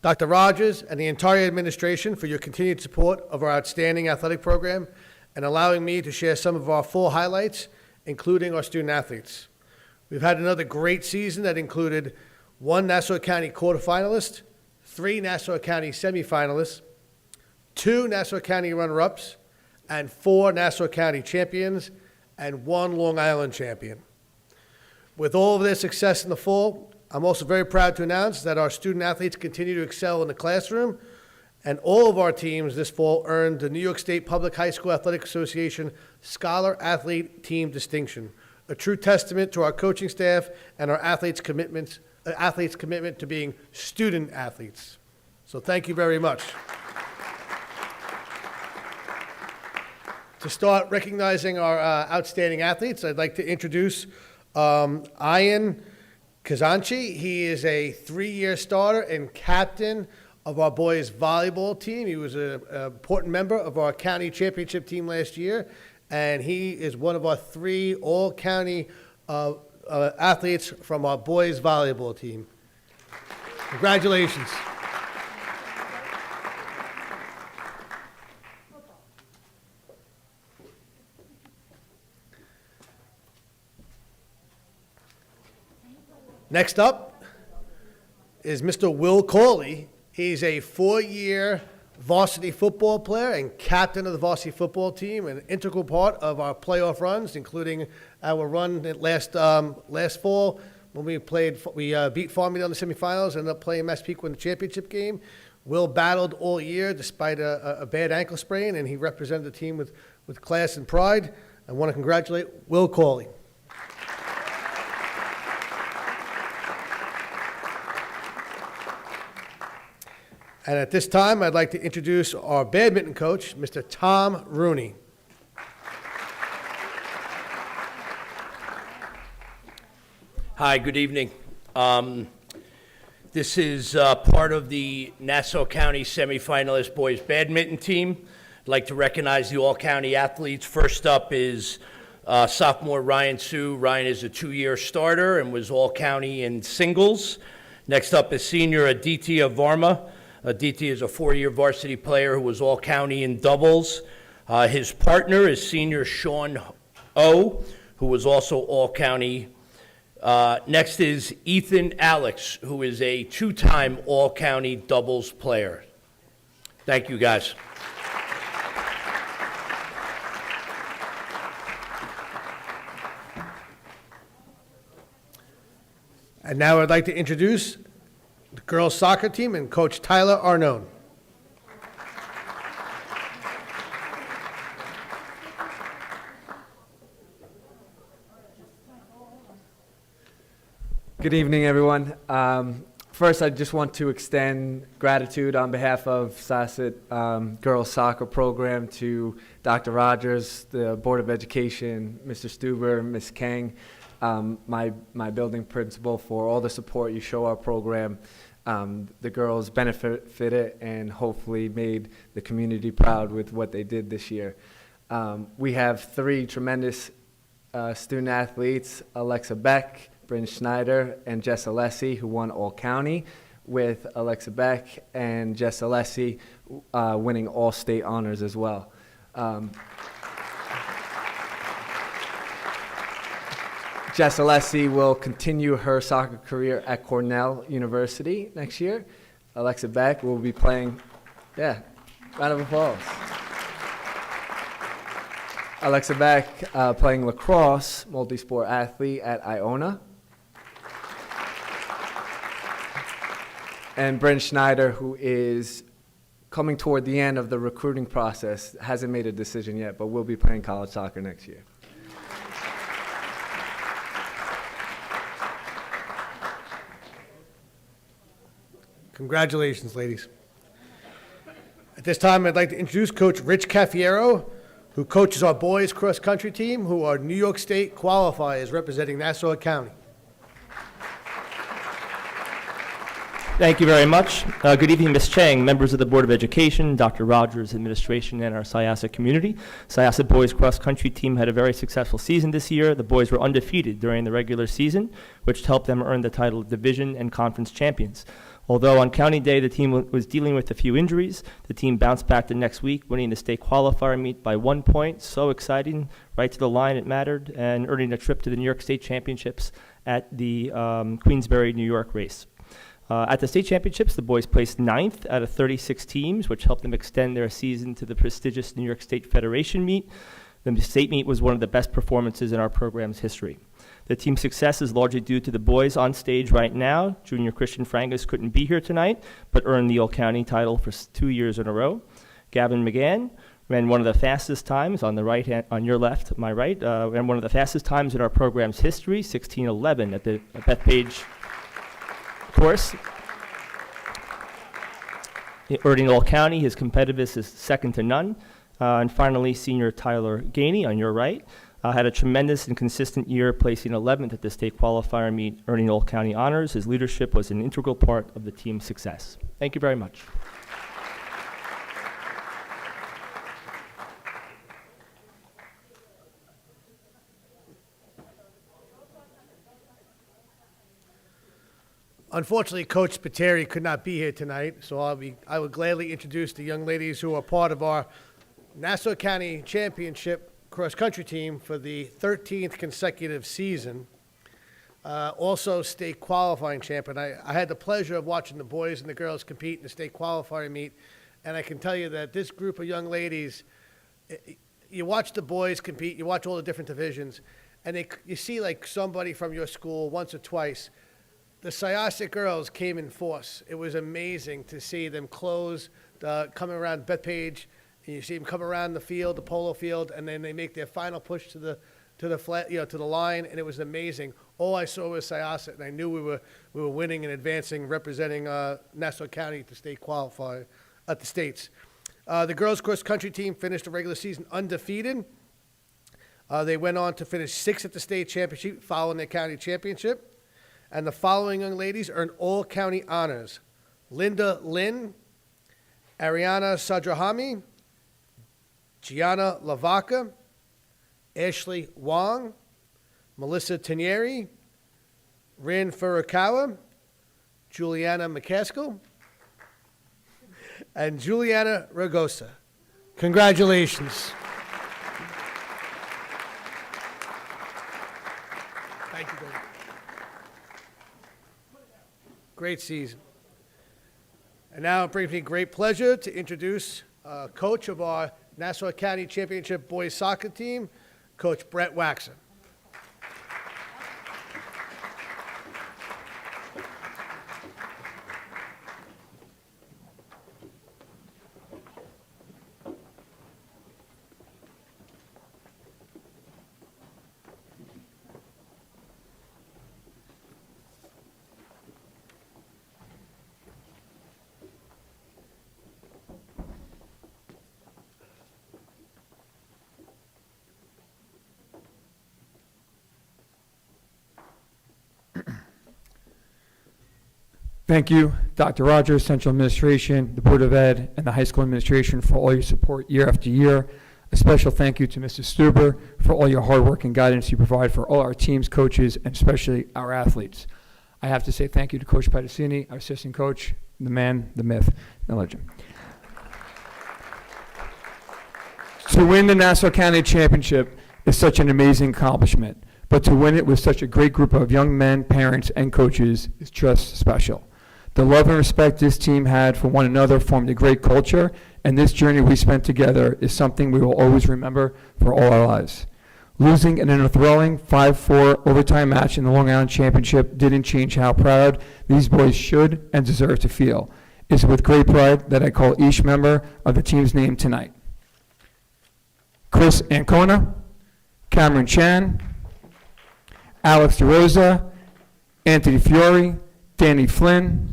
Dr. Rogers, and the entire administration for your continued support of our outstanding athletic program and allowing me to share some of our full highlights, including our student athletes. We've had another great season that included 1 Nassau County quarterfinalist, 3 Nassau County semifinalists, 2 Nassau County runner-ups, and 4 Nassau County champions, and 1 Long Island champion. With all of their success in the fall, I'm also very proud to announce that our student athletes continue to excel in the classroom, and all of our teams this fall earned the New York State Public High School Athletic Association Scholar Athlete Team Distinction, a true testament to our coaching staff and our athletes' commitment to being student athletes. So thank you very much. To start recognizing our outstanding athletes, I'd like to introduce Ian Kazanchi. He is a 3-year starter and captain of our boys volleyball team. He was an important member of our county championship team last year, and he is one of our 3 all-county athletes from our boys volleyball team. Congratulations. Next up is Mr. Will Cawley. He's a 4-year varsity football player and captain of the varsity football team, an integral part of our playoff runs, including our run last fall when we beat Farmingdale in the semifinals, ended up playing Massapequa in the championship game. Will battled all year despite a bad ankle sprain, and he represented the team with class and pride. I want to congratulate Will Cawley. And at this time, I'd like to introduce our badminton coach, Mr. Tom Rooney. Hi, good evening. This is part of the Nassau County semifinalist boys badminton team. I'd like to recognize the all-county athletes. First up is sophomore Ryan Sue. Ryan is a 2-year starter and was all-county in singles. Next up is senior Aditya Varma. Aditi is a 4-year varsity player who was all-county in doubles. His partner is senior Sean O, who was also all-county. Next is Ethan Alex, who is a 2-time all-county doubles player. Thank you, guys. And now I'd like to introduce the girls soccer team and Coach Tyler Arnone. Good evening, everyone. First, I just want to extend gratitude on behalf of Syosset girls soccer program to Dr. Rogers, the Board of Education, Mr. Stuber, Ms. Kang, my building principal, for all the support you show our program. The girls benefited and hopefully made the community proud with what they did this year. We have 3 tremendous student athletes, Alexa Beck, Bryn Schneider, and Jess Alessi, who won all county, with Alexa Beck and Jess Alessi winning all state honors as well. Jess Alessi will continue her soccer career at Cornell University next year. Alexa Beck will be playing, round of applause. Alexa Beck playing lacrosse, multi-sport athlete at Iona. And Bryn Schneider, who is coming toward the end of the recruiting process, hasn't made a decision yet, but will be playing college soccer next year. Congratulations, ladies. At this time, I'd like to introduce Coach Rich Caffiero, who coaches our boys cross-country team, who are New York State qualifiers representing Nassau County. Thank you very much. Good evening, Ms. Chang, members of the Board of Education, Dr. Rogers, administration, and our Syosset community. Syosset boys cross-country team had a very successful season this year. The boys were undefeated during the regular season, which helped them earn the title of division and conference champions. Although on county day the team was dealing with a few injuries, the team bounced back the next week, winning the state qualifier meet by 1 point. So exciting, right to the line it mattered, and earning a trip to the New York State Championships at the Queensbury, New York race. At the state championships, the boys placed 9th out of 36 teams, which helped them extend their season to the prestigious New York State Federation meet. The state meet was one of the best performances in our program's history. The team's success is largely due to the boys on stage right now. Junior Christian Frangus couldn't be here tonight, but earned the All-County title for 2 years in a row. Gavin McGann ran one of the fastest times on the right hand, on your left, my right, ran one of the fastest times in our program's history, 16:11 at the Bethpage course. Earning All-County, his competitiveness is second to none. And finally, senior Tyler Gainey on your right. Had a tremendous and consistent year, placing 11th at the state qualifier meet, earning All-County honors. His leadership was an integral part of the team's success. Thank you very much. Unfortunately, Coach Spiteri could not be here tonight, so I would gladly introduce the young ladies who are part of our Nassau County Championship cross-country team for the 13th consecutive season. Also state qualifying champion. I had the pleasure of watching the boys and the girls compete in the state qualifying meet, and I can tell you that this group of young ladies, you watch the boys compete, you watch all the different divisions, and you see like somebody from your school once or twice. The Syosset girls came in force. It was amazing to see them close, coming around Bethpage. And you see them come around the field, the polo field, and then they make their final push to the flat, to the line, and it was amazing. All I saw was Syosset, and I knew we were winning and advancing, representing Nassau County at the state qualifier at the states. The girls cross country team finished the regular season undefeated. They went on to finish 6th at the state championship, following their county championship. And the following young ladies earned all county honors: Linda Lynn, Ariana Sadrahami, Gianna Lavaca, Ashley Wong, Melissa Tanieri, Rin Furukawa, Juliana McCaskill, and Juliana Ragosa. Congratulations. Thank you, David. Great season. And now it brings me great pleasure to introduce coach of our Nassau County Championship boys soccer team, Coach Brett Waxon. Thank you, Dr. Rogers, Central Administration, the Board of Ed, and the high school administration for all your support year after year. A special thank you to Mr. Stuber for all your hard work and guidance you provide for all our teams, coaches, and especially our athletes. I have to say thank you to Coach Pedicini, our assistant coach, the man, the myth, the legend. To win the Nassau County Championship is such an amazing accomplishment, but to win it with such a great group of young men, parents, and coaches is just special. The love and respect this team had for one another formed a great culture, and this journey we spent together is something we will always remember for all our lives. Losing in a thrilling 5-4 overtime match in the Long Island Championship didn't change how proud these boys should and deserve to feel. It's with great pride that I call each member of the team's name tonight. Chris Ancona, Cameron Chan, Alex DeRosa, Anthony Fiore, Danny Flynn,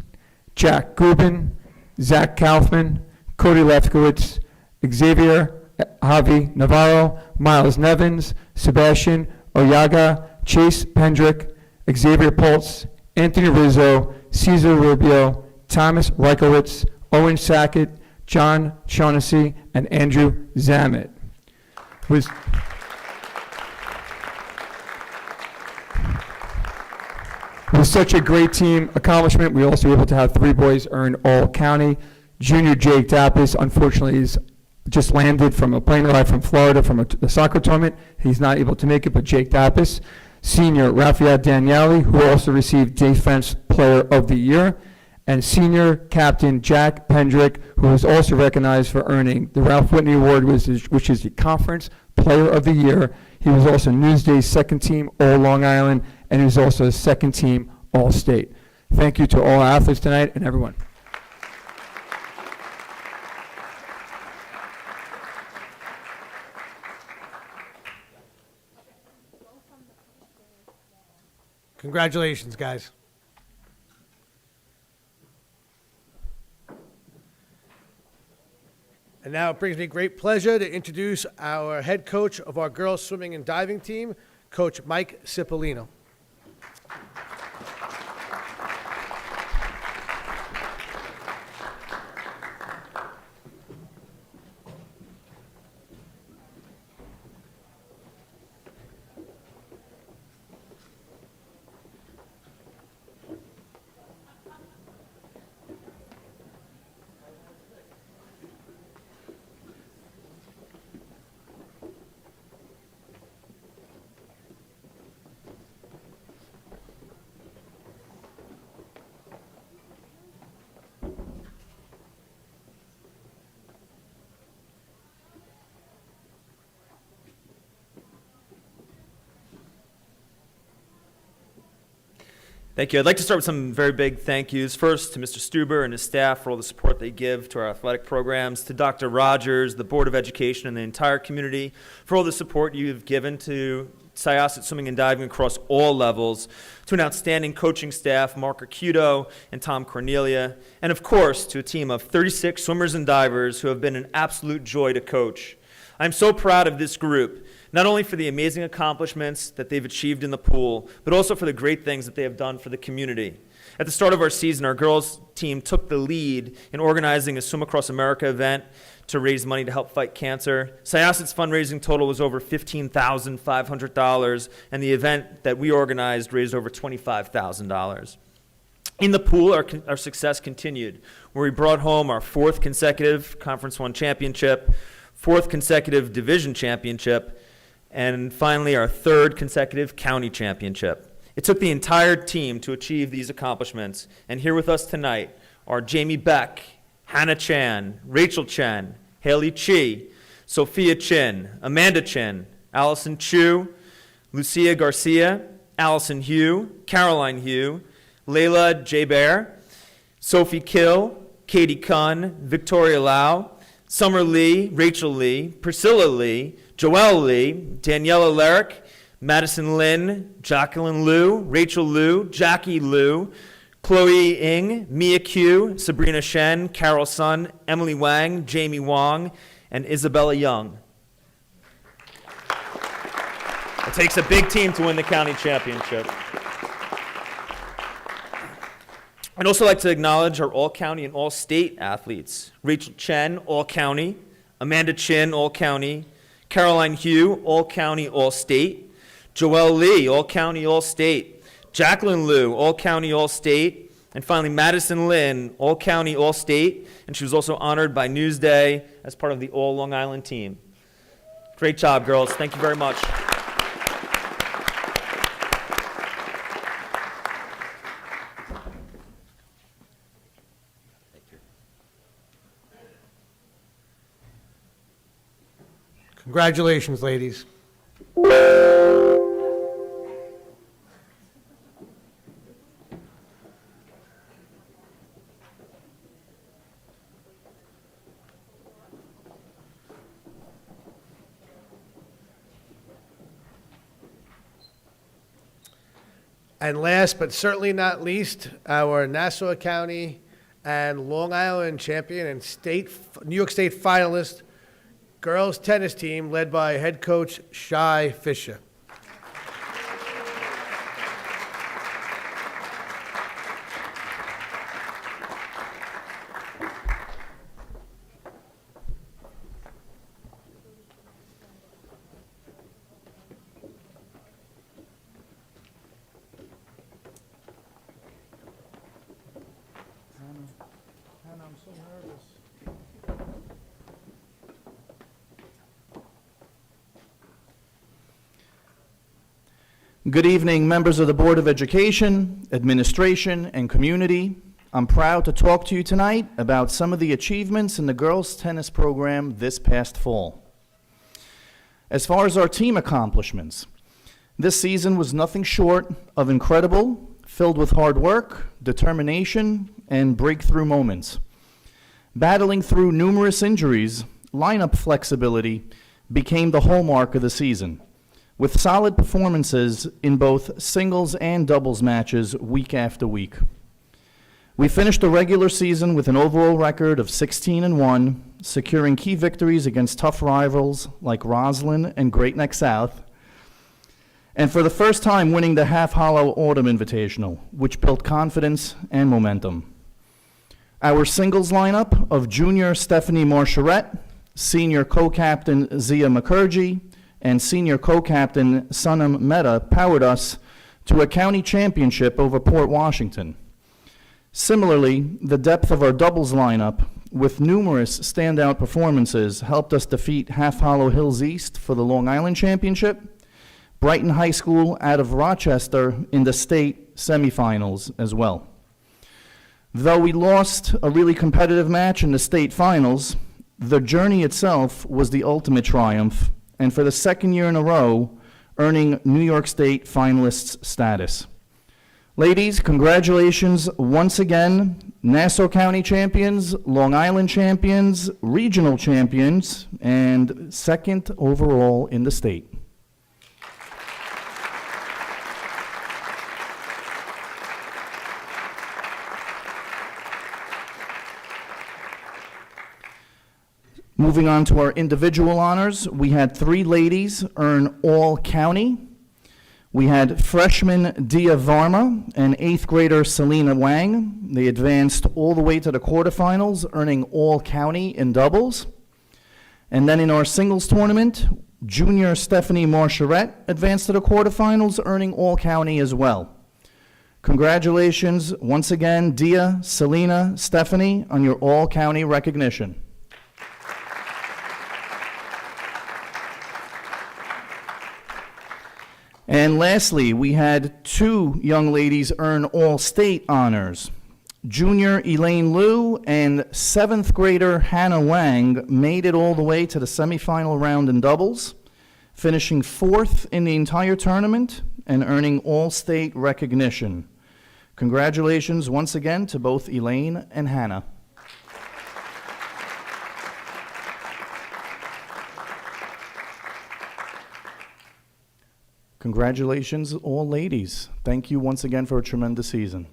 Jack Gubin, Zach Kaufman, Cody Lefkowitz, Xavier Javi Navarro, Miles Nevins, Sebastian Oyaga, Chase Pendrick, Xavier Pultz, Anthony Rizzo, Cesar Rubio, Thomas Reichowitz, Owen Sackett, John Shaughnessy, and Andrew Zamet. It was such a great team accomplishment. We also were able to have 3 boys earn All-County. Junior Jake Dappis, unfortunately, is just landed from a plane ride from Florida from a soccer tournament. He's not able to make it, but Jake Dappis. Senior Rafael Daniele, who also received Defense Player of the Year. And senior captain Jack Pendrick, who was also recognized for earning the Ralph Whitney Award, which is the Conference Player of the Year. He was also Newsday's second team All-Long Island, and he was also a second team All-State. Thank you to all athletes tonight and everyone. Congratulations, guys. And now it brings me great pleasure to introduce our head coach of our girls swimming and diving team, Coach Mike Cipollino. Thank you. I'd like to start with some very big thank yous. First, to Mr. Stuber and his staff for all the support they give to our athletic programs, to Dr. Rogers, the Board of Education, and the entire community for all the support you've given to Syosset Swimming and Diving across all levels, to an outstanding coaching staff, Mark Arcuto and Tom Cornelia, and of course, to a team of 36 swimmers and divers who have been an absolute joy to coach. I'm so proud of this group, not only for the amazing accomplishments that they've achieved in the pool, but also for the great things that they have done for the community. At the start of our season, our girls team took the lead in organizing a Swim Across America event to raise money to help fight cancer. Syosset's fundraising total was over $15,500, and the event that we organized raised over $25,000. In the pool, our success continued, where we brought home our 4th consecutive Conference 1 championship, 4th consecutive division championship, and finally our 3rd consecutive county championship. It took the entire team to achieve these accomplishments, and here with us tonight are Jamie Beck, Hannah Chan, Rachel Chen, Haley Chi, Sophia Chin, Amanda Chin, Allison Chu, Lucia Garcia, Allison Hugh, Caroline Hugh, Layla J. Bear, Sophie Kill, Katie Kunn, Victoria Lau, Summer Lee, Rachel Lee, Priscilla Lee, Joelle Lee, Daniela Lerick, Madison Lynn, Jacqueline Liu, Rachel Liu, Jackie Liu, Chloe Ng, Mia Q, Sabrina Shen, Carol Sun, Emily Wang, Jamie Wong, and Isabella Young. It takes a big team to win the county championship. I'd also like to acknowledge our all-county and all-state athletes. Rachel Chen, all-county. Amanda Chin, all-county. Caroline Hugh, all-county, all-state. Joelle Lee, all-county, all-state. Jacqueline Liu, all-county, all-state. And finally, Madison Lynn, all-county, all-state. And she was also honored by Newsday as part of the All-Long Island team. Great job, girls. Thank you very much. Congratulations, ladies. And last but certainly not least, our Nassau County and Long Island champion and New York State finalist girls tennis team led by head coach Shai Fisher. Good evening, members of the Board of Education, administration, and community. I'm proud to talk to you tonight about some of the achievements in the girls' tennis program this past fall. As far as our team accomplishments, this season was nothing short of incredible, filled with hard work, determination, and breakthrough moments. Battling through numerous injuries, lineup flexibility became the hallmark of the season, with solid performances in both singles and doubles matches week after week. We finished the regular season with an overall record of 16-1, securing key victories against tough rivals like Roslyn and Great Neck South, and for the first time winning the Half Hollow Autumn Invitational, which built confidence and momentum. Our singles lineup of junior Stephanie Marcheret, senior co-captain Zia Mukherjee, and senior co-captain Sunam Mehta powered us to a county championship over Port Washington. Similarly, the depth of our doubles lineup, with numerous standout performances, helped us defeat Half Hollow Hills East for the Long Island Championship, Brighton High School out of Rochester in the state semifinals as well. Though we lost a really competitive match in the state finals, the journey itself was the ultimate triumph, and for the second year in a row, earning New York State finalists status. Ladies, congratulations once again, Nassau County champions, Long Island champions, regional champions, and second overall in the state. Moving on to our individual honors, we had 3 ladies earn All-County. We had freshman Dia Varma and 8th grader Selena Wang. They advanced all the way to the quarterfinals, earning All-County in doubles. And then in our singles tournament, junior Stephanie Marcheret advanced to the quarterfinals, earning All-County as well. Congratulations once again, Dia, Selena, Stephanie, on your All-County recognition. And lastly, we had 2 young ladies earn All-State honors. Junior Elaine Liu and 7th grader Hannah Wang made it all the way to the semifinal round in doubles, finishing 4th in the entire tournament and earning All-State recognition. Congratulations once again to both Elaine and Hannah. Congratulations, all ladies. Thank you once again for a tremendous season.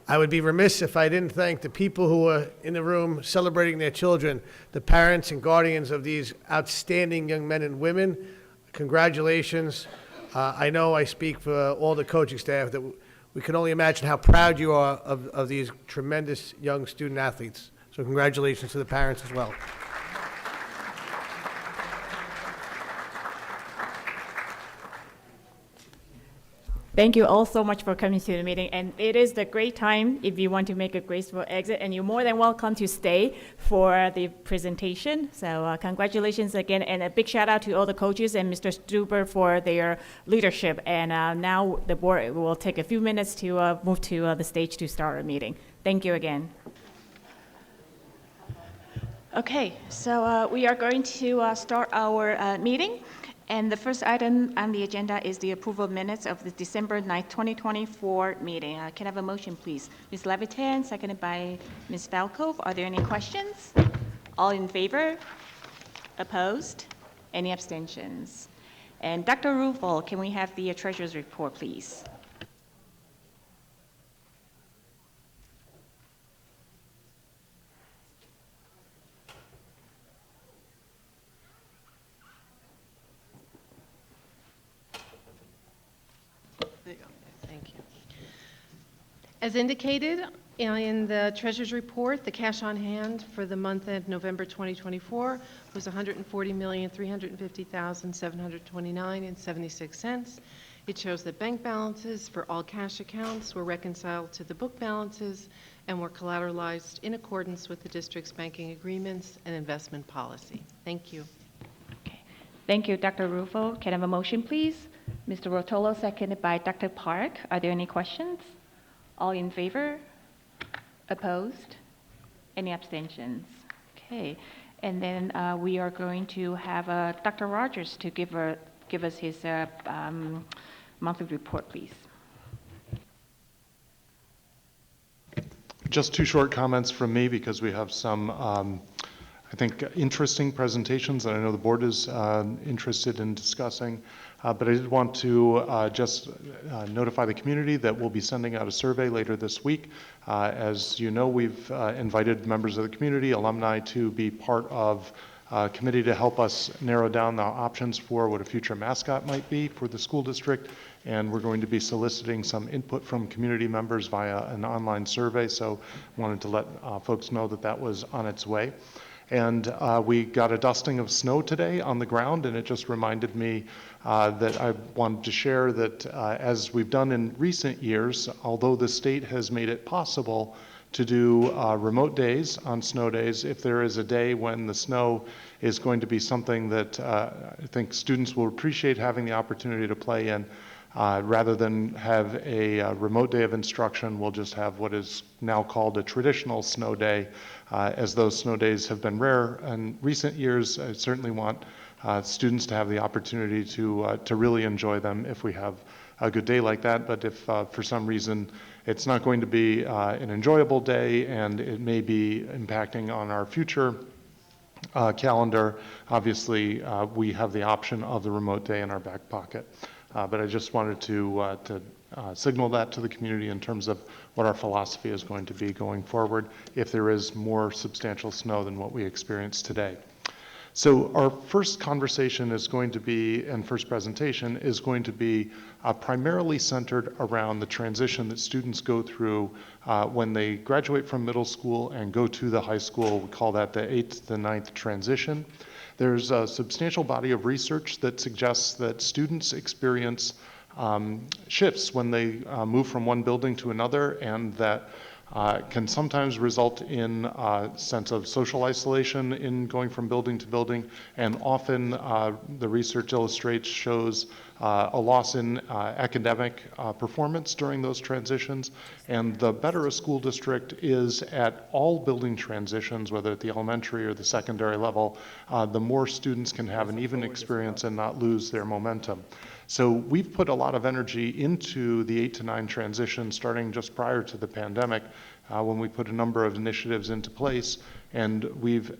I would be remiss if I didn't thank the people who were in the room celebrating their children, the parents and guardians of these outstanding young men and women. Congratulations. I know I speak for all the coaching staff that we can only imagine how proud you are of these tremendous young student athletes. So congratulations to the parents as well. Thank you all so much for coming to the meeting, and it is the great time if you want to make a graceful exit, and you're more than welcome to stay for the presentation. So congratulations again, and a big shout out to all the coaches and Mr. Stuber for their leadership. And now the board will take a few minutes to move to the stage to start our meeting. Thank you again. Okay, so we are going to start our meeting. And the first item on the agenda is the approval of minutes of the December 9th, 2024 meeting. Can I have a motion, please? Ms. Levitan, seconded by Ms. Valkov. Are there any questions? All in favor? Opposed? Any abstentions? And Dr. Rufel, can we have the treasurer's report, please? Thank you. As indicated In the Treasurer's Report, the cash on hand for the month of November 2024 was $140,350,729.76. It shows that bank balances for all cash accounts were reconciled to the book balances and were collateralized in accordance with the district's banking agreements and investment policy. Thank you. Okay. Thank you, Dr. Rufo. Can I have a motion, please? Mr. Rotolo, seconded by Dr. Park. Are there any questions? All in favor? Opposed? Any abstentions? Okay. And then we are going to have Dr. Rogers to give us his monthly report, please. Just two short comments from me because we have some, I think, interesting presentations that I know the board is interested in discussing. But I did want to just notify the community that we'll be sending out a survey later this week. As you know, we've invited members of the community, alumni, to be part of a committee to help us narrow down the options for what a future mascot might be for the school district. And we're going to be soliciting some input from community members via an online survey. So I wanted to let folks know that that was on its way. And we got a dusting of snow today on the ground, and it just reminded me that I wanted to share that as we've done in recent years, although the state has made it possible to do remote days on snow days, if there is a day when the snow is going to be something that I think students will appreciate having the opportunity to play in, rather than have a remote day of instruction, we'll just have what is now called a traditional snow day. As those snow days have been rare in recent years, I certainly want students to have the opportunity to really enjoy them if we have a good day like that. But if for some reason it's not going to be an enjoyable day and it may be impacting on our future calendar, obviously we have the option of the remote day in our back pocket. But I just wanted to signal that to the community in terms of what our philosophy is going to be going forward if there is more substantial snow than what we experience today. So our first conversation is going to be, and first presentation is going to be primarily centered around the transition that students go through when they graduate from middle school and go to the high school. We call that the 8th to 9th transition. There's a substantial body of research that suggests that students experience shifts when they move from one building to another, and that can sometimes result in a sense of social isolation in going from building to building, and often the research shows a loss in academic performance during those transitions. And the better a school district is at all building transitions, whether at the elementary or the secondary level, the more students can have an even experience and not lose their momentum. So we've put a lot of energy into the 8 to 9 transition starting just prior to the pandemic when we put a number of initiatives into place, and we've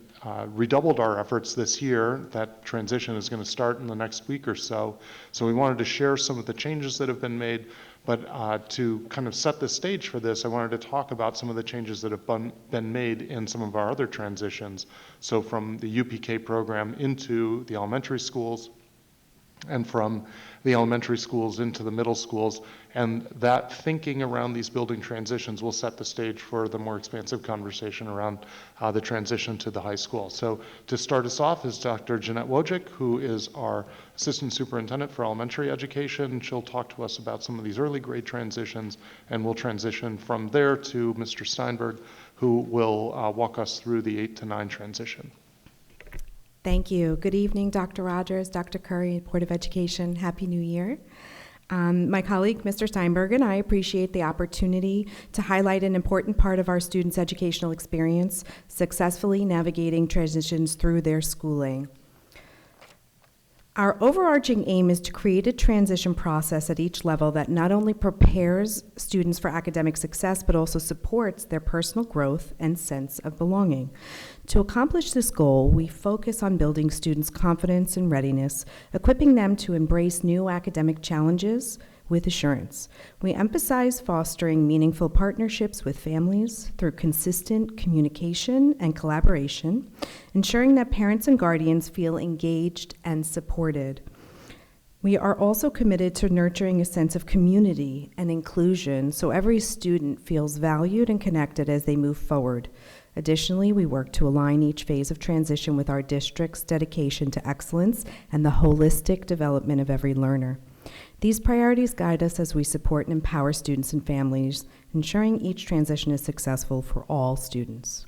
redoubled our efforts this year. That transition is going to start in the next week or so. So we wanted to share some of the changes that have been made, but to kind of set the stage for this, I wanted to talk about some of the changes that have been made in some of our other transitions. So from the UPK program into the elementary schools, and from the elementary schools into the middle schools. And that thinking around these building transitions will set the stage for the more expansive conversation around the transition to the high school. So to start us off is Dr. Jeanette Wojcik, who is our Assistant Superintendent for Elementary Education. She'll talk to us about some of these early grade transitions, and we'll transition from there to Mr. Steinberg, who will walk us through the 8 to 9 transition. Thank you. Good evening, Dr. Rogers, Dr. Curry, Board of Education. Happy New Year. My colleague, Mr. Steinberg, and I appreciate the opportunity to highlight an important part of our students' educational experience, successfully navigating transitions through their schooling. Our overarching aim is to create a transition process at each level that not only prepares students for academic success, but also supports their personal growth and sense of belonging. To accomplish this goal, we focus on building students' confidence and readiness, equipping them to embrace new academic challenges with assurance. We emphasize fostering meaningful partnerships with families through consistent communication and collaboration, ensuring that parents and guardians feel engaged and supported. We are also committed to nurturing a sense of community and inclusion so every student feels valued and connected as they move forward. Additionally, we work to align each phase of transition with our district's dedication to excellence and the holistic development of every learner. These priorities guide us as we support and empower students and families, ensuring each transition is successful for all students.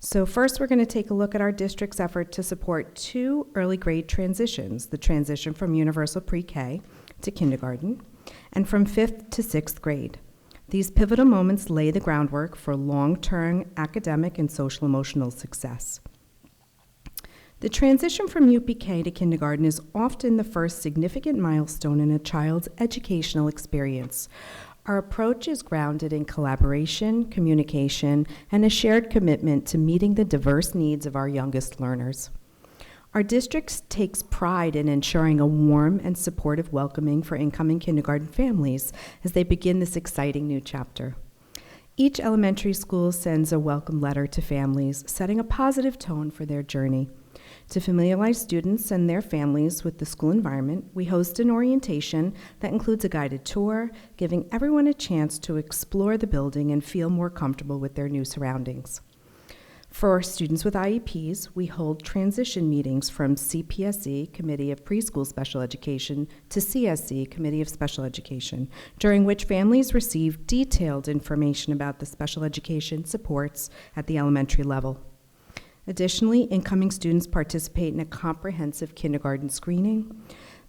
So first, we're going to take a look at our district's effort to support 2 early grade transitions, the transition from universal pre-K to kindergarten, and from 5th to 6th grade. These pivotal moments lay the groundwork for long-term academic and social-emotional success. The transition from UPK to kindergarten is often the first significant milestone in a child's educational experience. Our approach is grounded in collaboration, communication, and a shared commitment to meeting the diverse needs of our youngest learners. Our district takes pride in ensuring a warm and supportive welcoming for incoming kindergarten families as they begin this exciting new chapter. Each elementary school sends a welcome letter to families, setting a positive tone for their journey. To familiarize students and their families with the school environment, we host an orientation that includes a guided tour, giving everyone a chance to explore the building and feel more comfortable with their new surroundings. For students with IEPs, we hold transition meetings from CPSE, Committee of Preschool Special Education, to CSE, Committee of Special Education, during which families receive detailed information about the special education supports at the elementary level. Additionally, incoming students participate in a comprehensive kindergarten screening.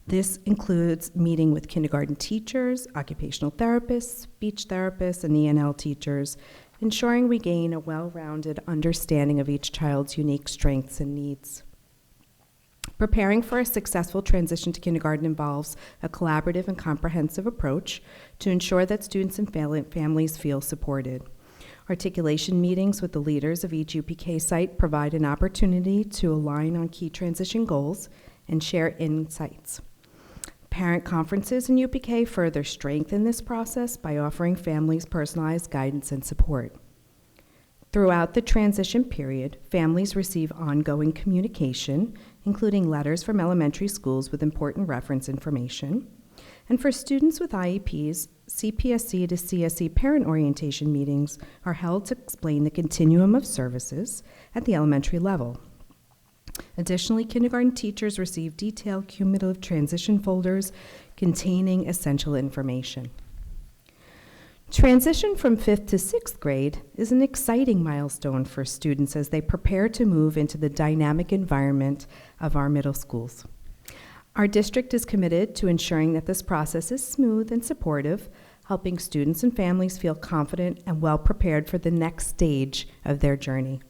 This includes meeting with kindergarten teachers, occupational therapists, speech therapists, and ENL teachers, ensuring we gain a well-rounded understanding of each child's unique strengths and needs. Preparing for a successful transition to kindergarten involves a collaborative and comprehensive approach to ensure that students and families feel supported. Articulation meetings with the leaders of each UPK site provide an opportunity to align on key transition goals and share insights. Parent conferences in UPK further strengthen this process by offering families personalized guidance and support. Throughout the transition period, families receive ongoing communication, including letters from elementary schools with important reference information. And for students with IEPs, CPSE to CSE parent orientation meetings are held to explain the continuum of services at the elementary level. Additionally, kindergarten teachers receive detailed cumulative transition folders containing essential information. Transition from 5th to 6th grade is an exciting milestone for students as they prepare to move into the dynamic environment of our middle schools. Our district is committed to ensuring that this process is smooth and supportive, helping students and families feel confident and well prepared for the next stage of their journey.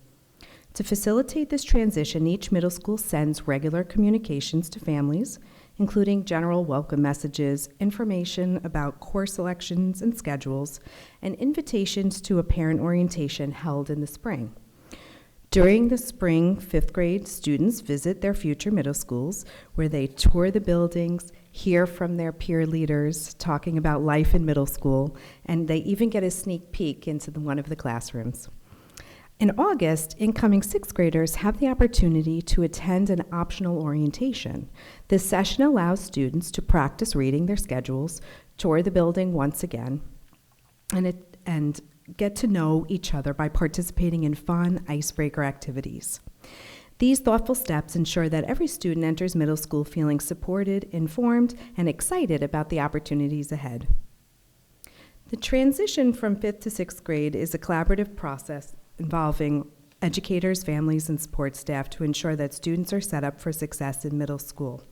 To facilitate this transition, each middle school sends regular communications to families, including general welcome messages, information about course selections and schedules, and invitations to a parent orientation held in the spring. During the spring, 5th grade students visit their future middle schools where they tour the buildings, hear from their peer leaders talking about life in middle school, and they even get a sneak peek into one of the classrooms. In August, incoming 6th graders have the opportunity to attend an optional orientation. This session allows students to practice reading their schedules, tour the building once again, and get to know each other by participating in fun icebreaker activities. These thoughtful steps ensure that every student enters middle school feeling supported, informed, and excited about the opportunities ahead. The transition from 5th to 6th grade is a collaborative process involving educators, families, and support staff to ensure that students are set up for success in middle school.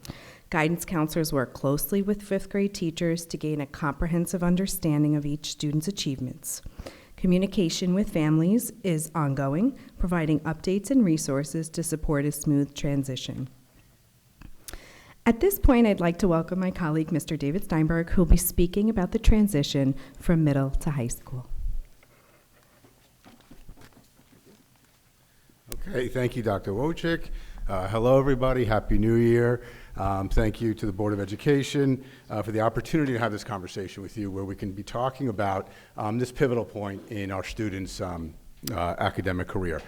Guidance counselors work closely with 5th grade teachers to gain a comprehensive understanding of each student's achievements. Communication with families is ongoing, providing updates and resources to support a smooth transition. At this point, I'd like to welcome my colleague, Mr. David Steinberg, who will be speaking about the transition from middle to high school. Okay, thank you, Dr. Wojcik. Hello, everybody. Happy New Year. Thank you to the Board of Education for the opportunity to have this conversation with you where we can be talking about this pivotal point in our students' academic career.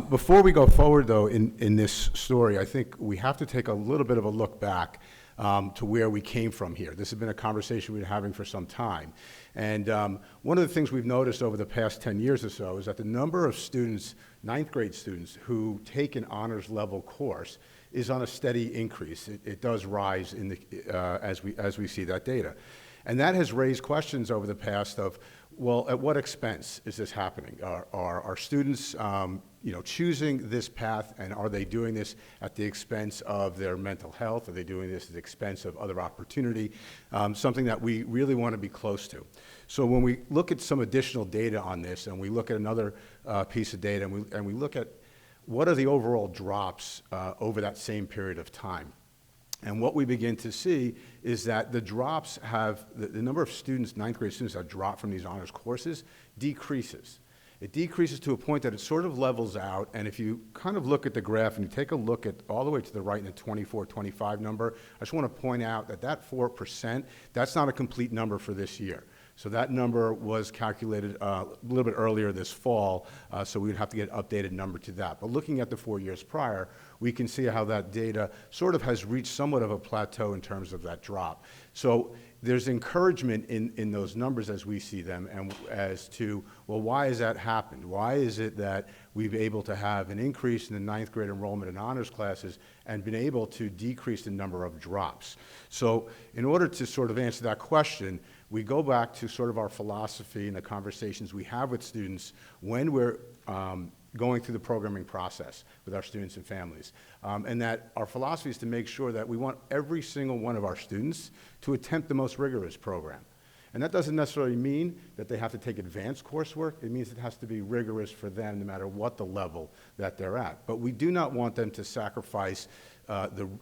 Before we go forward, though, in this story, I think we have to take a little bit of a look back to where we came from here. This has been a conversation we've been having for some time. And one of the things we've noticed over the past 10 years or so is that the number of students, ninth grade students, who take an honors level course is on a steady increase. It does rise in the, as we see that data. And that has raised questions over the past of, well, at what expense is this happening? Are students choosing this path, and are they doing this at the expense of their mental health? Are they doing this at the expense of other opportunity? Something that we really want to be close to. So when we look at some additional data on this, and we look at another piece of data, and we look at what are the overall drops over that same period of time. And what we begin to see is that the drops have, the number of students, ninth grade students that drop from these honors courses decreases. It decreases to a point that it sort of levels out, and if you kind of look at the graph and you take a look at all the way to the right in the 24, 25 number, I just want to point out that that 4%, that's not a complete number for this year. So that number was calculated a little bit earlier this fall, so we would have to get an updated number to that. But looking at the 4 years prior, we can see how that data sort of has reached somewhat of a plateau in terms of that drop. So there's encouragement in those numbers as we see them, and as to, well, why has that happened? Why is it that we've been able to have an increase in the ninth grade enrollment in honors classes and been able to decrease the number of drops? So in order to sort of answer that question, we go back to sort of our philosophy and the conversations we have with students when we're going through the programming process with our students and families. And that our philosophy is to make sure that we want every single one of our students to attempt the most rigorous program. And that doesn't necessarily mean that they have to take advanced coursework. It means it has to be rigorous for them no matter what the level that they're at. But we do not want them to sacrifice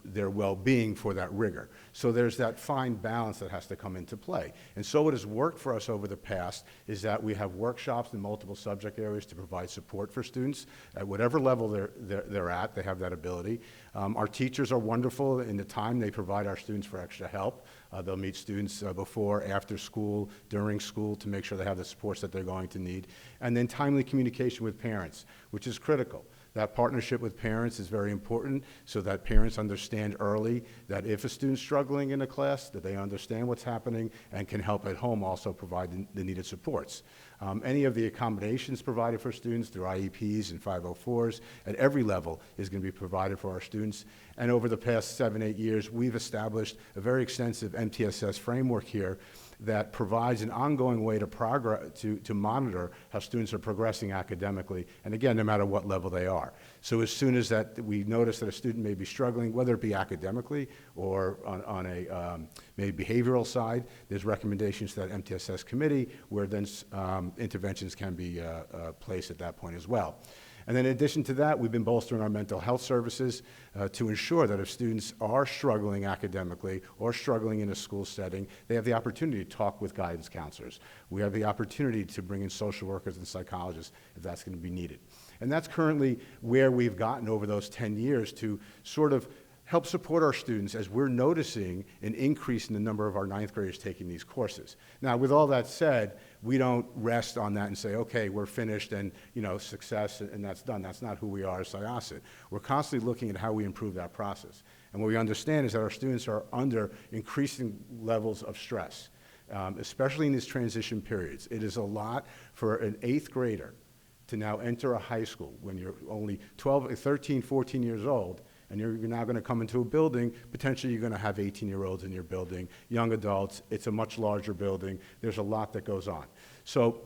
their well-being for that rigor. So there's that fine balance that has to come into play. And so what has worked for us over the past is that we have workshops in multiple subject areas to provide support for students at whatever level they're at. They have that ability. Our teachers are wonderful in the time they provide our students for extra help. They'll meet students before, after school, during school to make sure they have the supports that they're going to need. And then timely communication with parents, which is critical. That partnership with parents is very important so that parents understand early that if a student's struggling in a class, that they understand what's happening and can help at home also provide the needed supports. Any of the accommodations provided for students through IEPs and 504s at every level is going to be provided for our students. And over the past 7-8 years, we've established a very extensive MTSS framework here that provides an ongoing way to monitor how students are progressing academically, and again, no matter what level they are. So as soon as that we notice that a student may be struggling, whether it be academically or on a maybe behavioral side, there's recommendations to that MTSS committee where then interventions can be placed at that point as well. And then in addition to that, we've been bolstering our mental health services to ensure that if students are struggling academically or struggling in a school setting, they have the opportunity to talk with guidance counselors. We have the opportunity to bring in social workers and psychologists if that's going to be needed. And that's currently where we've gotten over those 10 years to sort of help support our students as we're noticing an increase in the number of our ninth graders taking these courses. Now, with all that said, we don't rest on that and say, okay, we're finished and, success and that's done. That's not who we are as Syosset. We're constantly looking at how we improve that process. And what we understand is that our students are under increasing levels of stress, especially in these transition periods. It is a lot for an 8th grader to now enter a high school when you're only 13, 14 years old, and you're now going to come into a building, potentially you're going to have 18-year-olds in your building, young adults, it's a much larger building, there's a lot that goes on. So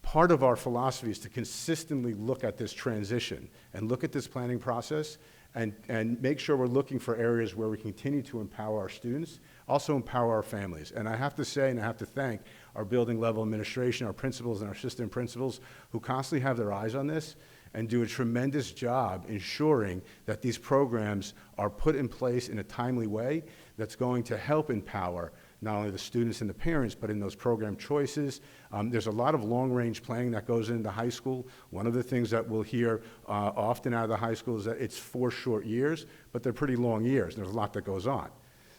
part of our philosophy is to consistently look at this transition and look at this planning process and make sure we're looking for areas where we continue to empower our students, also empower our families. And I have to say, and I have to thank our building level administration, our principals and our assistant principals who constantly have their eyes on this and do a tremendous job ensuring that these programs are put in place in a timely way that's going to help empower not only the students and the parents, but in those program choices. There's a lot of long-range planning that goes into high school. One of the things that we'll hear often out of the high school is that it's 4 short years, but they're pretty long years, and there's a lot that goes on.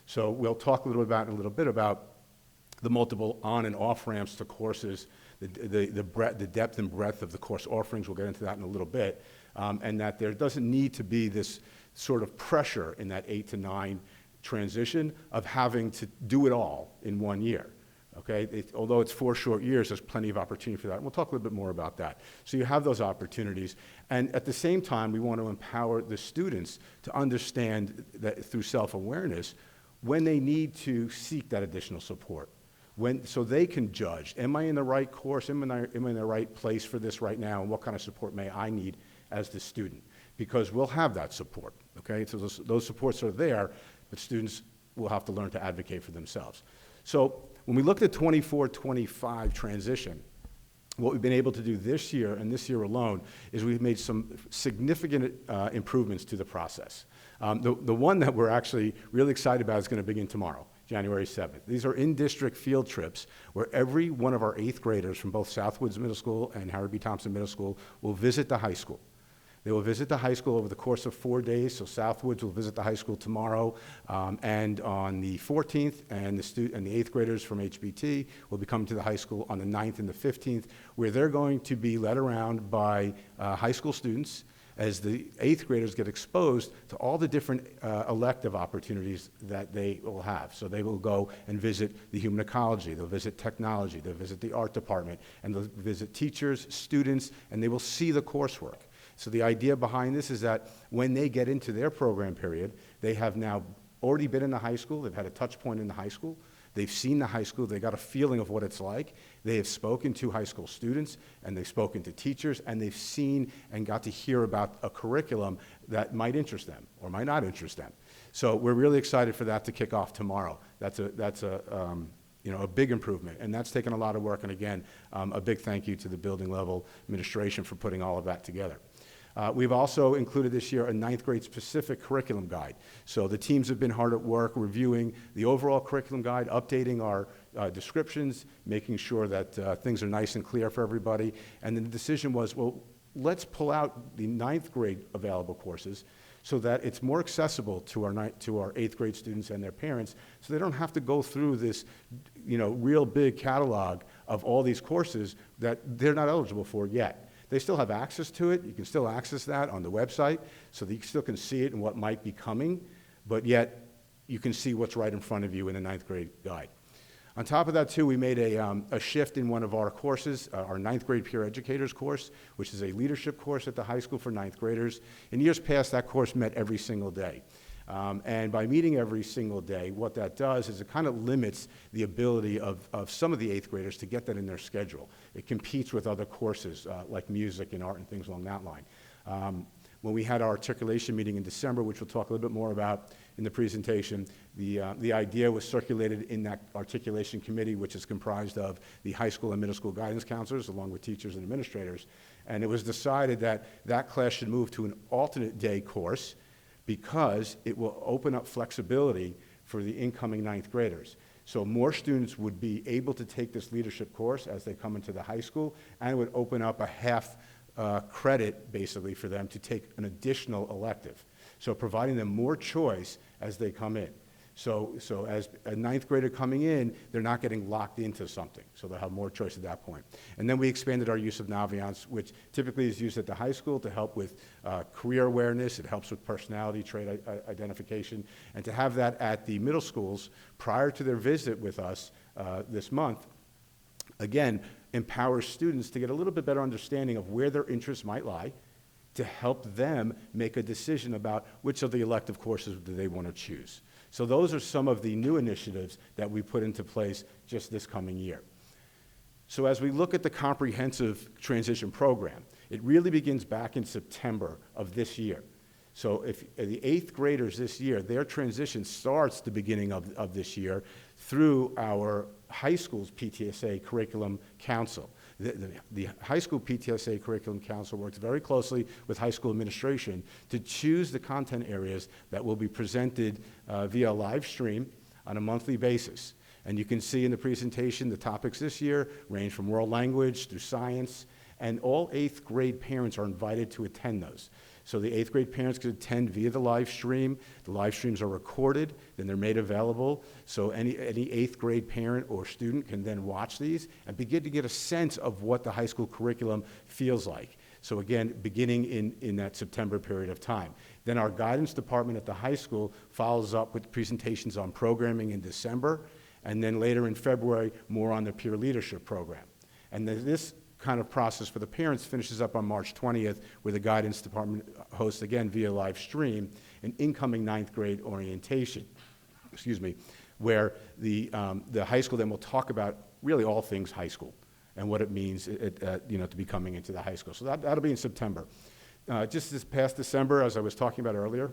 So we'll talk a little bit about the multiple on and off ramps to courses, the depth and breadth of the course offerings. We'll get into that in a little bit, and that there doesn't need to be this sort of pressure in that 8 to 9 transition of having to do it all in 1 year. Okay, although it's 4 short years, there's plenty of opportunity for that. And we'll talk a little bit more about that. So you have those opportunities. And at the same time, we want to empower the students to understand that through self-awareness when they need to seek that additional support. So they can judge, am I in the right course? Am I in the right place for this right now? And what kind of support may I need as the student? Because we'll have that support, okay? So those supports are there, but students will have to learn to advocate for themselves. So when we looked at 24-25 transition, what we've been able to do this year, and this year alone, is we've made some significant improvements to the process. The one that we're actually really excited about is going to begin tomorrow, January 7th. These are in-district field trips where every one of our 8th graders from both Southwoods Middle School and Harry B. Thompson Middle School will visit the high school. They will visit the high school over the course of 4 days. So Southwoods will visit the high school tomorrow, and on the 14th, and the 8th graders from HBT will be coming to the high school on the 9th and the 15th, where they're going to be led around by high school students as the 8th graders get exposed to all the different elective opportunities that they will have. So they will go and visit the human ecology, they'll visit technology, they'll visit the art department, and they'll visit teachers, students, and they will see the coursework. So the idea behind this is that when they get into their program period, they have now already been in the high school, they've had a touch point in the high school, they've seen the high school, they got a feeling of what it's like, they have spoken to high school students, and they've spoken to teachers, and they've seen and got to hear about a curriculum that might interest them or might not interest them. So we're really excited for that to kick off tomorrow. That's a big improvement, and that's taken a lot of work, and again, a big thank you to the building level administration for putting all of that together. We've also included this year a 9th grade specific curriculum guide. So the teams have been hard at work reviewing the overall curriculum guide, updating our descriptions, making sure that things are nice and clear for everybody. And then the decision was, well, let's pull out the 9th grade available courses so that it's more accessible to our 8th grade students and their parents, so they don't have to go through this, real big catalog of all these courses that they're not eligible for yet. They still have access to it. You can still access that on the website, so that you still can see it and what might be coming, but yet you can see what's right in front of you in the 9th grade guide. On top of that, too, we made a shift in one of our courses, our 9th grade peer educators course, which is a leadership course at the high school for 9th graders. In years past, that course met every single day. And by meeting every single day, what that does is it kind of limits the ability of some of the 8th graders to get that in their schedule. It competes with other courses like music and art and things along that line. When we had our articulation meeting in December, which we'll talk a little bit more about in the presentation, the idea was circulated in that articulation committee, which is comprised of the high school and middle school guidance counselors, along with teachers and administrators. And it was decided that that class should move to an alternate day course, because it will open up flexibility for the incoming 9th graders. So more students would be able to take this leadership course as they come into the high school, and it would open up a half credit, basically, for them to take an additional elective. So providing them more choice as they come in. So as a 9th grader coming in, they're not getting locked into something. So they'll have more choice at that point. And then we expanded our use of Naviance, which typically is used at the high school to help with career awareness. It helps with personality trait identification. And to have that at the middle schools prior to their visit with us this month, again, empowers students to get a little bit better understanding of where their interests might lie, to help them make a decision about which of the elective courses do they want to choose. So those are some of the new initiatives that we put into place just this coming year. So as we look at the comprehensive transition program, it really begins back in September of this year. So if the 8th graders this year, their transition starts the beginning of this year through our high school's PTSA Curriculum Council. The high school PTSA Curriculum Council works very closely with high school administration to choose the content areas that will be presented via live stream on a monthly basis. And you can see in the presentation the topics this year range from world language through science, and all 8th grade parents are invited to attend those. So the 8th grade parents can attend via the live stream. The live streams are recorded, then they're made available. So any 8th grade parent or student can then watch these and begin to get a sense of what the high school curriculum feels like. So again, beginning in that September period of time. Then our guidance department at the high school follows up with presentations on programming in December, and then later in February, more on the peer leadership program. And then this kind of process for the parents finishes up on March 20th, where the guidance department hosts, again via live stream, an incoming 9th grade orientation, where the high school then will talk about really all things high school and what it means to be coming into the high school. So that'll be in September. Just this past December, as I was talking about earlier,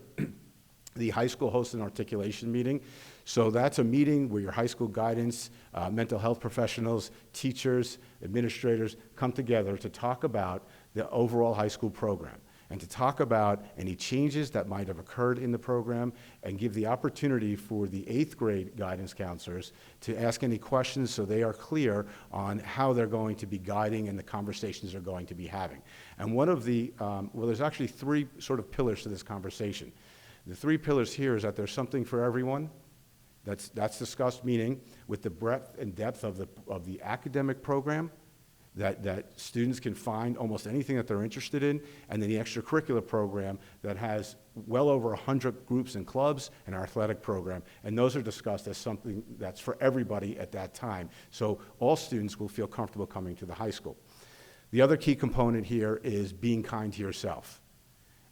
the high school hosts an articulation meeting. So that's a meeting where your high school guidance, mental health professionals, teachers, administrators come together to talk about the overall high school program and to talk about any changes that might have occurred in the program and give the opportunity for the 8th grade guidance counselors to ask any questions so they are clear on how they're going to be guiding and the conversations they're going to be having. And one of the, there's actually 3 sort of pillars to this conversation. The 3 pillars here is that there's something for everyone. That's discussed, meaning with the breadth and depth of the academic program, that students can find almost anything that they're interested in, and then the extracurricular program that has well over 100 groups and clubs and our athletic program, and those are discussed as something that's for everybody at that time, so all students will feel comfortable coming to the high school. The other key component here is being kind to yourself.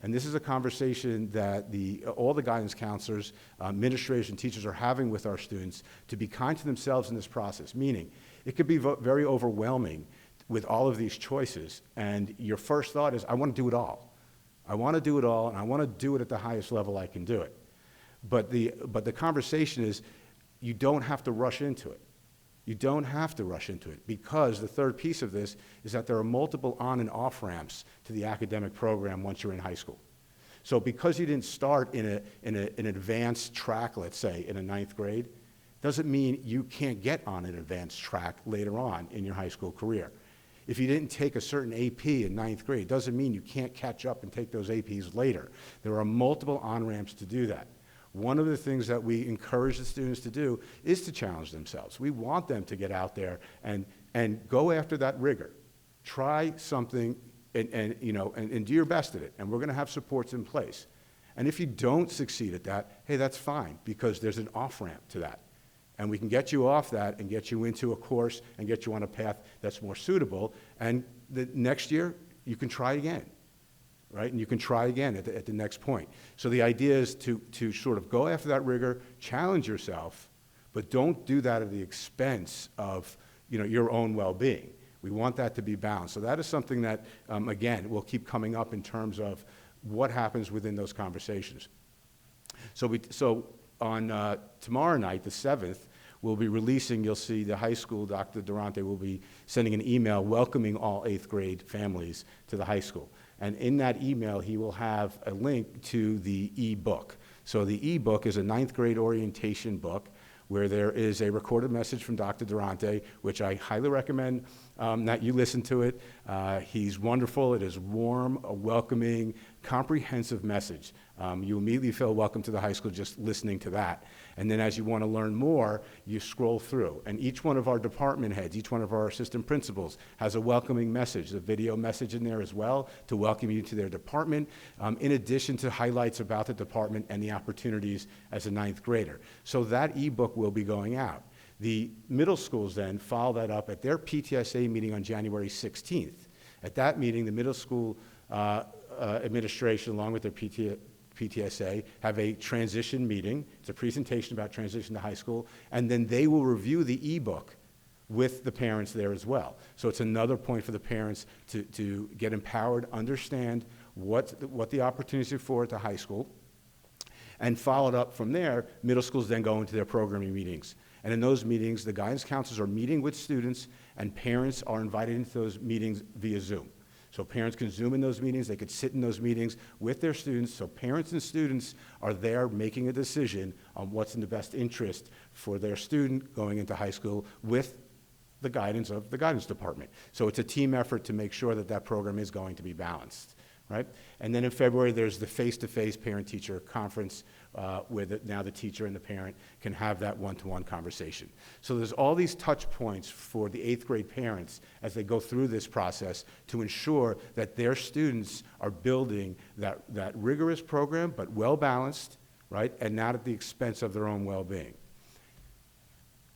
And this is a conversation that all the guidance counselors, administrators, and teachers are having with our students to be kind to themselves in this process, meaning it could be very overwhelming with all of these choices, and your first thought is, I want to do it all. I want to do it all, and I want to do it at the highest level I can do it. But the conversation is, you don't have to rush into it. You don't have to rush into it, because the third piece of this is that there are multiple on and off ramps to the academic program once you're in high school. So because you didn't start in an advanced track, let's say, in a 9th grade, doesn't mean you can't get on an advanced track later on in your high school career. If you didn't take a certain AP in 9th grade, doesn't mean you can't catch up and take those APs later. There are multiple on-ramps to do that. One of the things that we encourage the students to do is to challenge themselves. We want them to get out there and go after that rigor. Try something and do your best at it, and we're going to have supports in place. And if you don't succeed at that, hey, that's fine, because there's an off-ramp to that. And we can get you off that and get you into a course and get you on a path that's more suitable. And the next year, you can try again, right? And you can try again at the next point. So the idea is to sort of go after that rigor, challenge yourself, but don't do that at the expense of your own well-being. We want that to be balanced. So that is something that, again, will keep coming up in terms of what happens within those conversations. So on tomorrow night, the 7th, we'll be releasing, you'll see the high school, Dr. Durante will be sending an email welcoming all 8th grade families to the high school. And in that email, he will have a link to the e-book. So the e-book is a 9th grade orientation book where there is a recorded message from Dr. Durante, which I highly recommend that you listen to it. He's wonderful. It is warm, a welcoming, comprehensive message. You immediately feel welcome to the high school just listening to that. And then as you want to learn more, you scroll through. And each one of our department heads, each one of our assistant principals has a welcoming message, a video message in there as well to welcome you to their department, in addition to highlights about the department and the opportunities as a 9th grader. So that ebook will be going out. The middle schools then follow that up at their PTSA meeting on January 16th. At that meeting, the middle school administration, along with their PTSA, have a transition meeting. It's a presentation about transition to high school, and then they will review the ebook with the parents there as well. So it's another point for the parents to get empowered, understand what the opportunities are for at the high school, and followed up from there, middle schools then go into their programming meetings. And in those meetings, the guidance counselors are meeting with students, and parents are invited into those meetings via Zoom. So parents can Zoom in those meetings, they could sit in those meetings with their students, so parents and students are there making a decision on what's in the best interest for their student going into high school with the guidance of the guidance department. So it's a team effort to make sure that that program is going to be balanced. right? And then in February, there's the face-to-face parent-teacher conference where now the teacher and the parent can have that one-to-one conversation. So there's all these touch points for the 8th grade parents as they go through this process to ensure that their students are building that rigorous program, but well-balanced, right, and not at the expense of their own well-being.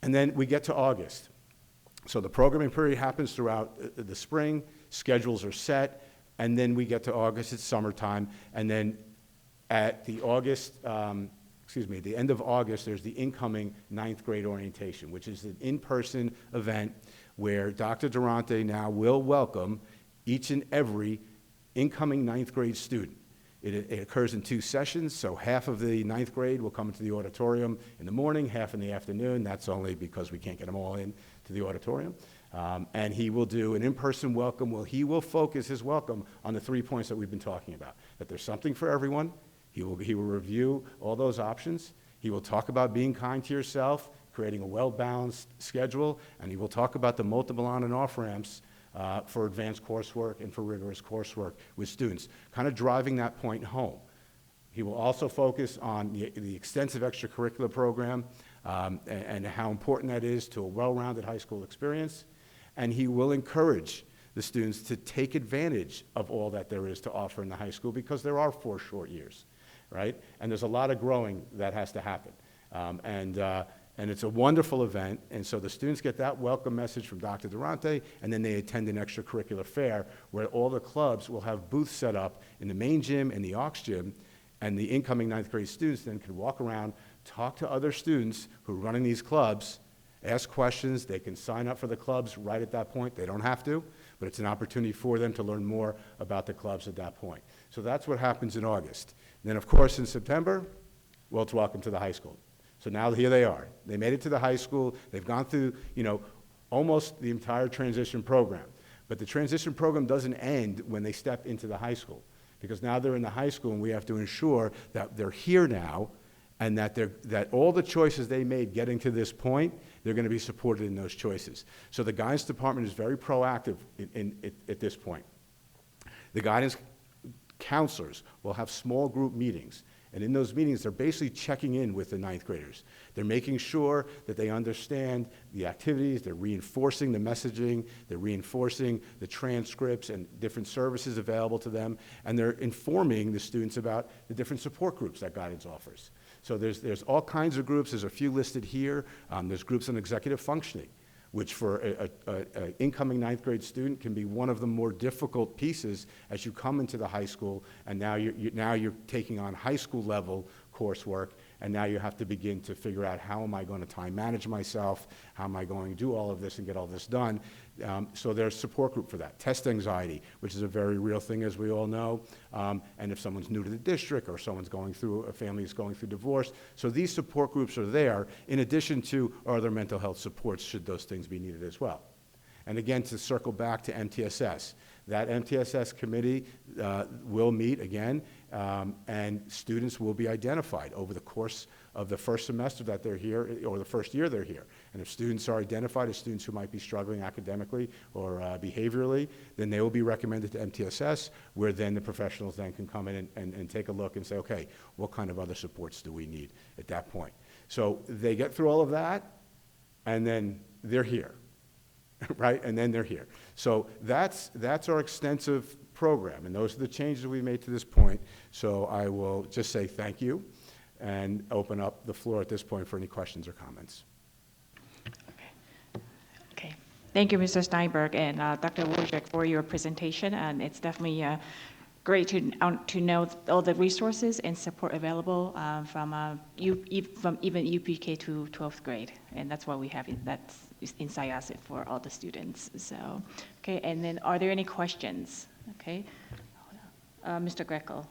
And then we get to August. So the programming period happens throughout the spring, schedules are set, and then we get to August, it's summertime, and then at the the end of August, there's the incoming 9th grade orientation, which is an in-person event where Dr. Durante now will welcome each and every incoming 9th grade student. It occurs in 2 sessions, so half of the 9th grade will come into the auditorium in the morning, half in the afternoon. That's only because we can't get them all in to the auditorium. And he will do an in-person welcome. Well, he will focus his welcome on the 3 points that we've been talking about, that there's something for everyone. He will review all those options. He will talk about being kind to yourself, creating a well-balanced schedule, and he will talk about the multiple on and off ramps for advanced coursework and for rigorous coursework with students, kind of driving that point home. He will also focus on the extensive extracurricular program and how important that is to a well-rounded high school experience. And he will encourage the students to take advantage of all that there is to offer in the high school, because there are 4 short years, right? And there's a lot of growing that has to happen. And it's a wonderful event, and so the students get that welcome message from Dr. Durante, and then they attend an extracurricular fair where all the clubs will have booths set up in the main gym and the aux gym, and the incoming 9th grade students then can walk around, talk to other students who are running these clubs, ask questions. They can sign up for the clubs right at that point. They don't have to, but it's an opportunity for them to learn more about the clubs at that point. So that's what happens in August. And then, of course, in September, well, it's welcome to the high school. So now here they are. They made it to the high school. They've gone through, almost the entire transition program. But the transition program doesn't end when they step into the high school, because now they're in the high school, and we have to ensure that they're here now, and that all the choices they made getting to this point, they're going to be supported in those choices. So the guidance department is very proactive at this point. The guidance counselors will have small group meetings. And in those meetings, they're basically checking in with the 9th graders. They're making sure that they understand the activities, they're reinforcing the messaging, they're reinforcing the transcripts and different services available to them, and they're informing the students about the different support groups that guidance offers. So there's all kinds of groups. There's a few listed here. There's groups on executive functioning, which for an incoming 9th grade student can be one of the more difficult pieces as you come into the high school, and now you're taking on high school level coursework, and now you have to begin to figure out, how am I going to time manage myself? How am I going to do all of this and get all this done? So there's support group for that. Test anxiety, which is a very real thing, as we all know, and if someone's new to the district, or a family is going through divorce. So these support groups are there, in addition to other mental health supports, should those things be needed as well. And again, to circle back to MTSS, that MTSS committee will meet again, and students will be identified over the course of the first semester that they're here, or the first year they're here. And if students are identified as students who might be struggling academically or behaviorally, then they will be recommended to MTSS, where then the professionals then can come in and take a look and say, okay, what kind of other supports do we need at that point? So they get through all of that, and then they're here. Right, and then they're here. So that's our extensive program, and those are the changes we made to this point. So I will just say thank you, and open up the floor at this point for any questions or comments. Okay. Thank you, Mr. Steinberg and Dr. Wojcik, for your presentation. And it's definitely great to know all the resources and support available from even UPK to 12th grade, and that's what we have. That's in Syosset for all the students. So, okay. And then, are there any questions? Okay, Mr. Greco.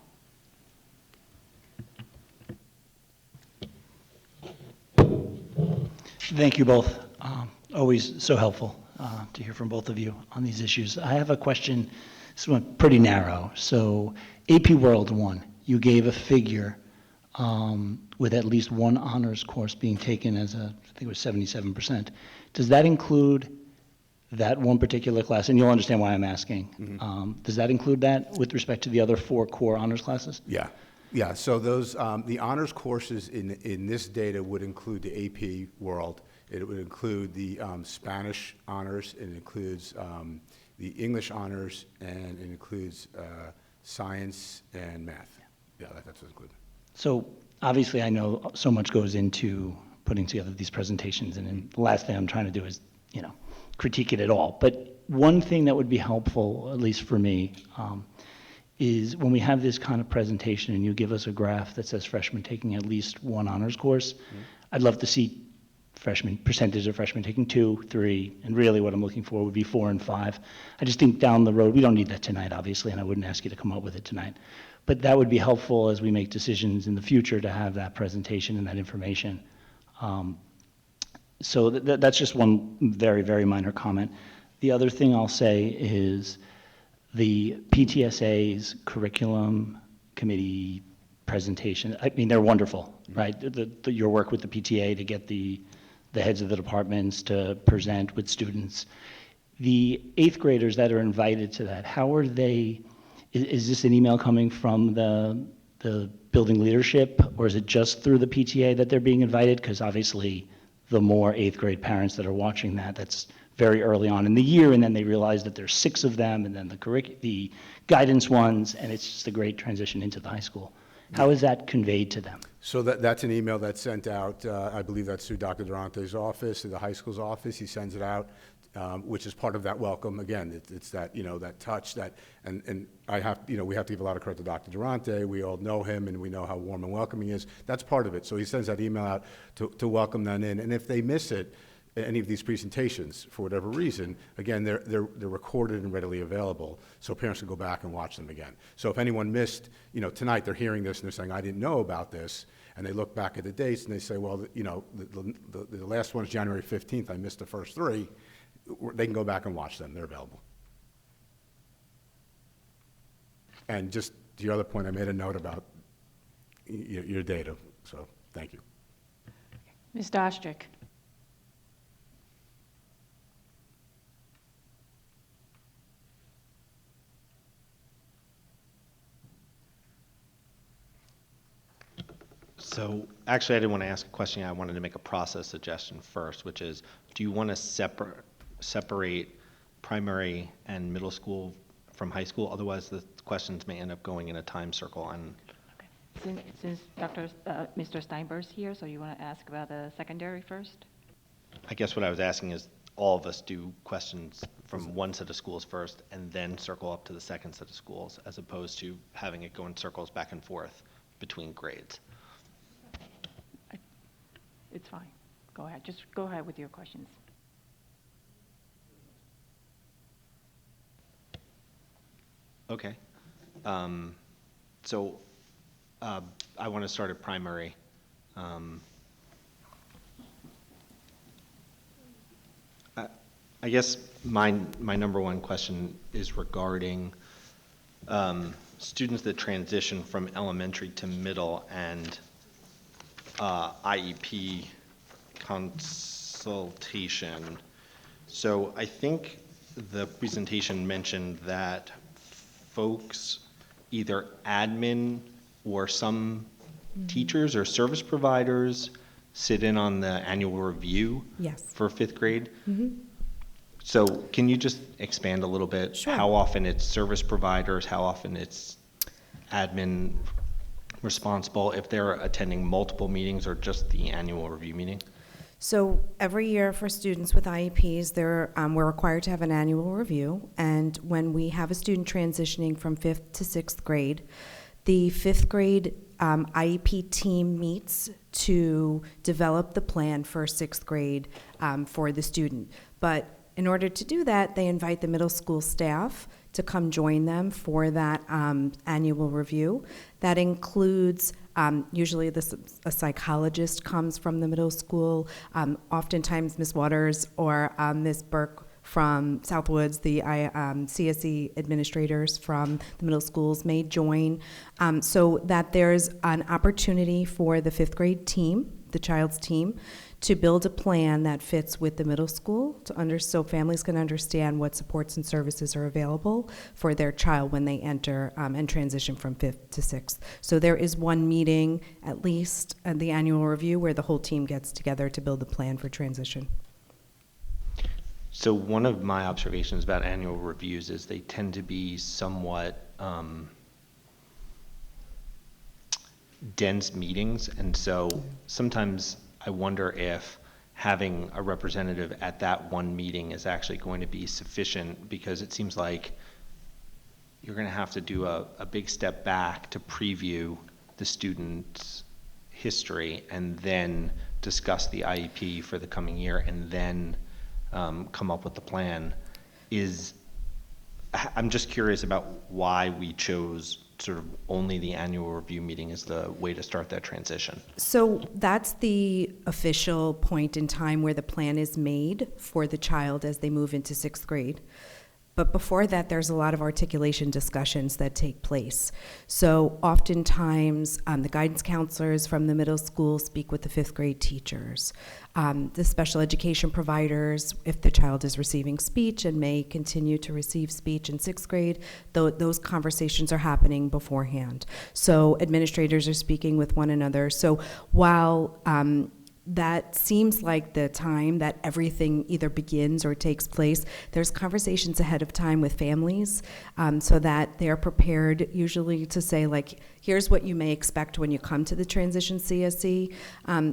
Thank you both. Always so helpful to hear from both of you on these issues. I have a question. This one pretty narrow. So AP World 1, you gave a figure with at least one honors course being taken as I think it was 77%. Does that include that one particular class, and you'll understand why I'm asking, does that include that with respect to the other 4 core honors classes? Yeah, yeah, so those, the honors courses in this data would include the AP World, it would include the Spanish honors, it includes the English honors, and it includes science and math. Yeah, that's what's included. So obviously, I know so much goes into putting together these presentations, and then the last thing I'm trying to do is, critique it at all. But one thing that would be helpful, at least for me, is when we have this kind of presentation and you give us a graph that says freshmen taking at least 1 honors course, I'd love to see percentage of freshmen taking 2, 3, and really what I'm looking for would be 4 and 5. I just think down the road, we don't need that tonight, obviously, and I wouldn't ask you to come up with it tonight. But that would be helpful as we make decisions in the future to have that presentation and that information. So that's just one very, very minor comment. The other thing I'll say is the PTSA's curriculum committee presentation. I mean, they're wonderful, right? Your work with the PTA to get the heads of the departments to present with students. The 8th graders that are invited to that, how are they, is this an email coming from the building leadership, or is it just through the PTA that they're being invited? Because obviously, the more 8th grade parents that are watching that's very early on in the year, and then they realize that there's 6 of them, and then the guidance ones, and it's just a great transition into the high school. How is that conveyed to them? So that's an email that's sent out, I believe that's through Dr. Durante's office, through the high school's office. He sends it out, which is part of that welcome. Again, it's that, that touch and I have, we have to give a lot of credit to Dr. Durante. We all know him and we know how warm and welcoming he is. That's part of it. So he sends that email out to welcome them in. And if they miss it, any of these presentations, for whatever reason, again, they're recorded and readily available, so parents can go back and watch them again. So if anyone missed, tonight they're hearing this and they're saying, I didn't know about this, and they look back at the dates and they say, well, the last one is January 15th, I missed the first 3, they can go back and watch them, they're available. And just to your other point, I made a note about your data, so thank you. Ms. Dostrich. So actually, I didn't want to ask a question. I wanted to make a process suggestion first, which is, do you want to separate primary and middle school from high school? Otherwise, the questions may end up going in a time circle. And Since Mr. Steinberg's here, so you want to ask about the secondary first? I guess what I was asking is all of us do questions from one set of schools first and then circle up to the second set of schools, as opposed to having it go in circles back and forth between grades. It's fine. Go ahead. Just go ahead with your questions. Okay. So I want to start at primary. I guess my number one question is regarding students that transition from elementary to middle and IEP consultation. So I think the presentation mentioned that folks, either admin or some teachers or service providers, sit in on the annual review for 5th grade. So can you just expand a little bit? Sure. How often it's service providers, how often it's admin responsible, if they're attending multiple meetings or just the annual review meeting? So every year for students with IEPs, we're required to have an annual review. And when we have a student transitioning from 5th to 6th grade, the 5th grade IEP team meets to develop the plan for 6th grade for the student. But in order to do that, they invite the middle school staff to come join them for that annual review. That includes, usually a psychologist comes from the middle school, oftentimes Ms. Waters or Ms. Burke from Southwoods, the CSE administrators from the middle schools may join, so that there's an opportunity for the 5th grade team, the child's team, to build a plan that fits with the middle school so families can understand what supports and services are available for their child when they enter and transition from 5th to 6th. So there is one meeting at least at the annual review where the whole team gets together to build a plan for transition. So one of my observations about annual reviews is they tend to be somewhat dense meetings, and so sometimes I wonder if having a representative at that one meeting is actually going to be sufficient, because it seems like you're going to have to do a big step back to preview the student's history and then discuss the IEP for the coming year and then come up with the plan. I'm just curious about why we chose sort of only the annual review meeting as the way to start that transition. So that's the official point in time where the plan is made for the child as they move into 6th grade. But before that, there's a lot of articulation discussions that take place. So oftentimes, the guidance counselors from the middle school speak with the 5th grade teachers. The special education providers, if the child is receiving speech and may continue to receive speech in 6th grade, those conversations are happening beforehand. So administrators are speaking with one another. So while that seems like the time that everything either begins or takes place, there's conversations ahead of time with families so that they're prepared usually to say, like, here's what you may expect when you come to the transition CSE.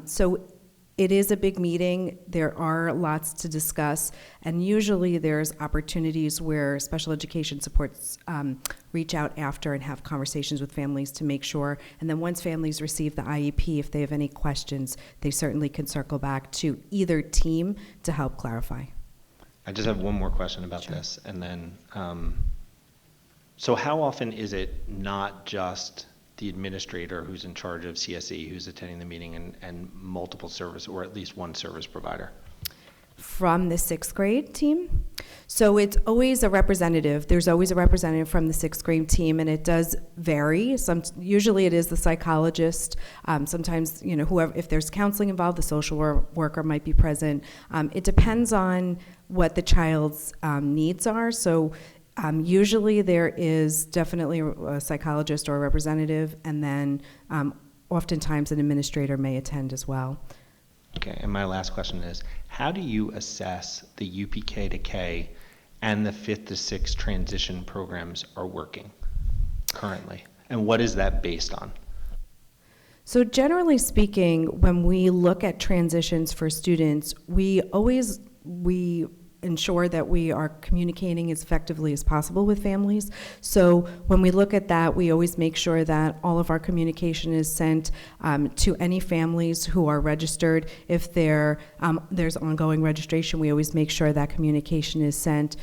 So it is a big meeting. There are lots to discuss, and usually there's opportunities where special education supports reach out after and have conversations with families to make sure, and then once families receive the IEP, if they have any questions, they certainly can circle back to either team to help clarify. I just have one more question about this, and then, so how often is it not just the administrator who's in charge of CSE who's attending the meeting and multiple service, or at least one service provider? From the 6th grade team? So it's always a representative. There's always a representative from the 6th grade team, and it does vary. Usually it is the psychologist. Sometimes, whoever, if there's counseling involved, the social worker might be present. It depends on what the child's needs are. So usually there is definitely a psychologist or a representative, and then oftentimes an administrator may attend as well. Okay, and my last question is, how do you assess the UPK to K and the 5th to 6th transition programs are working currently? And what is that based on? So generally speaking, when we look at transitions for students, we ensure that we are communicating as effectively as possible with families. So when we look at that, we always make sure that all of our communication is sent to any families who are registered. If there's ongoing registration, we always make sure that communication is sent.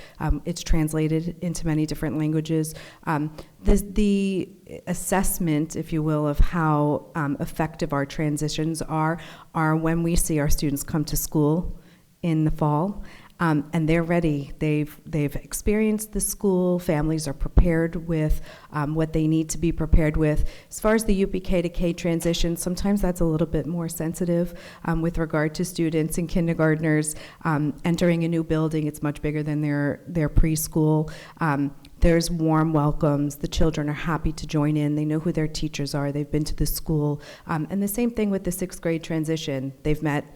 It's translated into many different languages. The assessment, if you will, of how effective our transitions are when we see our students come to school in the fall. And they're ready. They've experienced the school. Families are prepared with what they need to be prepared with. As far as the UPK to K transition, sometimes that's a little bit more sensitive with regard to students and kindergartners entering a new building. It's much bigger than their preschool. There's warm welcomes. The children are happy to join in. They know who their teachers are. They've been to the school. And the same thing with the 6th grade transition. They've met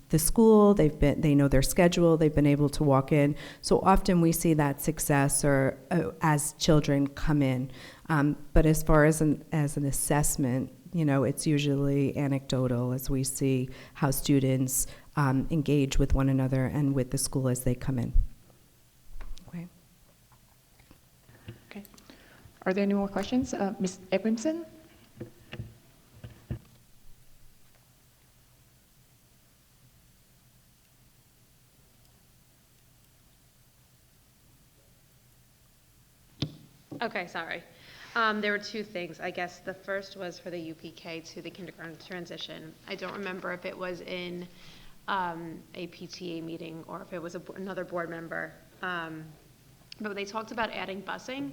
the school, they know their schedule, they've been able to walk in. So often we see that success or as children come in. But as far as an assessment, it's usually anecdotal as we see how students engage with one another and with the school as they come in. Okay. Are there any more questions? Ms. Abramson? Okay, sorry. There were two things. I guess the first was for the UPK to the kindergarten transition. I don't remember if it was in a PTA meeting or if it was another board member. But they talked about adding busing.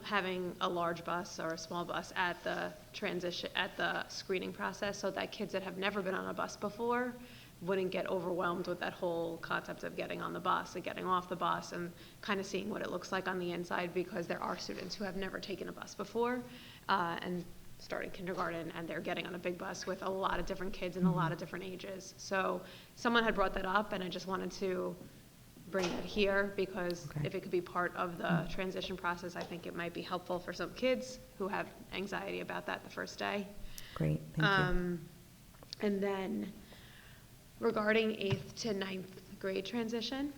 having a large bus or a small bus at the transition, at the screening process, so that kids that have never been on a bus before wouldn't get overwhelmed with that whole concept of getting on the bus and getting off the bus and kind of seeing what it looks like on the inside, because there are students who have never taken a bus before and starting kindergarten, and they're getting on a big bus with a lot of different kids in a lot of different ages. So someone had brought that up, and I just wanted to bring it here, because if it could be part of the transition process, I think it might be helpful for some kids who have anxiety about that the first day. Great, thank you. And then regarding 8th to 9th grade transition,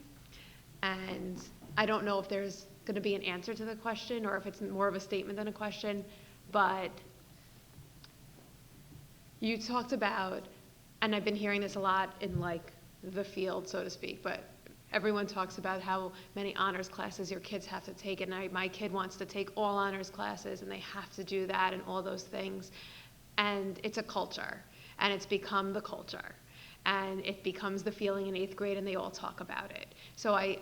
and I don't know if there's going to be an answer to the question or if it's more of a statement than a question, but you talked about, and I've been hearing this a lot in like the field, so to speak, but everyone talks about how many honors classes your kids have to take, and my kid wants to take all honors classes, and they have to do that and all those things. And it's a culture, and it's become the culture, and it becomes the feeling in 8th grade, and they all talk about it. So I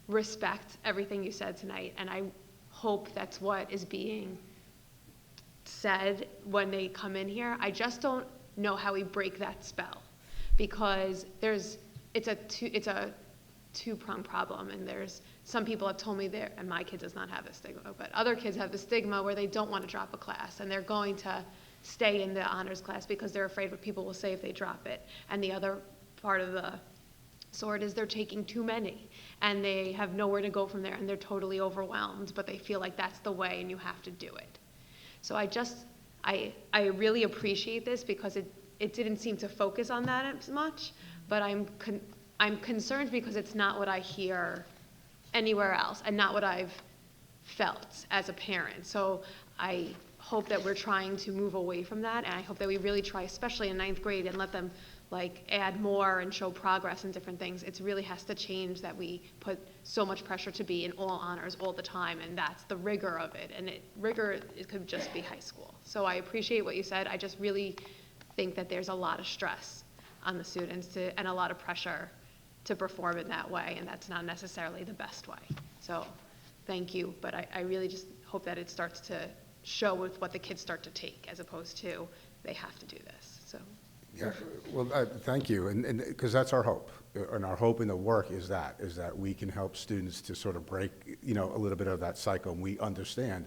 respect everything you said tonight, and I hope that's what is being said when they come in here. I just don't know how we break that spell, because it's a two-pronged problem, and there's some people have told me there, and my kid does not have this stigma, but other kids have the stigma where they don't want to drop a class, and they're going to stay in the honors class because they're afraid what people will say if they drop it. And the other part of the sword is they're taking too many, and they have nowhere to go from there, and they're totally overwhelmed, but they feel like that's the way and you have to do it. So I really appreciate this, because it didn't seem to focus on that as much, but I'm concerned because it's not what I hear anywhere else and not what I've felt as a parent. So I hope that we're trying to move away from that, and I hope that we really try, especially in 9th grade, and let them like add more and show progress in different things. It really has to change that we put so much pressure to be in all honors all the time, and that's the rigor of it. And it could just be high school. So I appreciate what you said. I just really think that there's a lot of stress on the students and a lot of pressure to perform in that way, and that's not necessarily the best way. So thank you, but I really just hope that it starts to show with what the kids start to take, as opposed to they have to do this. So. Yeah, well, thank you, and because that's our hope, and our hope in the work is that we can help students to sort of break, a little bit of that cycle, and we understand,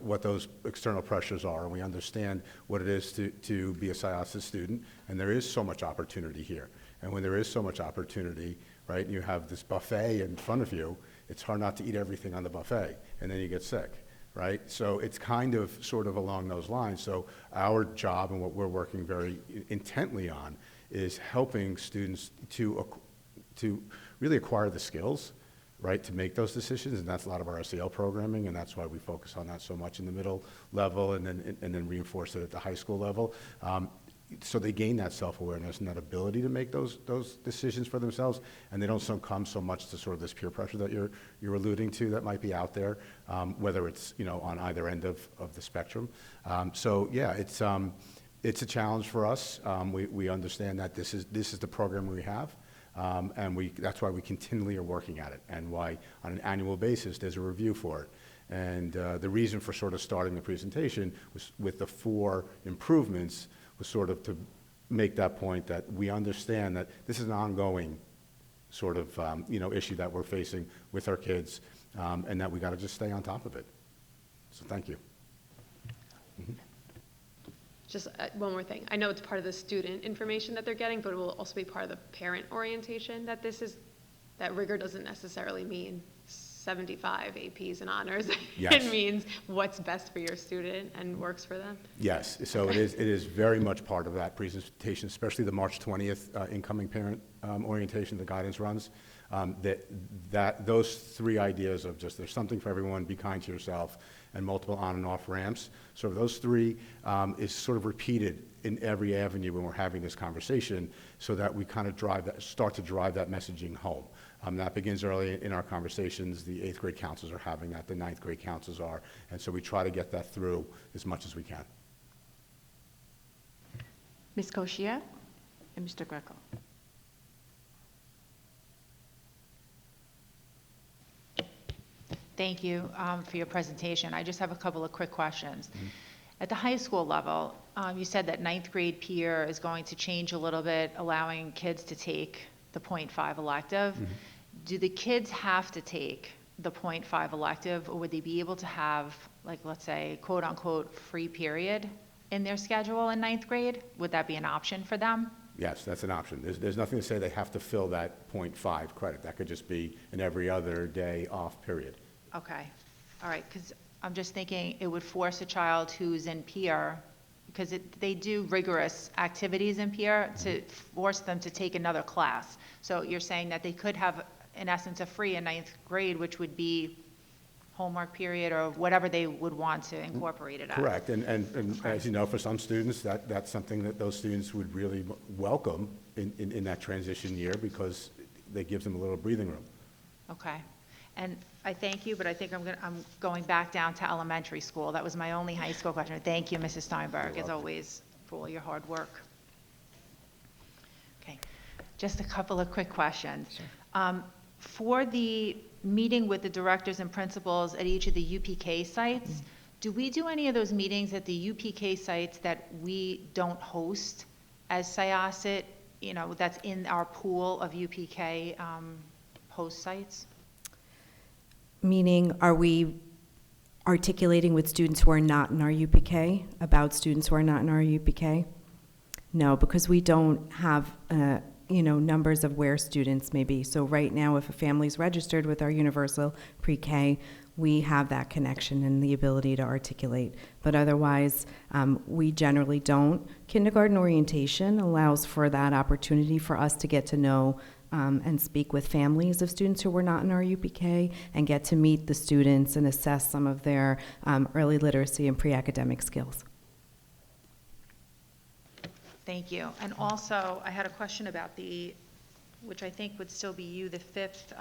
what those external pressures are, and we understand what it is to be a SIASA student, and there is so much opportunity here, and when there is so much opportunity, right, and you have this buffet in front of you, it's hard not to eat everything on the buffet, and then you get sick. Right? So it's kind of sort of along those lines. So our job and what we're working very intently on is helping students to really acquire the skills, right, to make those decisions, and that's a lot of our SEL programming, and that's why we focus on that so much in the middle level and then reinforce it at the high school level. So they gain that self-awareness and that ability to make those decisions for themselves, and they don't succumb so much to sort of this peer pressure that you're alluding to that might be out there, whether it's on either end of the spectrum. So yeah, it's a challenge for us. We understand that this is the program we have, and that's why we continually are working at it, and why on an annual basis there's a review for it. And the reason for sort of starting the presentation was with the 4 improvements, was sort of to make that point that we understand that this is an ongoing sort of issue that we're facing with our kids, and that we got to just stay on top of it. So thank you. Mm-hmm. Just one more thing. I know it's part of the student information that they're getting, but it will also be part of the parent orientation, that that rigor doesn't necessarily mean 75 APs and honors. Yes. It means what's best for your student and works for them. Yes, so it is very much part of that presentation, especially the March 20th incoming parent orientation the guidance runs. Those 3 ideas of just there's something for everyone, be kind to yourself, and multiple on and off ramps. So those 3 is sort of repeated in every avenue when we're having this conversation, so that we kind of start to drive that messaging home. That begins early in our conversations. The 8th grade counselors are having that, the 9th grade counselors are, and so we try to get that through as much as we can. Ms. Koshia and Mr. Greco. thank you for your presentation. I just have a couple of quick questions. At the high school level, you said that ninth grade peer is going to change a little bit, allowing kids to take the .5 elective. Do the kids have to take the .5 elective, or would they be able to have, like, let's say, quote unquote, free period in their schedule in ninth grade? Would that be an option for them? Yes, that's an option. There's nothing to say they have to fill that .5 credit. That could just be an every other day off period. Okay, all right, because I'm just thinking it would force a child who's in peer, because they do rigorous activities in peer, to force them to take another class. So you're saying that they could have, in essence, a free in ninth grade, which would be homework period or whatever they would want to incorporate it as. Correct, and as you know, for some students, that's something that those students would really welcome in that transition year, because it gives them a little breathing room. Okay, and I thank you, but I think I'm going back down to elementary school. That was my only high school question. Thank you, Mrs. Steinberg, as always, for all your hard work. Okay, just a couple of quick questions. For the meeting with the directors and principals at each of the UPK sites, do we do any of those meetings at the UPK sites that we don't host as Syosset, that's in our pool of UPK host sites? Meaning, are we articulating with students who are not in our UPK about students who are not in our UPK? No, because we don't have numbers of where students may be. So right now, if a family's registered with our universal pre-K, we have that connection and the ability to articulate. But otherwise, we generally don't. Kindergarten orientation allows for that opportunity for us to get to know and speak with families of students who were not in our UPK and get to meet the students and assess some of their early literacy and pre-academic skills. Thank you. And also, I had a question about which I think would still be you, the fifth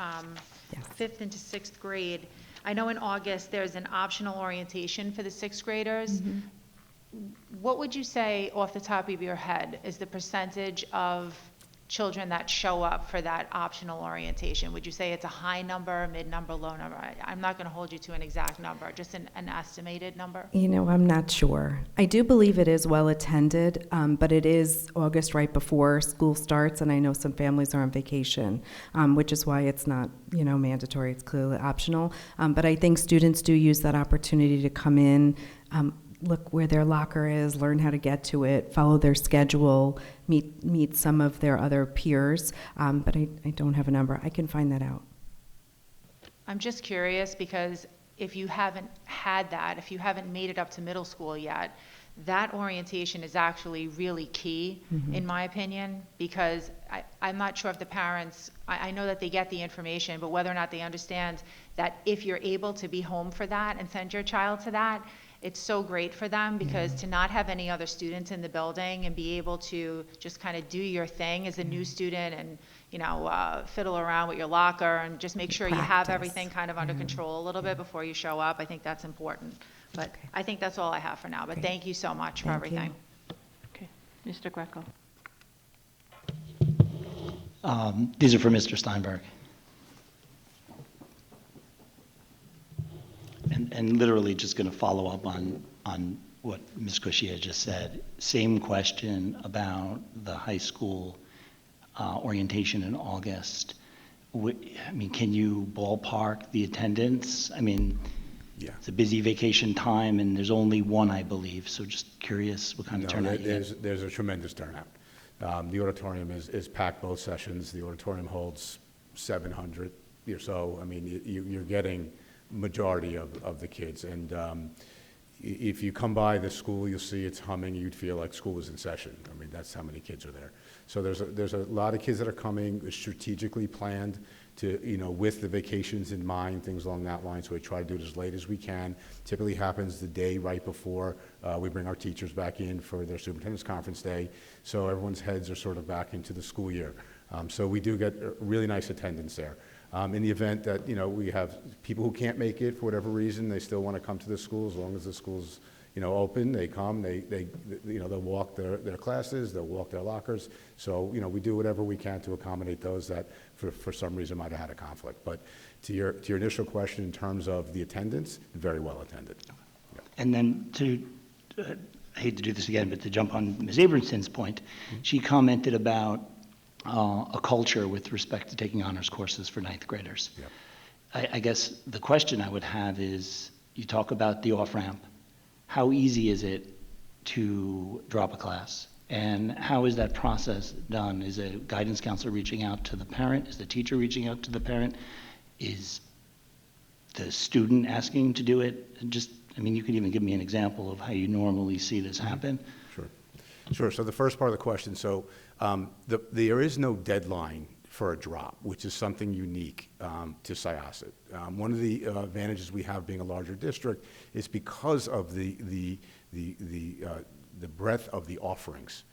into sixth grade. I know in August there's an optional orientation for the sixth graders. What would you say off the top of your head is the percentage of children that show up for that optional orientation? Would you say it's a high number, mid number, low number? I'm not going to hold you to an exact number, just an estimated number. I'm not sure. I do believe it is well attended, but it is August right before school starts, and I know some families are on vacation, which is why it's not, mandatory. It's clearly optional. But I think students do use that opportunity to come in, look where their locker is, learn how to get to it, follow their schedule, meet some of their other peers, but I don't have a number. I can find that out. I'm just curious because if you haven't had that, if you haven't made it up to middle school yet, that orientation is actually really key, in my opinion, because I'm not sure if the parents, I know that they get the information, but whether or not they understand that if you're able to be home for that and send your child to that, it's so great for them, because to not have any other students in the building and be able to just kind of do your thing as a new student and, fiddle around with your locker and just make sure you have everything kind of under control a little bit before you show up. I think that's important. But I think that's all I have for now. But thank you so much for everything. Okay, Mr. Greco. These are for Mr. Steinberg. And literally just going to follow up on what Ms. Cushier just said. Same question about the high school orientation in August. Can you ballpark the attendance? Yeah. It's a busy vacation time, and there's only one, I believe, so just curious what kind of turnout you get. There's a tremendous turnout. The auditorium is packed both sessions. The auditorium holds 700 or so. You're getting majority of the kids, and if you come by the school, you'll see it's humming. You'd feel like school is in session. That's how many kids are there. So there's a lot of kids that are coming. It's strategically planned to, with the vacations in mind, things along that line. So we try to do it as late as we can. Typically happens the day right before we bring our teachers back in for their superintendent's conference day. So everyone's heads are sort of back into the school year. So we do get really nice attendance there. In the event that, we have people who can't make it for whatever reason, they still want to come to the school as long as the school's, open, they come, they'll walk their classes, they'll walk their lockers. So, we do whatever we can to accommodate those that for some reason might have had a conflict. But to your initial question in terms of the attendance, very well attended. And then I hate to do this again, but to jump on Ms. Abronson's point, she commented about a culture with respect to taking honors courses for ninth graders. Yep. I guess the question I would have is, you talk about the off-ramp. How easy is it to drop a class? And how is that process done? Is a guidance counselor reaching out to the parent? Is the teacher reaching out to the parent? Is the student asking to do it? You could even give me an example of how you normally see this happen. Sure. So the first part of the question, there is no deadline for a drop, which is something unique to Syosset. One of the advantages we have being a larger district is because of the breadth of the offerings.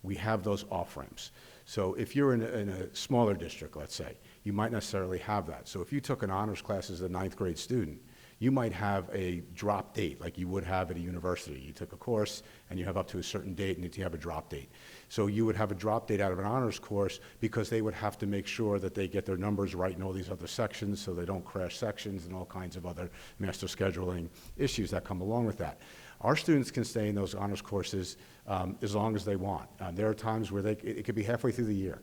We have those off-ramps. So if you're in a smaller district, let's say, you might necessarily have that. So if you took an honors class as a ninth grade student, you might have a drop date like you would have at a university. You took a course and you have up to a certain date and you have a drop date. So you would have a drop date out of an honors course because they would have to make sure that they get their numbers right in all these other sections so they don't crash sections and all kinds of other master scheduling issues that come along with that. Our students can stay in those honors courses as long as they want. There are times where it could be halfway through the year,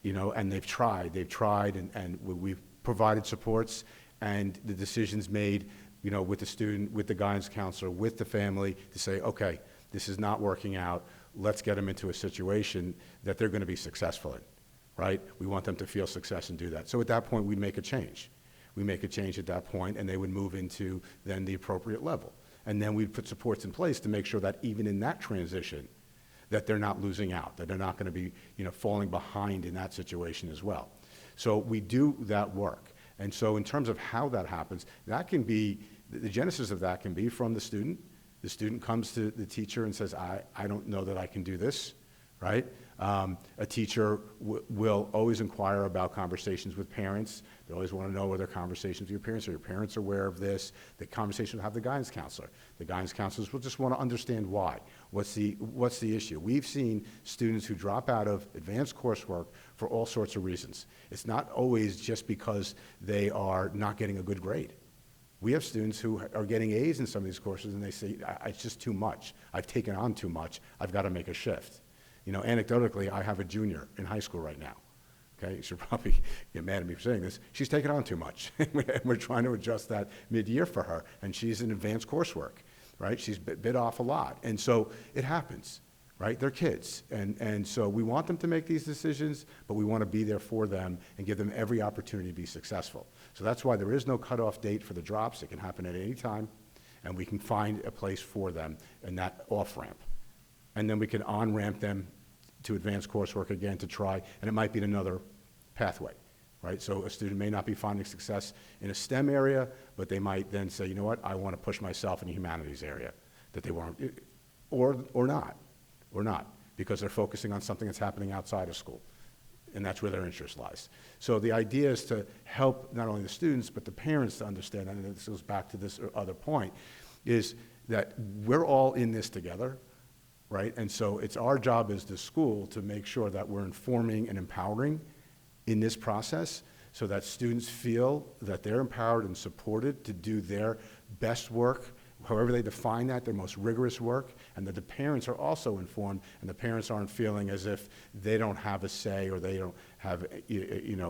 and they've tried and we've provided supports and the decisions made, with the student, with the guidance counselor, with the family to say, okay, this is not working out. Let's get them into a situation that they're going to be successful in, right? We want them to feel success and do that. So at that point, we make a change. We make a change at that point, and they would move into then the appropriate level. And then we'd put supports in place to make sure that even in that transition, that they're not losing out, that they're not going to be, falling behind in that situation as well. So we do that work. And so in terms of how that happens, that can be, the genesis of that can be from the student. The student comes to the teacher and says, I don't know that I can do this, right? A teacher will always inquire about conversations with parents. They always want to know whether conversations with your parents, are your parents aware of this? The conversation will have the guidance counselor. The guidance counselors will just want to understand why. What's the issue? We've seen students who drop out of advanced coursework for all sorts of reasons. It's not always just because they are not getting a good grade. We have students who are getting A's in some of these courses and they say, it's just too much. I've taken on too much. I've got to make a shift. Anecdotally, I have a junior in high school right now. Okay, she'll probably get mad at me for saying this. She's taken on too much. We're trying to adjust that mid-year for her, and she's in advanced coursework, right? She's bit off a lot, and so it happens, right? They're kids, and so we want them to make these decisions, but we want to be there for them and give them every opportunity to be successful. So that's why there is no cutoff date for the drops. It can happen at any time, and we can find a place for them in that off-ramp. And then we can on-ramp them to advanced coursework again to try, and it might be another pathway, right? So a student may not be finding success in a STEM area, but they might then say, you know what, I want to push myself in the humanities area that they weren't, or not, because they're focusing on something that's happening outside of school, and that's where their interest lies. So the idea is to help not only the students, but the parents to understand, and this goes back to this other point, is that we're all in this together, right? And so it's our job as the school to make sure that we're informing and empowering in this process so that students feel that they're empowered and supported to do their best work, however they define that, their most rigorous work, and that the parents are also informed and the parents aren't feeling as if they don't have a say or they don't have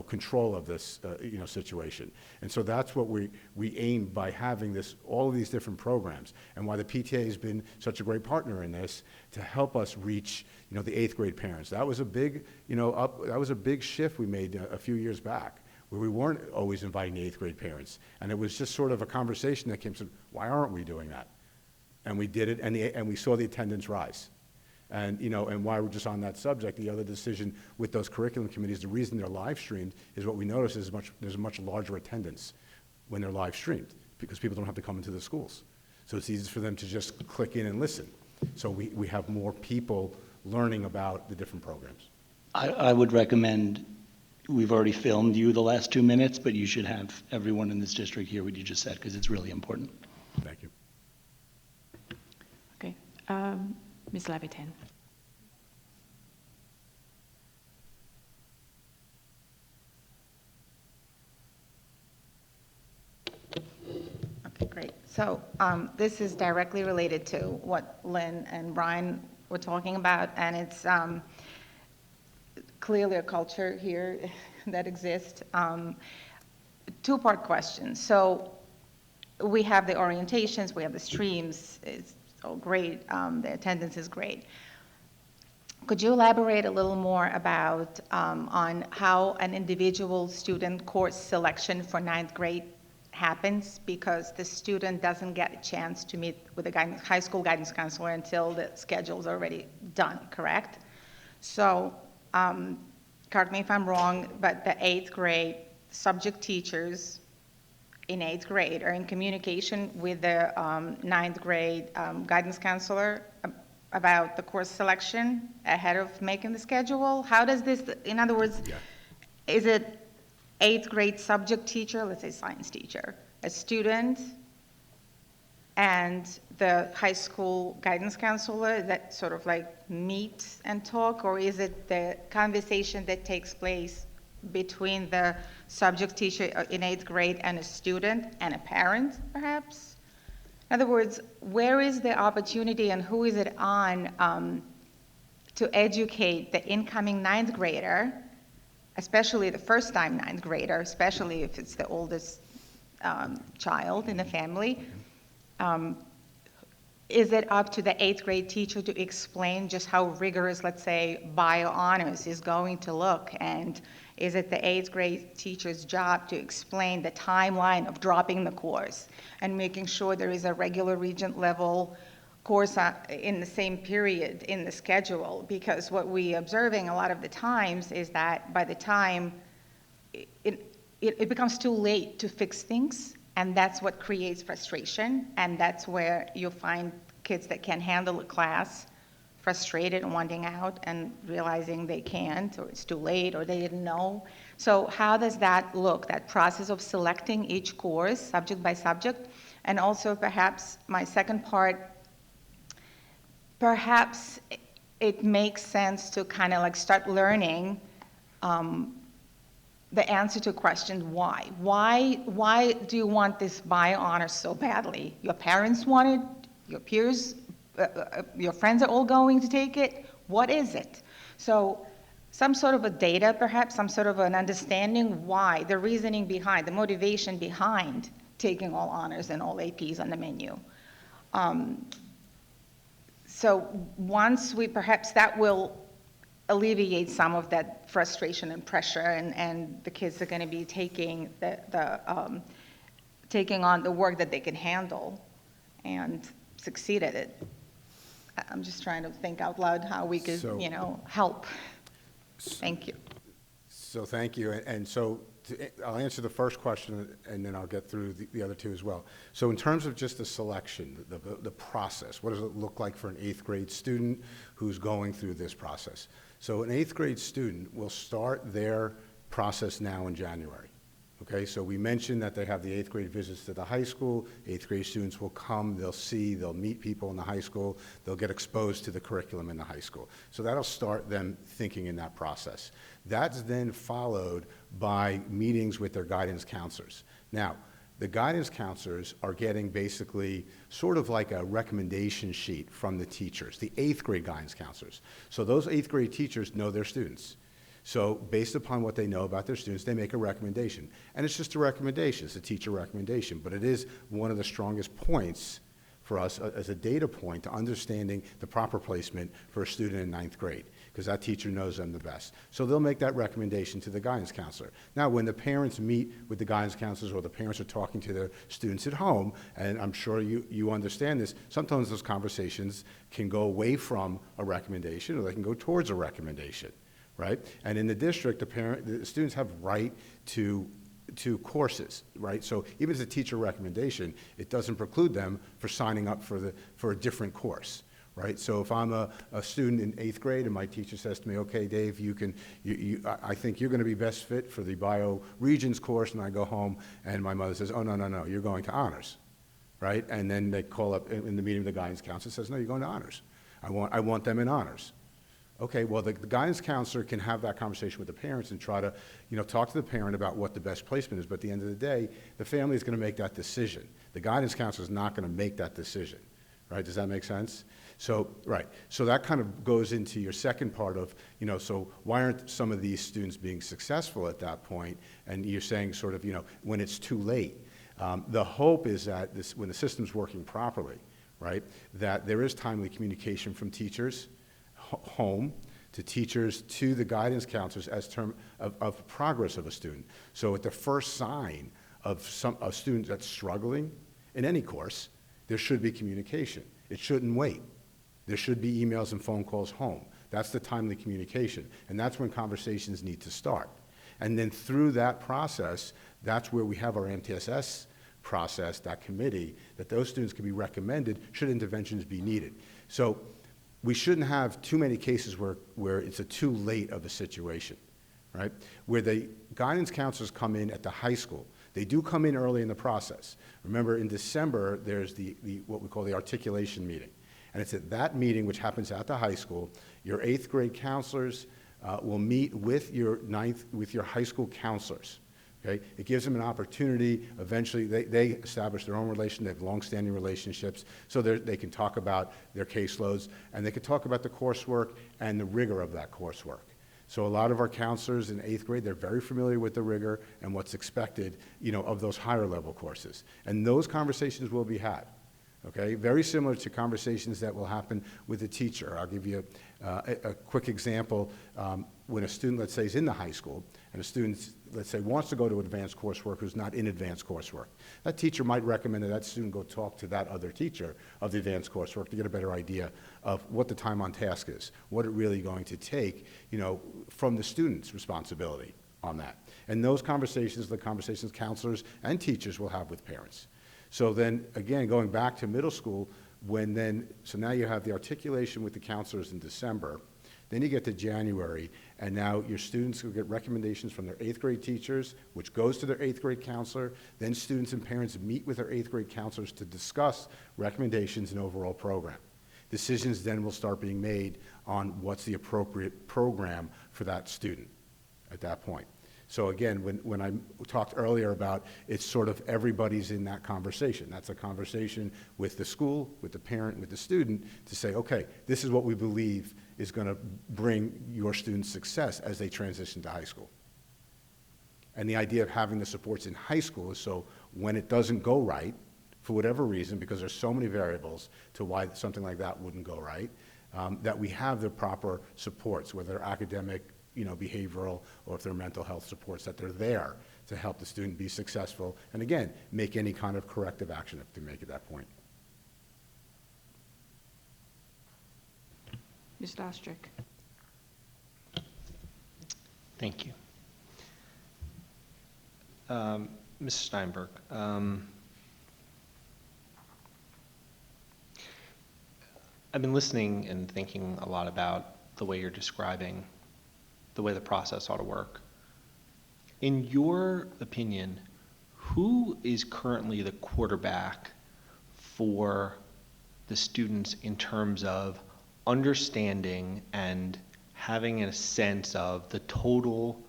control of this situation. And so that's what we aim by having all of these different programs, and why the PTA has been such a great partner in this to help us reach the 8th grade parents. That was a big that was a big shift we made a few years back, where we weren't always inviting the 8th grade parents. And it was just sort of a conversation that came, why aren't we doing that? And we did it, and we saw the attendance rise. And, and while we're just on that subject, the other decision with those curriculum committees, the reason they're live streamed is what we notice is there's a much larger attendance when they're live streamed, because people don't have to come into the schools. So it's easy for them to just click in and listen. So we have more people learning about the different programs. I would recommend, we've already filmed you the last 2 minutes, but you should have everyone in this district hear what you just said, because it's really important. Thank you. Ms. Levitan. Okay, great. So this is directly related to what Lynn and Brian were talking about, and it's clearly a culture here that exists. Two-part question. So we have the orientations, we have the streams, it's all great, the attendance is great. Could you elaborate a little more about on how an individual student course selection for 9th grade happens, because the student doesn't get a chance to meet with a high school guidance counselor until the schedule's already done, correct? So, correct me if I'm wrong, but the 8th grade subject teachers in 8th grade are in communication with the 9th grade guidance counselor about the course selection ahead of making the schedule? How does this, in other words, is it 8th grade subject teacher, let's say science teacher, a student, and the high school guidance counselor that sort of like meet and talk, or is it the conversation that takes place between the subject teacher in 8th grade and a student and a parent, perhaps? In other words, where is the opportunity and who is it on to educate the incoming 9th grader, especially the first-time 9th grader, especially if it's the oldest child in the family? Is it up to the 8th grade teacher to explain just how rigorous, let's say, bio honors is going to look? And is it the 8th grade teacher's job to explain the timeline of dropping the course and making sure there is a regular regent level course in the same period in the schedule? Because what we're observing a lot of the times is that by the time it becomes too late to fix things, and that's what creates frustration, and that's where you'll find kids that can handle a class frustrated and wanting out and realizing they can't, or it's too late, or they didn't know. So how does that look, that process of selecting each course, subject by subject? And also perhaps my second part, perhaps it makes sense to kind of like start learning the answer to question why. Why do you want this bio honor so badly? Your parents want it, your peers, your friends are all going to take it. What is it? So some sort of a data, perhaps, some sort of an understanding why, the reasoning behind, the motivation behind taking all honors and all APs on the menu. So once we, perhaps that will alleviate some of that frustration and pressure, and the kids are going to be taking taking on the work that they can handle and succeed at it. I'm just trying to think out loud how we could, help. Thank you. So thank you. And so I'll answer the first question, and then I'll get through the other two as well. So in terms of just the selection, the process, what does it look like for an 8th grade student who's going through this process? So an 8th grade student will start their process now in January. Okay, so we mentioned that they have the 8th grade visits to the high school. 8th grade students will come, they'll meet people in the high school, they'll get exposed to the curriculum in the high school. So that'll start them thinking in that process. That's then followed by meetings with their guidance counselors. Now, the guidance counselors are getting basically sort of like a recommendation sheet from the teachers, the 8th grade guidance counselors. So those 8th grade teachers know their students. So based upon what they know about their students, they make a recommendation. And it's just a recommendation, it's a teacher recommendation, but it is one of the strongest points for us as a data point to understanding the proper placement for a student in 9th grade, because that teacher knows them the best. So they'll make that recommendation to the guidance counselor. Now, when the parents meet with the guidance counselors, or the parents are talking to their students at home, and I'm sure you understand this, sometimes those conversations can go away from a recommendation, or they can go towards a recommendation. Right? And in the district, the students have right to courses, right? So even as a teacher recommendation, it doesn't preclude them for signing up for a different course, right? So if I'm a student in 8th grade and my teacher says to me, okay, Dave, I think you're going to be best fit for the bio regions course, and I go home and my mother says, oh, no, you're going to honors. right? And then they call up in the meeting, the guidance counselor says, no, you're going to honors. I want them in honors. Okay, well, the guidance counselor can have that conversation with the parents and try to, talk to the parent about what the best placement is. But at the end of the day, the family is going to make that decision. The guidance counselor is not going to make that decision, right? Does that make sense? So, right. So that kind of goes into your second part of, so why aren't some of these students being successful at that point? And you're saying sort of, when it's too late. The hope is that when the system's working properly, right, that there is timely communication from teachers home to teachers to the guidance counselors as term of progress of a student. So at the first sign of a student that's struggling in any course, there should be communication. It shouldn't wait. There should be emails and phone calls home. That's the timely communication. And that's when conversations need to start. And then through that process, that's where we have our MTSS process, that committee, that those students can be recommended should interventions be needed. So we shouldn't have too many cases where it's a too late of a situation, right? Where the guidance counselors come in at the high school. They do come in early in the process. Remember, in December, there's the what we call the articulation meeting. And it's at that meeting, which happens at the high school, your 8th grade counselors will meet with your high school counselors. Okay? It gives them an opportunity. Eventually, they establish their own relation. They have long-standing relationships, so they can talk about their caseloads, and they can talk about the coursework and the rigor of that coursework. So a lot of our counselors in 8th grade, they're very familiar with the rigor and what's expected, of those higher level courses. And those conversations will be had. Okay, very similar to conversations that will happen with a teacher. I'll give you a quick example. When a student, let's say, is in the high school, and a student, let's say, wants to go to advanced coursework who's not in advanced coursework, that teacher might recommend that student go talk to that other teacher of the advanced coursework to get a better idea of what the time on task is, what it's really going to take, from the student's responsibility on that. And those conversations, the conversations counselors and teachers will have with parents. So then, again, going back to middle school, so now you have the articulation with the counselors in December, then you get to January, and now your students will get recommendations from their 8th grade teachers, which goes to their 8th grade counselor, then students and parents meet with their 8th grade counselors to discuss recommendations and overall program. Decisions then will start being made on what's the appropriate program for that student at that point. So again, when I talked earlier about it's sort of everybody's in that conversation. That's a conversation with the school, with the parent, with the student to say, okay, this is what we believe is going to bring your students success as they transition to high school. And the idea of having the supports in high school is so when it doesn't go right, for whatever reason, because there's so many variables to why something like that wouldn't go right, that we have the proper supports, whether they're academic, behavioral, or if they're mental health supports, that they're there to help the student be successful, and again, make any kind of corrective action if they make at that point. Ms. Dostrick. Thank you. Ms. Steinberg, I've been listening and thinking a lot about the way you're describing the way the process ought to work. In your opinion, who is currently the quarterback for the students in terms of understanding and having a sense of the total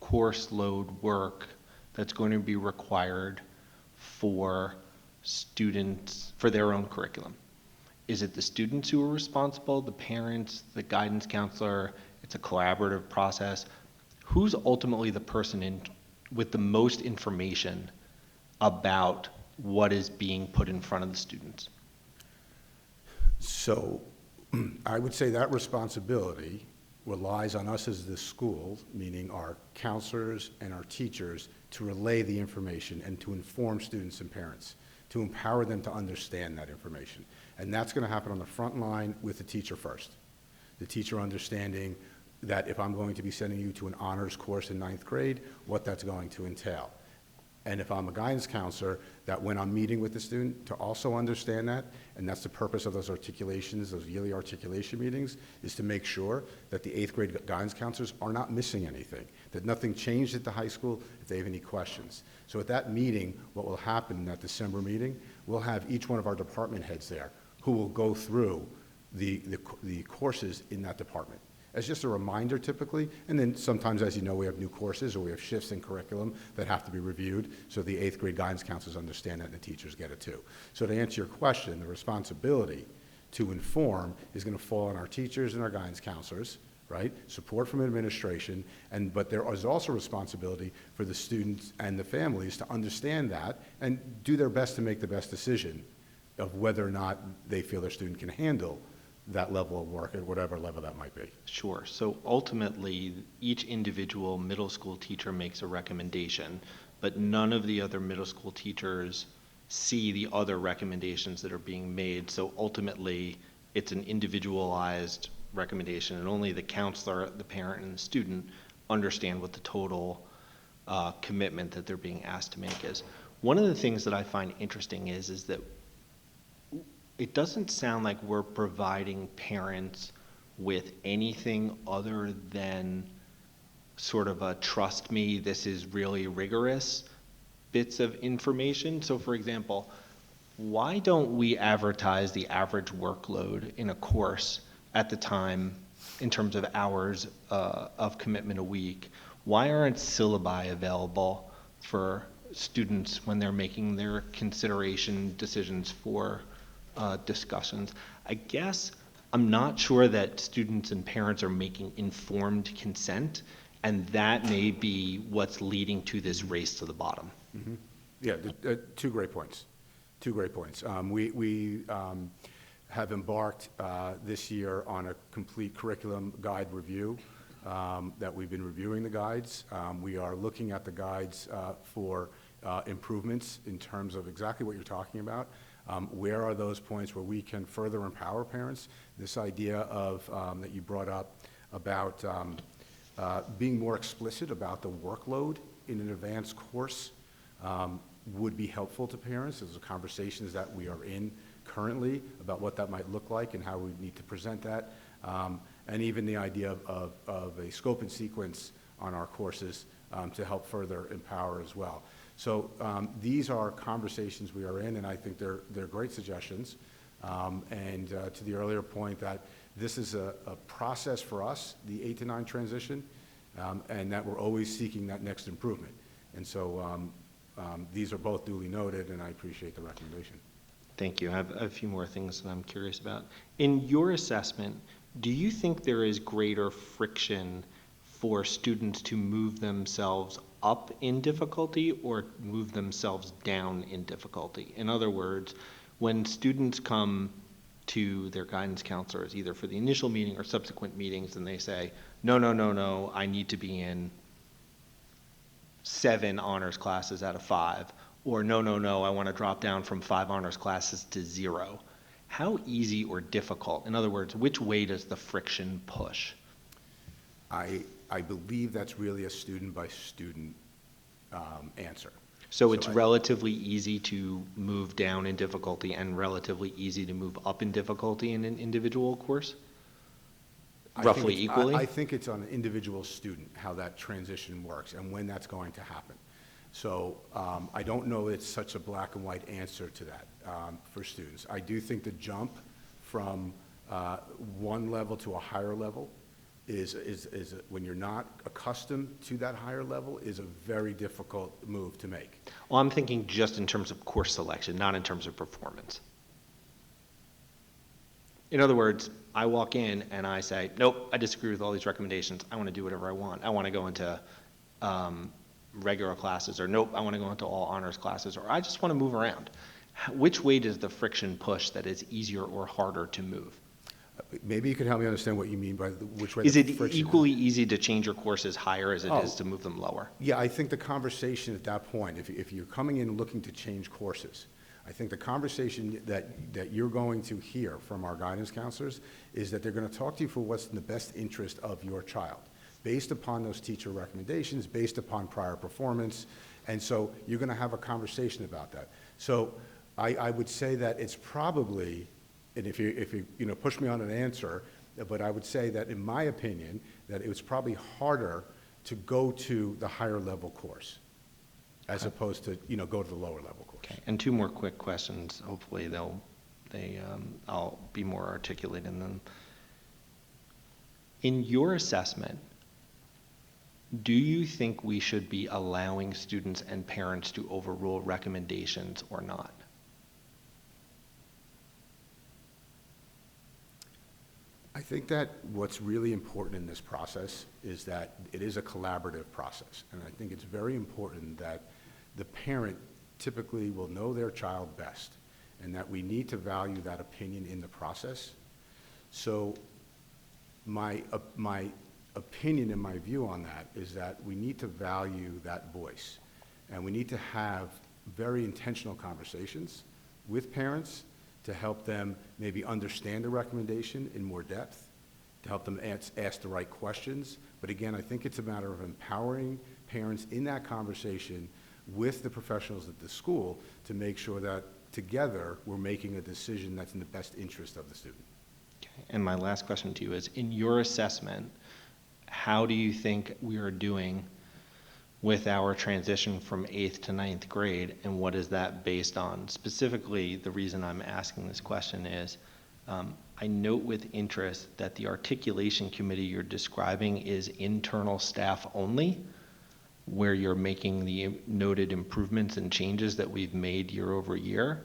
course load work that's going to be required for students, for their own curriculum? Is it the students who are responsible, the parents, the guidance counselor? It's a collaborative process. Who's ultimately the person with the most information about what is being put in front of the students? So I would say that responsibility relies on us as the school, meaning our counselors and our teachers, to relay the information and to inform students and parents, to empower them to understand that information. And that's going to happen on the front line with the teacher first. The teacher understanding that if I'm going to be sending you to an honors course in 9th grade, what that's going to entail. And if I'm a guidance counselor, that when I'm meeting with the student, to also understand that, and that's the purpose of those articulations, those yearly articulation meetings, is to make sure that the 8th grade guidance counselors are not missing anything, that nothing changed at the high school if they have any questions. So at that meeting, what will happen in that December meeting we'll have each one of our department heads there who will go through the courses in that department. As just a reminder typically, and then sometimes, as you know, we have new courses or we have shifts in curriculum that have to be reviewed, so the 8th grade guidance counselors understand that and the teachers get it too. So to answer your question, the responsibility to inform is going to fall on our teachers and our guidance counselors, right? Support from administration, but there is also responsibility for the students and the families to understand that and do their best to make the best decision of whether or not they feel their student can handle that level of work at whatever level that might be. Sure. So ultimately, each individual middle school teacher makes a recommendation, but none of the other middle school teachers see the other recommendations that are being made. So ultimately, it's an individualized recommendation, and only the counselor, the parent, and the student understand what the total commitment that they're being asked to make is. One of the things that I find interesting is that it doesn't sound like we're providing parents with anything other than sort of a trust me, this is really rigorous bits of information. So for example, why don't we advertise the average workload in a course at the time in terms of hours of commitment a week? Why aren't syllabi available for students when they're making their consideration decisions for discussions? I guess I'm not sure that students and parents are making informed consent, and that may be what's leading to this race to the bottom. Mm-hmm. Yeah, two great points. Two great points. We have embarked this year on a complete curriculum guide review that we've been reviewing the guides. We are looking at the guides for improvements in terms of exactly what you're talking about. Where are those points where we can further empower parents? This idea of that you brought up about being more explicit about the workload in an advanced course would be helpful to parents. Those are conversations that we are in currently about what that might look like and how we need to present that. And even the idea of a scope and sequence on our courses to help further empower as well. So these are conversations we are in, and I think they're great suggestions. And to the earlier point that this is a process for us, the 8 to 9 transition, and that we're always seeking that next improvement. And so these are both duly noted, and I appreciate the recommendation. Thank you. I have a few more things that I'm curious about. In your assessment, do you think there is greater friction for students to move themselves up in difficulty or move themselves down in difficulty? In other words, when students come to their guidance counselors, either for the initial meeting or subsequent meetings, and they say, no, I need to be in 7 honors classes out of 5, or no, I want to drop down from 5 honors classes to 0. How easy or difficult, in other words, which way does the friction push? I believe that's really a student-by-student answer. So it's relatively easy to move down in difficulty and relatively easy to move up in difficulty in an individual course? Roughly equally? I think it's on an individual student how that transition works and when that's going to happen. So I don't know it's such a black and white answer to that for students. I do think the jump from one level to a higher level is when you're not accustomed to that higher level is a very difficult move to make. Well, I'm thinking just in terms of course selection, not in terms of performance. In other words, I walk in and I say, nope, I disagree with all these recommendations. I want to do whatever I want. I want to go into regular classes, or nope, I want to go into all honors classes, or I just want to move around. Which way does the friction push that is easier or harder to move? Maybe you could help me understand what you mean by which way. Is it friction equally easy to change your courses higher as it is to move them lower? Yeah, I think the conversation at that point, if you're coming in looking to change courses, I think the conversation that you're going to hear from our guidance counselors is that they're going to talk to you for what's in the best interest of your child, based upon those teacher recommendations, based upon prior performance, and so you're going to have a conversation about that. So I would say that it's probably, and if you push me on an answer, but I would say that in my opinion, that it was probably harder to go to the higher level course as opposed to, go to the lower level course. Okay. And two more quick questions. Hopefully I'll be more articulate in them. In your assessment, do you think we should be allowing students and parents to overrule recommendations or not? I think that what's really important in this process is that it is a collaborative process. And I think it's very important that the parent typically will know their child best, and that we need to value that opinion in the process. So my opinion and my view on that is that we need to value that voice, and we need to have very intentional conversations with parents to help them maybe understand the recommendation in more depth, to help them ask the right questions. But again, I think it's a matter of empowering parents in that conversation with the professionals at the school to make sure that together we're making a decision that's in the best interest of the student. Okay. And my last question to you is, in your assessment, how do you think we are doing with our transition from 8th to 9th grade, and what is that based on? Specifically, the reason I'm asking this question is, I note with interest that the articulation committee you're describing is internal staff only, where you're making the noted improvements and changes that we've made year over year.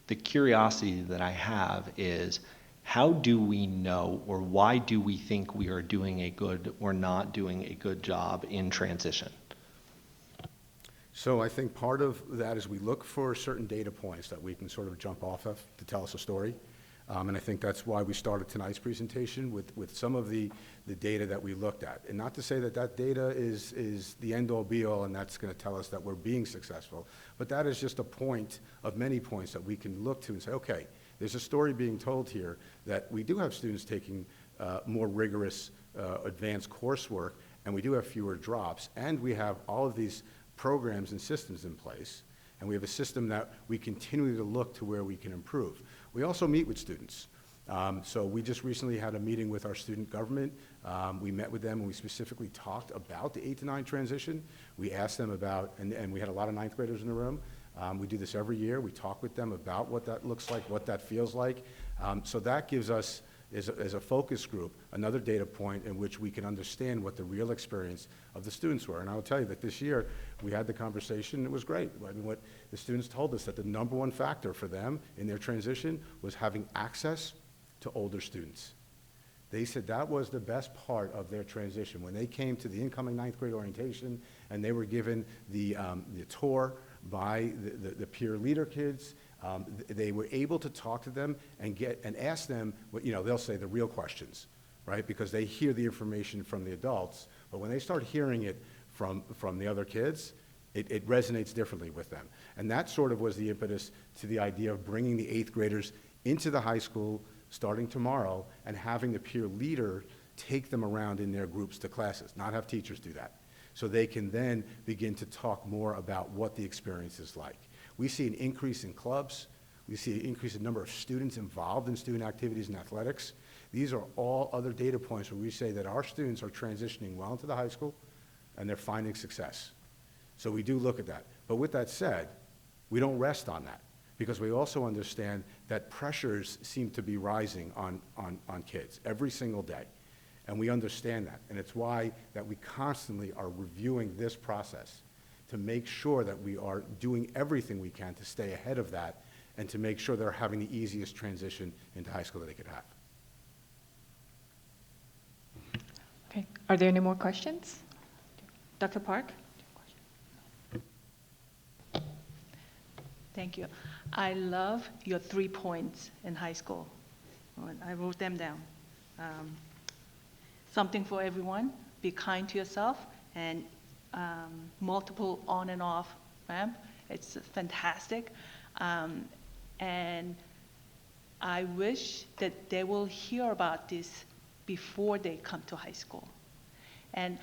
The curiosity that I have is, how do we know, or why do we think we are doing a good or not doing a good job in transition? So I think part of that is we look for certain data points that we can sort of jump off of to tell us a story. And I think that's why we started tonight's presentation with some of the data that we looked at. And not to say that that data is the end-all be-all and that's going to tell us that we're being successful, but that is just a point of many points that we can look to and say, okay, there's a story being told here that we do have students taking more rigorous advanced coursework, and we do have fewer drops, and we have all of these programs and systems in place, and we have a system that we continue to look to where we can improve. We also meet with students. So we just recently had a meeting with our student government. We met with them and we specifically talked about the 8 to 9 transition. We asked them about, and we had a lot of 9th graders in the room. We do this every year. We talk with them about what that looks like, what that feels like. So that gives us, as a focus group, another data point in which we can understand what the real experience of the students were. And I will tell you that this year, we had the conversation, it was great. I mean, what the students told us that the number one factor for them in their transition was having access to older students. They said that was the best part of their transition. When they came to the incoming 9th grade orientation and they were given the tour by the peer leader kids, they were able to talk to them and ask them, they'll say the real questions, right? Because they hear the information from the adults, but when they start hearing it from the other kids, it resonates differently with them. And that sort of was the impetus to the idea of bringing the 8th graders into the high school starting tomorrow and having the peer leader take them around in their groups to classes, not have teachers do that. So they can then begin to talk more about what the experience is like. We see an increase in clubs. We see an increase in number of students involved in student activities and athletics. These are all other data points where we say that our students are transitioning well into the high school and they're finding success. So we do look at that. But with that said, we don't rest on that, because we also understand that pressures seem to be rising on kids every single day. And we understand that. And it's why that we constantly are reviewing this process to make sure that we are doing everything we can to stay ahead of that and to make sure they're having the easiest transition into high school that they could have. Okay. Are there any more questions? Dr. Park? Thank you. I love your 3 points in high school. I wrote them down. Something for everyone, be kind to yourself, and multiple on and off ramp. It's fantastic. And I wish that they will hear about this before they come to high school. And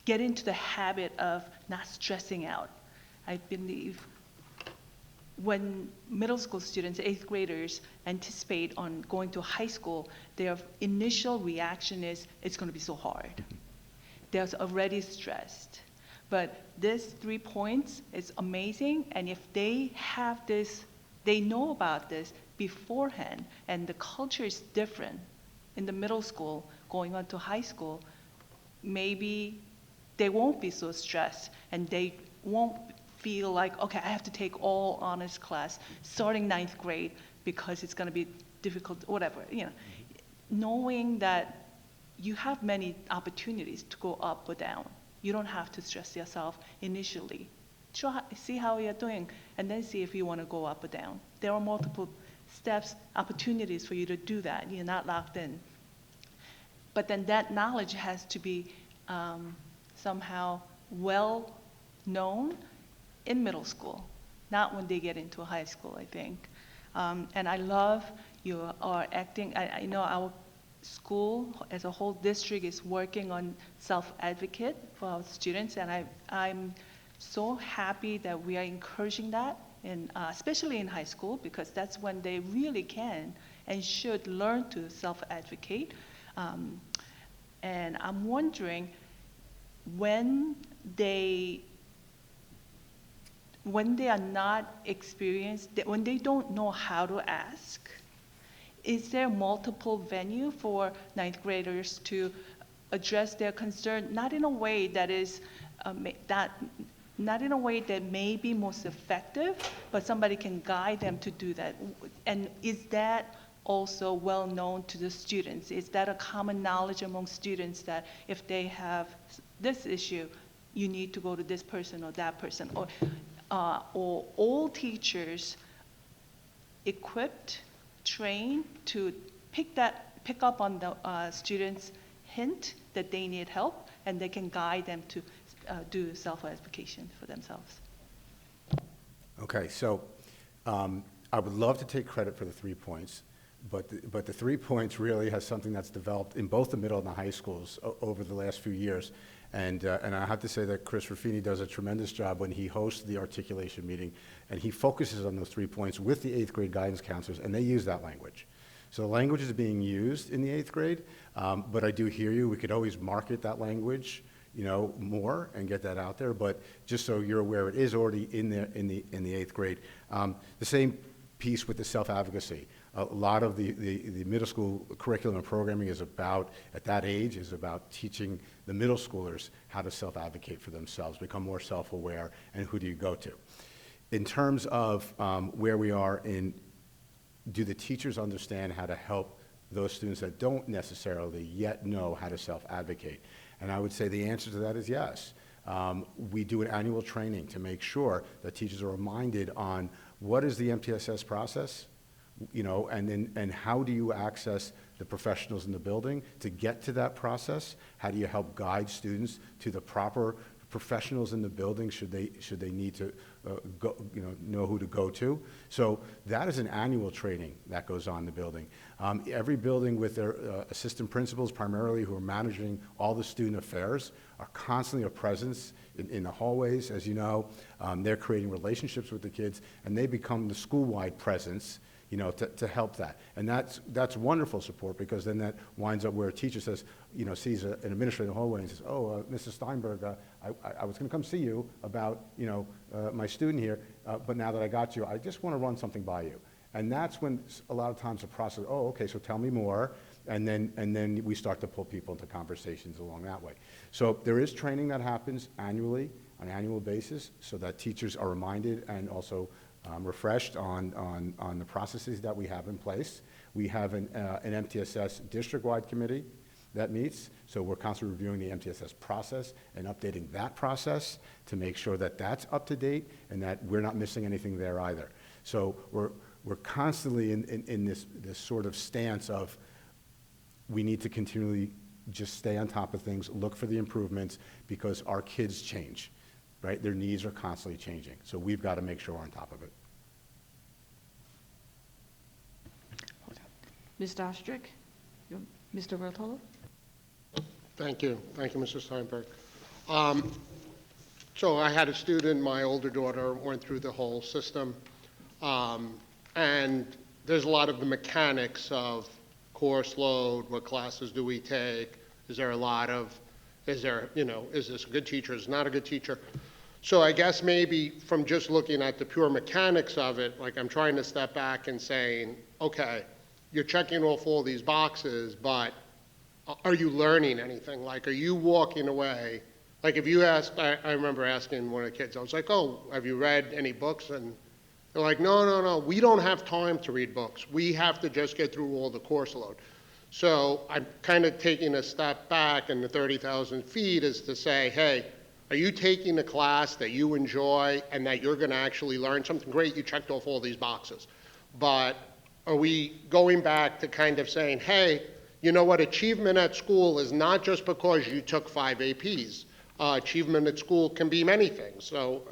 get into the habit of not stressing out. I believe when middle school students, 8th graders, anticipate on going to high school, their initial reaction is, it's going to be so hard. They're already stressed. But this 3 points is amazing, and if they have this, they know about this beforehand, and the culture is different in the middle school, going on to high school, maybe they won't be so stressed, and they won't feel like, okay, I have to take all honors class starting 9th grade because it's gonna be difficult, whatever, you know. Knowing that you have many opportunities to go up or down. You don't have to stress yourself initially. See how you're doing, and then see if you want to go up or down. There are multiple steps, opportunities for you to do that. You're not locked in. But then that knowledge has to be somehow well known in middle school, not when they get into high school, I think. And I love you are acting, I know our school as a whole district is working on self-advocate for our students, and I'm so happy that we are encouraging that, in, especially in high school, because that's when they really can and should learn to self-advocate. And I'm wondering, when they are not experienced, when they don't know how to ask, is there multiple venue for 9th graders to address their concern, not in a way that is not in a way that may be most effective, but somebody can guide them to do that? And is that also well known to the students? Is that a common knowledge among students that if they have this issue, you need to go to this person or that person? Or all teachers equipped, trained to pick up on the students' hint that they need help, and they can guide them to do self-education for themselves? Okay, so I would love to take credit for the 3 points, but the 3 points really has something that's developed in both the middle and the high schools over the last few years. And I have to say that Chris Ruffini does a tremendous job when he hosts the articulation meeting, and he focuses on those 3 points with the 8th grade guidance counselors, and they use that language. So the language is being used in the 8th grade, but I do hear you. We could always market that language, you know, more and get that out there. But just so you're aware, it is already in the 8th grade. The same piece with the self-advocacy. A lot of the middle school curriculum and programming is about, at that age, is about teaching the middle schoolers how to self-advocate for themselves, become more self-aware, and who do you go to. In terms of where we are in, do the teachers understand how to help those students that don't necessarily yet know how to self-advocate? And I would say the answer to that is yes. We do an annual training to make sure that teachers are reminded on what is the MTSS process, you know, and how do you access the professionals in the building to get to that process? How do you help guide students to the proper professionals in the building should they need to know who to go to? So that is an annual training that goes on in the building. Every building with their assistant principals primarily who are managing all the student affairs are constantly a presence in the hallways, as you know. They're creating relationships with the kids, and they become the school-wide presence, you know, to help that. And that's wonderful support, because then that winds up where a teacher says, you know, sees an administrator in the hallway and says, oh, Mrs. Steinberg, I was going to come see you about, you know, my student here, but now that I got you, I just want to run something by you. And that's when a lot of times the process, oh, okay, so tell me more, and then we start to pull people into conversations along that way. So there is training that happens annually, on an annual basis, so that teachers are reminded and also refreshed on the processes that we have in place. We have an MTSS district-wide committee that meets, so we're constantly reviewing the MTSS process and updating that process to make sure that that's up to date and that we're not missing anything there either. So we're constantly in this sort of stance of we need to continually just stay on top of things, look for the improvements, because our kids change, right? Their needs are constantly changing, so we've got to make sure we're on top of it. Ms. Dostrick? Mr. Rotolo? Thank you, Mr. Steinberg. So I had a student, my older daughter went through the whole system, and there's a lot of the mechanics of course load, what classes do we take, is there a lot of Is there, is this a good teacher, is it not a good teacher? So I guess maybe from just looking at the pure mechanics of it, like I'm trying to step back and saying, okay, you're checking off all these boxes, but are you learning anything? Like, are you walking away? Like, if you asked, I remember asking one of the kids, I was like, oh, have you read any books? And they're like, no, we don't have time to read books. We have to just get through all the course load. So I'm kind of taking a step back, and the 30,000 feet is to say, hey, are you taking a class that you enjoy and that you're going to actually learn something? Great, you checked off all these boxes. But are we going back to kind of saying, hey, you know what, achievement at school is not just because you took 5 APs. Achievement at school can be many things. So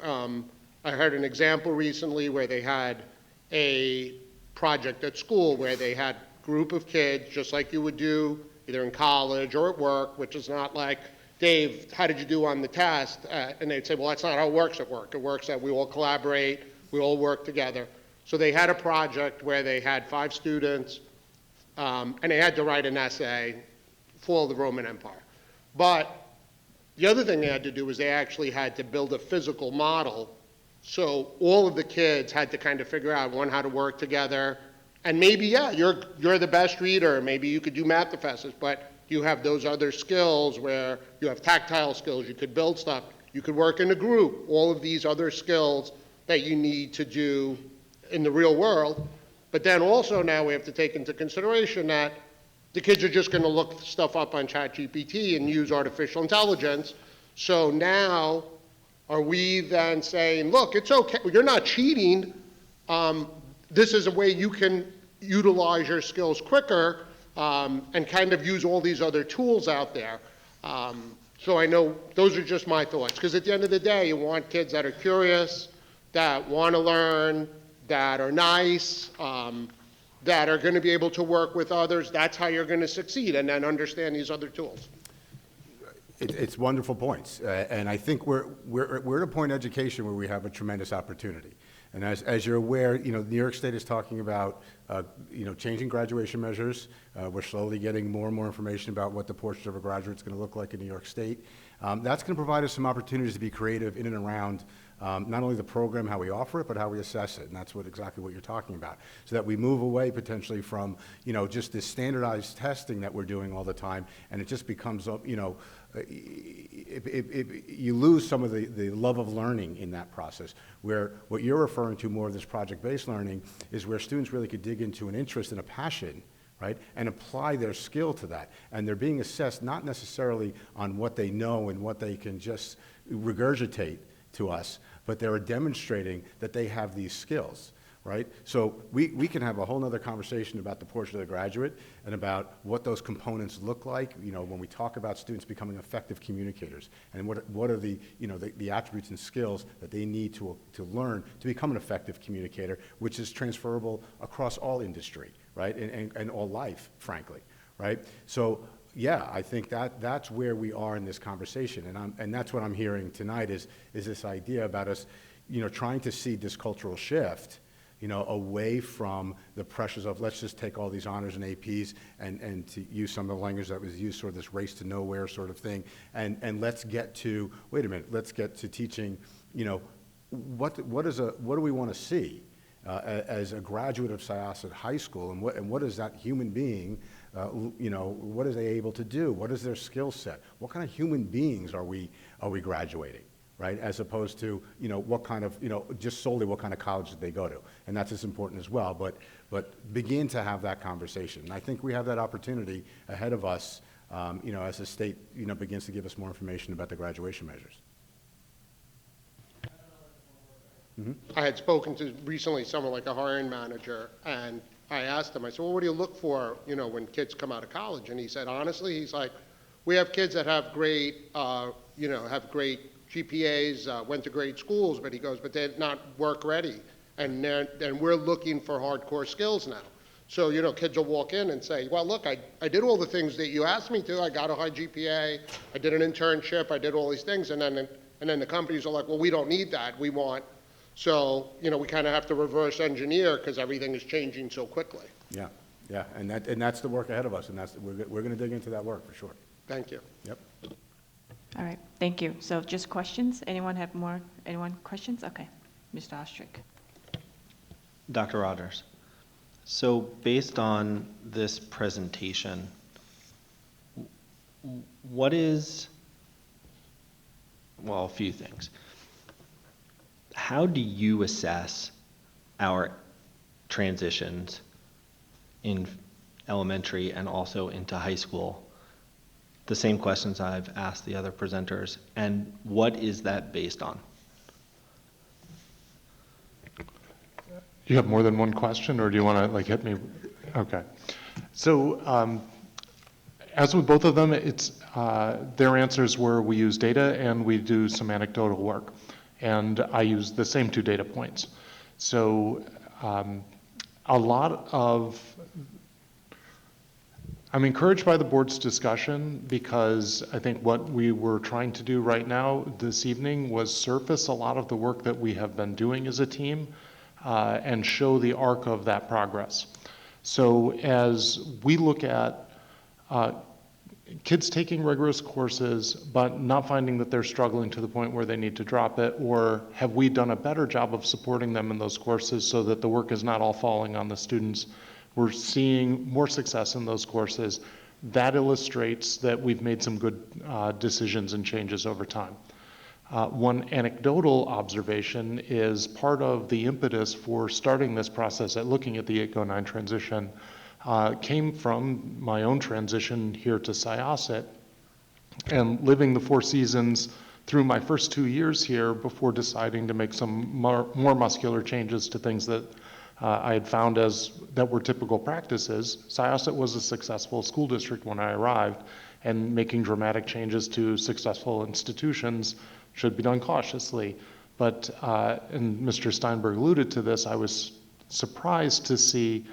I heard an example recently where they had a project at school where they had a group of kids, just like you would do either in college or at work, which is not like, Dave, how did you do on the test? And they'd say, well, that's not how it works at work. It works that we all collaborate, we all work together. So they had a project where they had 5 students, and they had to write an essay for the Roman Empire. But the other thing they had to do was they actually had to build a physical model. So all of the kids had to kind of figure out, one, how to work together. And maybe, yeah, you're the best reader. Maybe you could do Mathefesses, but you have those other skills where you have tactile skills, you could build stuff, you could work in a group, all of these other skills that you need to do in the real world. But then also now we have to take into consideration that the kids are just going to look stuff up on ChatGPT and use artificial intelligence. So now are we then saying, look, it's okay, you're not cheating, this is a way you can utilize your skills quicker, and kind of use all these other tools out there. So I know those are just my thoughts, because at the end of the day, you want kids that are curious, that want to learn, that are nice, that are going to be able to work with others. That's how you're going to succeed, and then understand these other tools. It's wonderful points, and I think we're at a point in education where we have a tremendous opportunity. And as you're aware, New York State is talking about, changing graduation measures. We're slowly getting more and more information about what the portrait of a graduate is going to look like in New York State. That's going to provide us some opportunities to be creative in and around not only the program, how we offer it, but how we assess it. And that's exactly what you're talking about. So that we move away potentially from, just this standardized testing that we're doing all the time, and it just becomes, you lose some of the love of learning in that process, where what you're referring to more of this project-based learning is where students really could dig into an interest and a passion, right, and apply their skill to that. And they're being assessed not necessarily on what they know and what they can just regurgitate to us, but they're demonstrating that they have these skills. Right? So we can have a whole nother conversation about the portrait of the graduate and about what those components look like, when we talk about students becoming effective communicators, and what are the attributes and skills that they need to learn to become an effective communicator, which is transferable across all industry, right? And all life, frankly, right? So yeah, I think that's where we are in this conversation, and that's what I'm hearing tonight is this idea about us, trying to see this cultural shift, away from the pressures of let's just take all these honors and APs and to use some of the language that was used, sort of this race to nowhere sort of thing, and let's get to, wait a minute, let's get to teaching, what do we want to see as a graduate of Syosset High School, and what is that human being, what are they able to do? What is their skill set? What kind of human beings are we graduating? Right, as opposed to, what kind of, just solely what kind of college did they go to. And that's as important as well, but begin to have that conversation. And I think we have that opportunity ahead of us, as the state, begins to give us more information about the graduation measures. I had spoken to recently someone like a hiring manager, and I asked him, I said, well, what do you look for, when kids come out of college? And he said, honestly, he's like, we have kids that have great, have great GPAs, went to great schools, but he goes, but they're not work ready. And we're looking for hardcore skills now. So, kids will walk in and say, well, look, I did all the things that you asked me to. I got a high GPA. I did an internship. I did all these things. And then the companies are like, well, we don't need that. We want. So, we kind of have to reverse engineer because everything is changing so quickly. Yeah, and that's the work ahead of us. And we're going to dig into that work for sure. Thank you. Yep. All right, thank you. So just questions? Anyone questions? Okay, Mr. Ostrich. Dr. Rogers, so based on this presentation, what is, well, a few things. How do you assess our transitions in elementary and also into high school? The same questions I've asked the other presenters, and what is that based on? You have more than one question, or do you want to hit me? Okay. So as with both of them, it's their answers were we use data and we do some anecdotal work. And I use the same 2 data points. So I'm encouraged by the board's discussion because I think what we were trying to do right now this evening was surface a lot of the work that we have been doing as a team and show the arc of that progress. So as we look at kids taking rigorous courses but not finding that they're struggling to the point where they need to drop it, or have we done a better job of supporting them in those courses so that the work is not all falling on the students? We're seeing more success in those courses. That illustrates that we've made some good decisions and changes over time. One anecdotal observation is part of the impetus for starting this process at looking at the 8-9 transition came from my own transition here to Syosset and living the 4 seasons through my first 2 years here before deciding to make some more muscular changes to things that I had found that were typical practices. Syosset was a successful school district when I arrived, and making dramatic changes to successful institutions should be done cautiously. But, and Mr. Steinberg alluded to this, I was surprised to see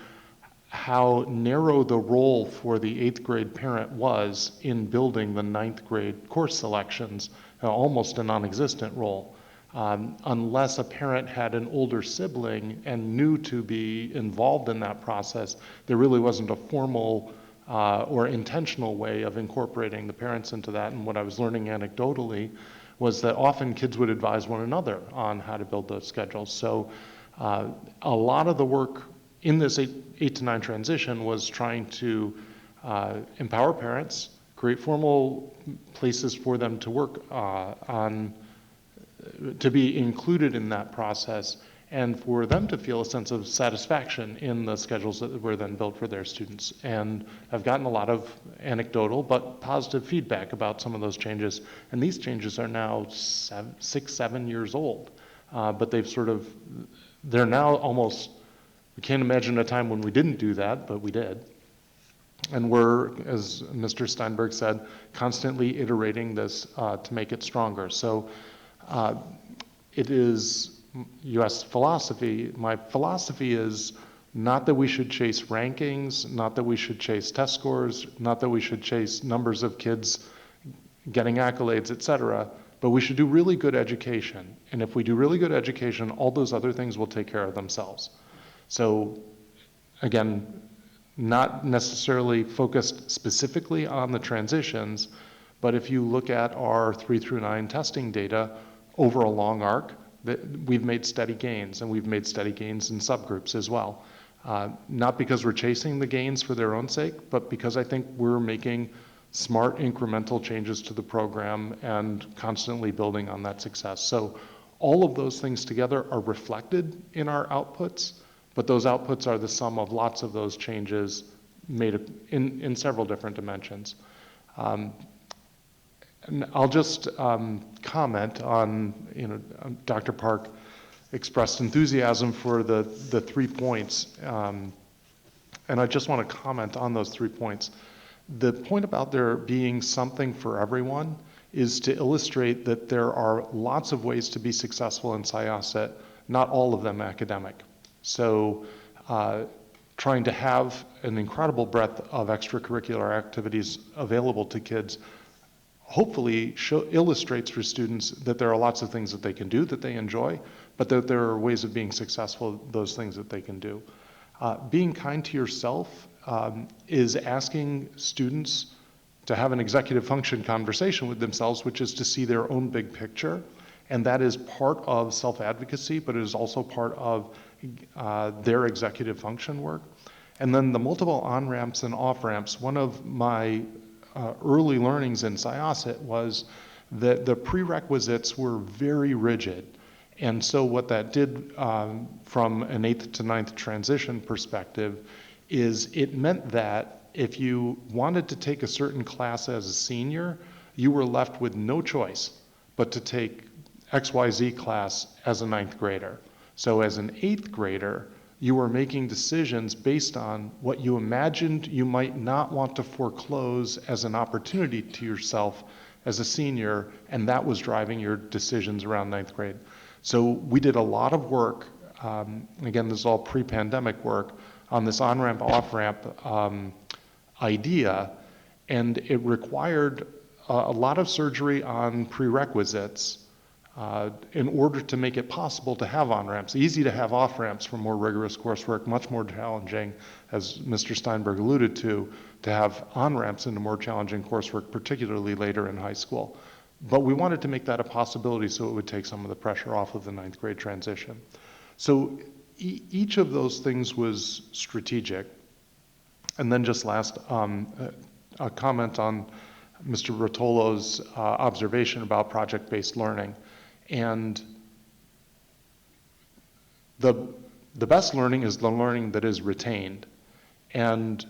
how narrow the role for the 8th grade parent was in building the 9th grade course selections, almost a non-existent role. Unless a parent had an older sibling and knew to be involved in that process, there really wasn't a formal or intentional way of incorporating the parents into that. And what I was learning anecdotally was that often kids would advise one another on how to build those schedules. So a lot of the work in this 8 to 9 transition was trying to empower parents, create formal places for them to work to be included in that process, and for them to feel a sense of satisfaction in the schedules that were then built for their students. And I've gotten a lot of anecdotal but positive feedback about some of those changes. And these changes are now 6, 7 years old, but they're now almost, we can't imagine a time when we didn't do that, but we did. And we're, as Mr. Steinberg said, constantly iterating this to make it stronger. So it is, you asked philosophy. My philosophy is not that we should chase rankings, not that we should chase test scores, not that we should chase numbers of kids getting accolades, et cetera, but we should do really good education. And if we do really good education, all those other things will take care of themselves. So again, not necessarily focused specifically on the transitions, but if you look at our 3 through 9 testing data over a long arc, we've made steady gains, and we've made steady gains in subgroups as well. Not because we're chasing the gains for their own sake, but because I think we're making smart incremental changes to the program and constantly building on that success. So all of those things together are reflected in our outputs, but those outputs are the sum of lots of those changes made in several different dimensions. And I'll just comment on, Dr. Park expressed enthusiasm for the 3 points, and I just want to comment on those 3 points. The point about there being something for everyone is to illustrate that there are lots of ways to be successful in Syosset, not all of them academic. So trying to have an incredible breadth of extracurricular activities available to kids hopefully illustrates for students that there are lots of things that they can do that they enjoy, but that there are ways of being successful, those things that they can do. Being kind to yourself is asking students to have an executive function conversation with themselves, which is to see their own big picture. And that is part of self-advocacy, but it is also part of their executive function work. And then the multiple on-ramps and off-ramps, one of my early learnings in Syosset was that the prerequisites were very rigid. And so what that did from an 8th to 9th transition perspective is it meant that if you wanted to take a certain class as a senior, you were left with no choice but to take XYZ class as a 9th grader. So as an 8th grader, you were making decisions based on what you imagined you might not want to foreclose as an opportunity to yourself as a senior, and that was driving your decisions around 9th grade. So we did a lot of work, again, this is all pre-pandemic work, on this on-ramp, off-ramp idea, and it required a lot of surgery on prerequisites in order to make it possible to have on-ramps. Easy to have off-ramps for more rigorous coursework, much more challenging, as Mr. Steinberg alluded to have on-ramps into more challenging coursework, particularly later in high school. But we wanted to make that a possibility so it would take some of the pressure off of the 9th grade transition. So each of those things was strategic. And then just last, a comment on Mr. Rotolo's observation about project-based learning. And the best learning is the learning that is retained. And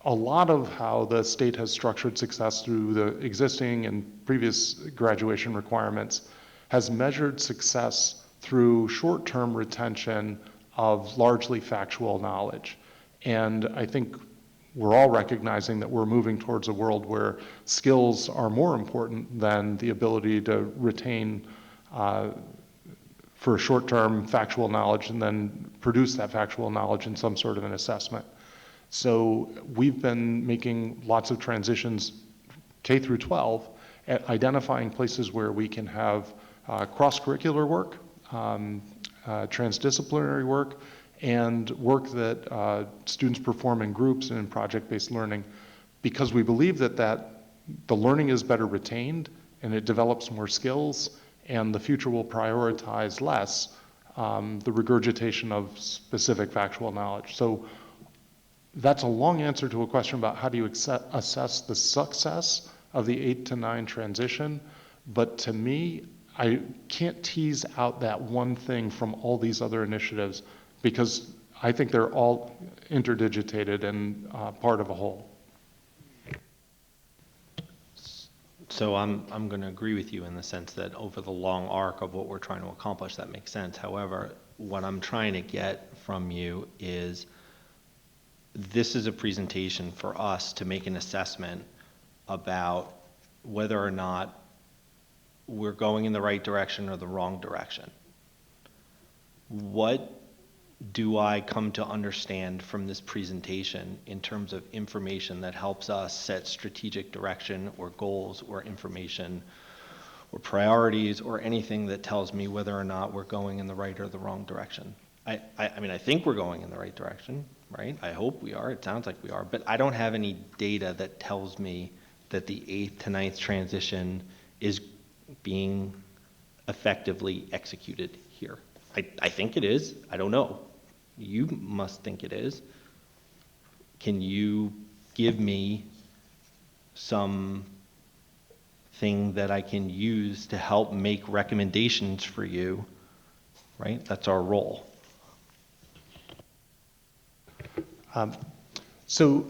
a lot of how the state has structured success through the existing and previous graduation requirements has measured success through short-term retention of largely factual knowledge. And I think we're all recognizing that we're moving towards a world where skills are more important than the ability to retain for short-term factual knowledge and then produce that factual knowledge in some sort of an assessment. So we've been making lots of transitions K through 12 at identifying places where we can have cross-curricular work, transdisciplinary work, and work that students perform in groups and in project-based learning, because we believe that the learning is better retained and it develops more skills, and the future will prioritize less the regurgitation of specific factual knowledge. So that's a long answer to a question about how do you assess the success of the 8 to 9 transition, but to me, I can't tease out that one thing from all these other initiatives because I think they're all interdigitated and part of a whole. So I'm going to agree with you in the sense that over the long arc of what we're trying to accomplish, that makes sense. However, what I'm trying to get from you is this is a presentation for us to make an assessment about whether or not we're going in the right direction or the wrong direction. What do I come to understand from this presentation in terms of information that helps us set strategic direction or goals or information or priorities or anything that tells me whether or not we're going in the right or the wrong direction? I mean, I think we're going in the right direction, right? I hope we are. It sounds like we are. But I don't have any data that tells me that the 8th to 9th transition is being effectively executed here. I think it is. I don't know. You must think it is. Can you give me some thing that I can use to help make recommendations for you, right? That's our role. So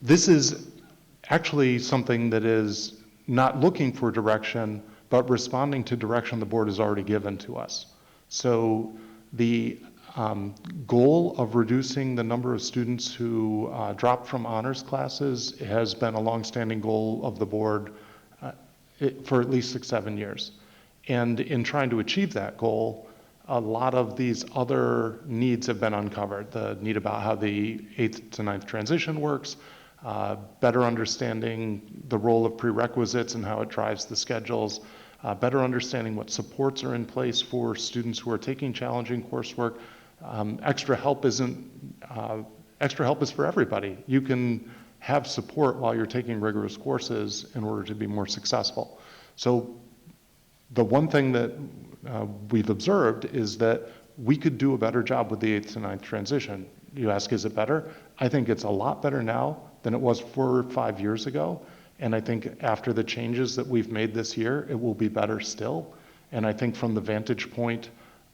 this is actually something that is not looking for direction, but responding to direction the board has already given to us. So the goal of reducing the number of students who drop from honors classes has been a longstanding goal of the board for at least 6-7 years. And in trying to achieve that goal, a lot of these other needs have been uncovered. The need about how the 8th to 9th transition works, better understanding the role of prerequisites and how it drives the schedules, better understanding what supports are in place for students who are taking challenging coursework. Extra help is for everybody. You can have support while you're taking rigorous courses in order to be more successful. So the one thing that we've observed is that we could do a better job with the 8th to 9th transition. You ask, is it better? I think it's a lot better now than it was 4 or 5 years ago. And I think after the changes that we've made this year, it will be better still. And I think from the vantage point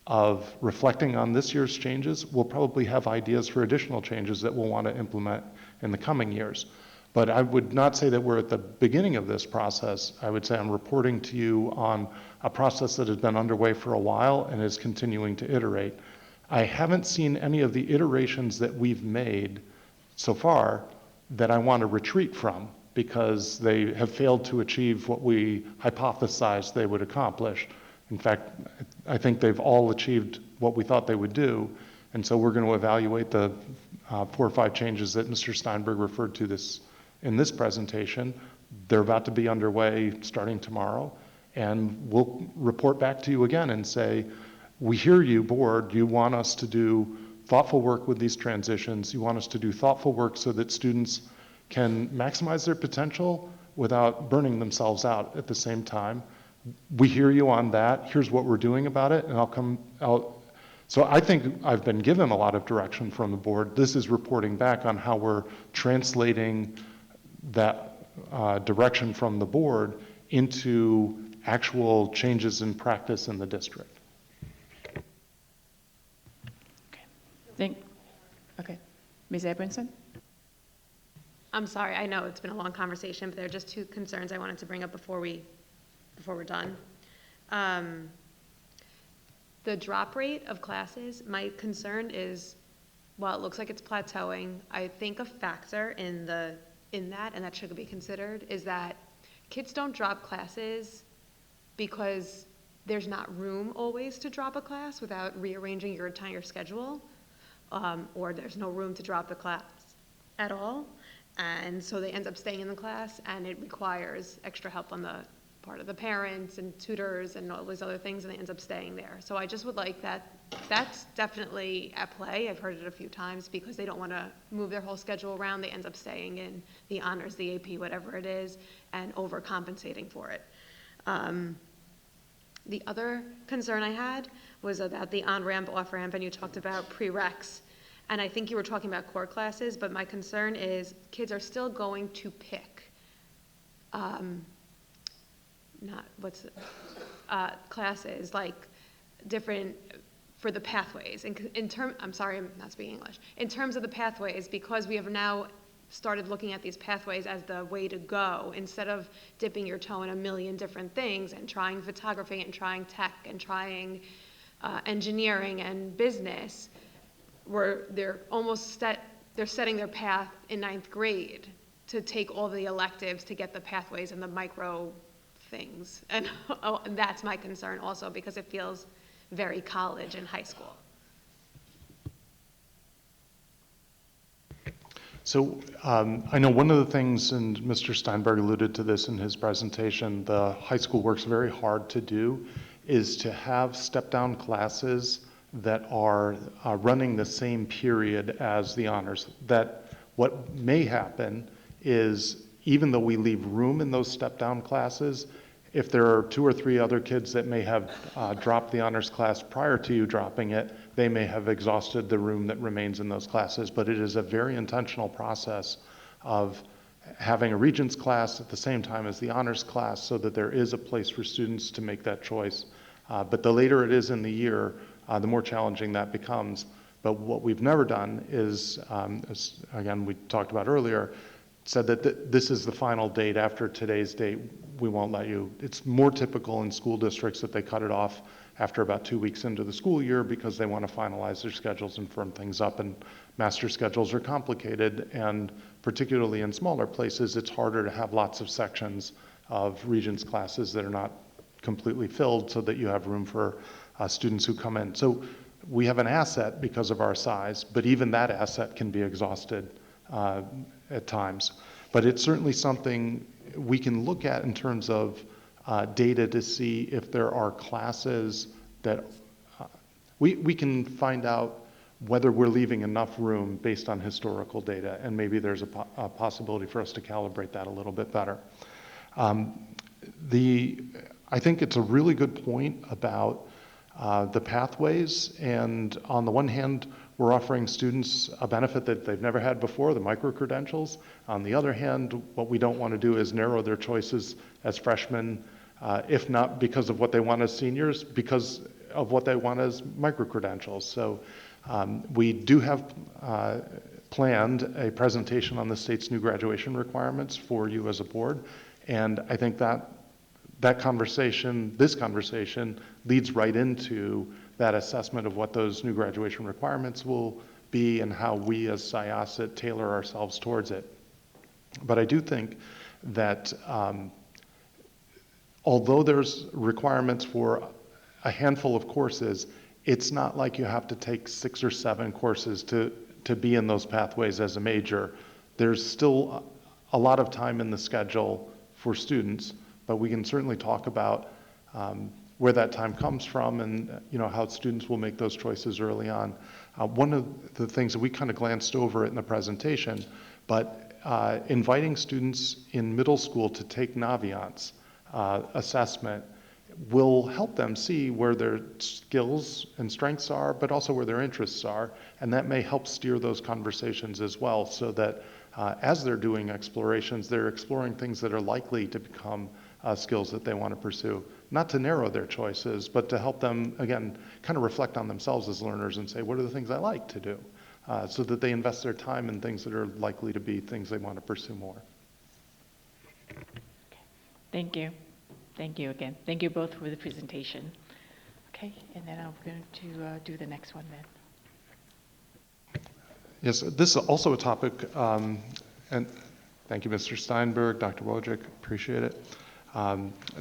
of reflecting on this year's changes, we'll probably have ideas for additional changes that we'll want to implement in the coming years. But I would not say that we're at the beginning of this process. I would say I'm reporting to you on a process that has been underway for a while and is continuing to iterate. I haven't seen any of the iterations that we've made so far that I want to retreat from because they have failed to achieve what we hypothesized they would accomplish. In fact, I think they've all achieved what we thought they would do. And so we're going to evaluate the 4 or 5 changes that Mr. Steinberg referred to in this presentation. They're about to be underway starting tomorrow. And we'll report back to you again and say, we hear you, board. You want us to do thoughtful work with these transitions. You want us to do thoughtful work so that students can maximize their potential without burning themselves out at the same time. We hear you on that. Here's what we're doing about it. And so I think I've been given a lot of direction from the board. This is reporting back on how we're translating that direction from the board into actual changes in practice in the district. Okay. Ms. Abramson? I'm sorry, I know it's been a long conversation, but there are just 2 concerns I wanted to bring up before we're done. The drop rate of classes, my concern is, while it looks like it's plateauing, I think a factor in that, and that should be considered, is that kids don't drop classes because there's not room always to drop a class without rearranging your entire schedule, or there's no room to drop the class at all. And so they end up staying in the class, and it requires extra help on the part of the parents and tutors and all these other things, and they end up staying there. So I just would like that's definitely at play. I've heard it a few times because they don't want to move their whole schedule around. They end up staying in the honors, the AP, whatever it is, and overcompensating for it. The other concern I had was about the on-ramp, off-ramp, and you talked about prereqs. And I think you were talking about core classes, but my concern is kids are still going to pick classes like different for the pathways. I'm sorry, I'm not speaking English. In terms of the pathways, because we have now started looking at these pathways as the way to go, instead of dipping your toe in a million different things and trying photography and trying tech and trying engineering and business, they're setting their path in 9th grade to take all the electives to get the pathways and the micro things. And that's my concern also, because it feels very college and high school. So I know one of the things, and Mr. Steinberg alluded to this in his presentation, the high school works very hard to do, is to have step-down classes that are running the same period as the honors. That what may happen is, even though we leave room in those step-down classes, if there are 2 or 3 other kids that may have dropped the honors class prior to you dropping it, they may have exhausted the room that remains in those classes. But it is a very intentional process of having a Regents class at the same time as the honors class so that there is a place for students to make that choice. But the later it is in the year, the more challenging that becomes. But what we've never done is, as again we talked about earlier, said that this is the final date. After today's date, we won't let you. It's more typical in school districts that they cut it off after about 2 weeks into the school year because they want to finalize their schedules and firm things up, and master schedules are complicated, and particularly in smaller places, it's harder to have lots of sections of Regents classes that are not completely filled so that you have room for students who come in. So we have an asset because of our size, but even that asset can be exhausted at times. But it's certainly something we can look at in terms of data to see if there are classes that we can find out whether we're leaving enough room based on historical data, and maybe there's a possibility for us to calibrate that a little bit better. I think it's a really good point about the pathways, and on the one hand, we're offering students a benefit that they've never had before, the micro-credentials. On the other hand, what we don't want to do is narrow their choices as freshmen, if not because of what they want as seniors, because of what they want as micro-credentials. So we do have planned a presentation on the state's new graduation requirements for you as a board, and I think that this conversation leads right into that assessment of what those new graduation requirements will be and how we as Syosset tailor ourselves towards it. But I do think that although there's requirements for a handful of courses, it's not like you have to take 6 or 7 courses to be in those pathways as a major. There's still a lot of time in the schedule for students, but we can certainly talk about where that time comes from and how students will make those choices early on. One of the things that we kind of glanced over in the presentation, but inviting students in middle school to take Naviance assessment will help them see where their skills and strengths are, but also where their interests are, and that may help steer those conversations as well, so that as they're doing explorations, they're exploring things that are likely to become skills that they want to pursue. Not to narrow their choices, but to help them, again, kind of reflect on themselves as learners and say, what are the things I like to do? So that they invest their time in things that are likely to be things they want to pursue more. Thank you. Thank you again. Thank you both for the presentation. Okay, and then I'm going to do the next one then. Yes, this is also a topic, and thank you, Mr. Steinberg, Dr. Wojcik, appreciate it.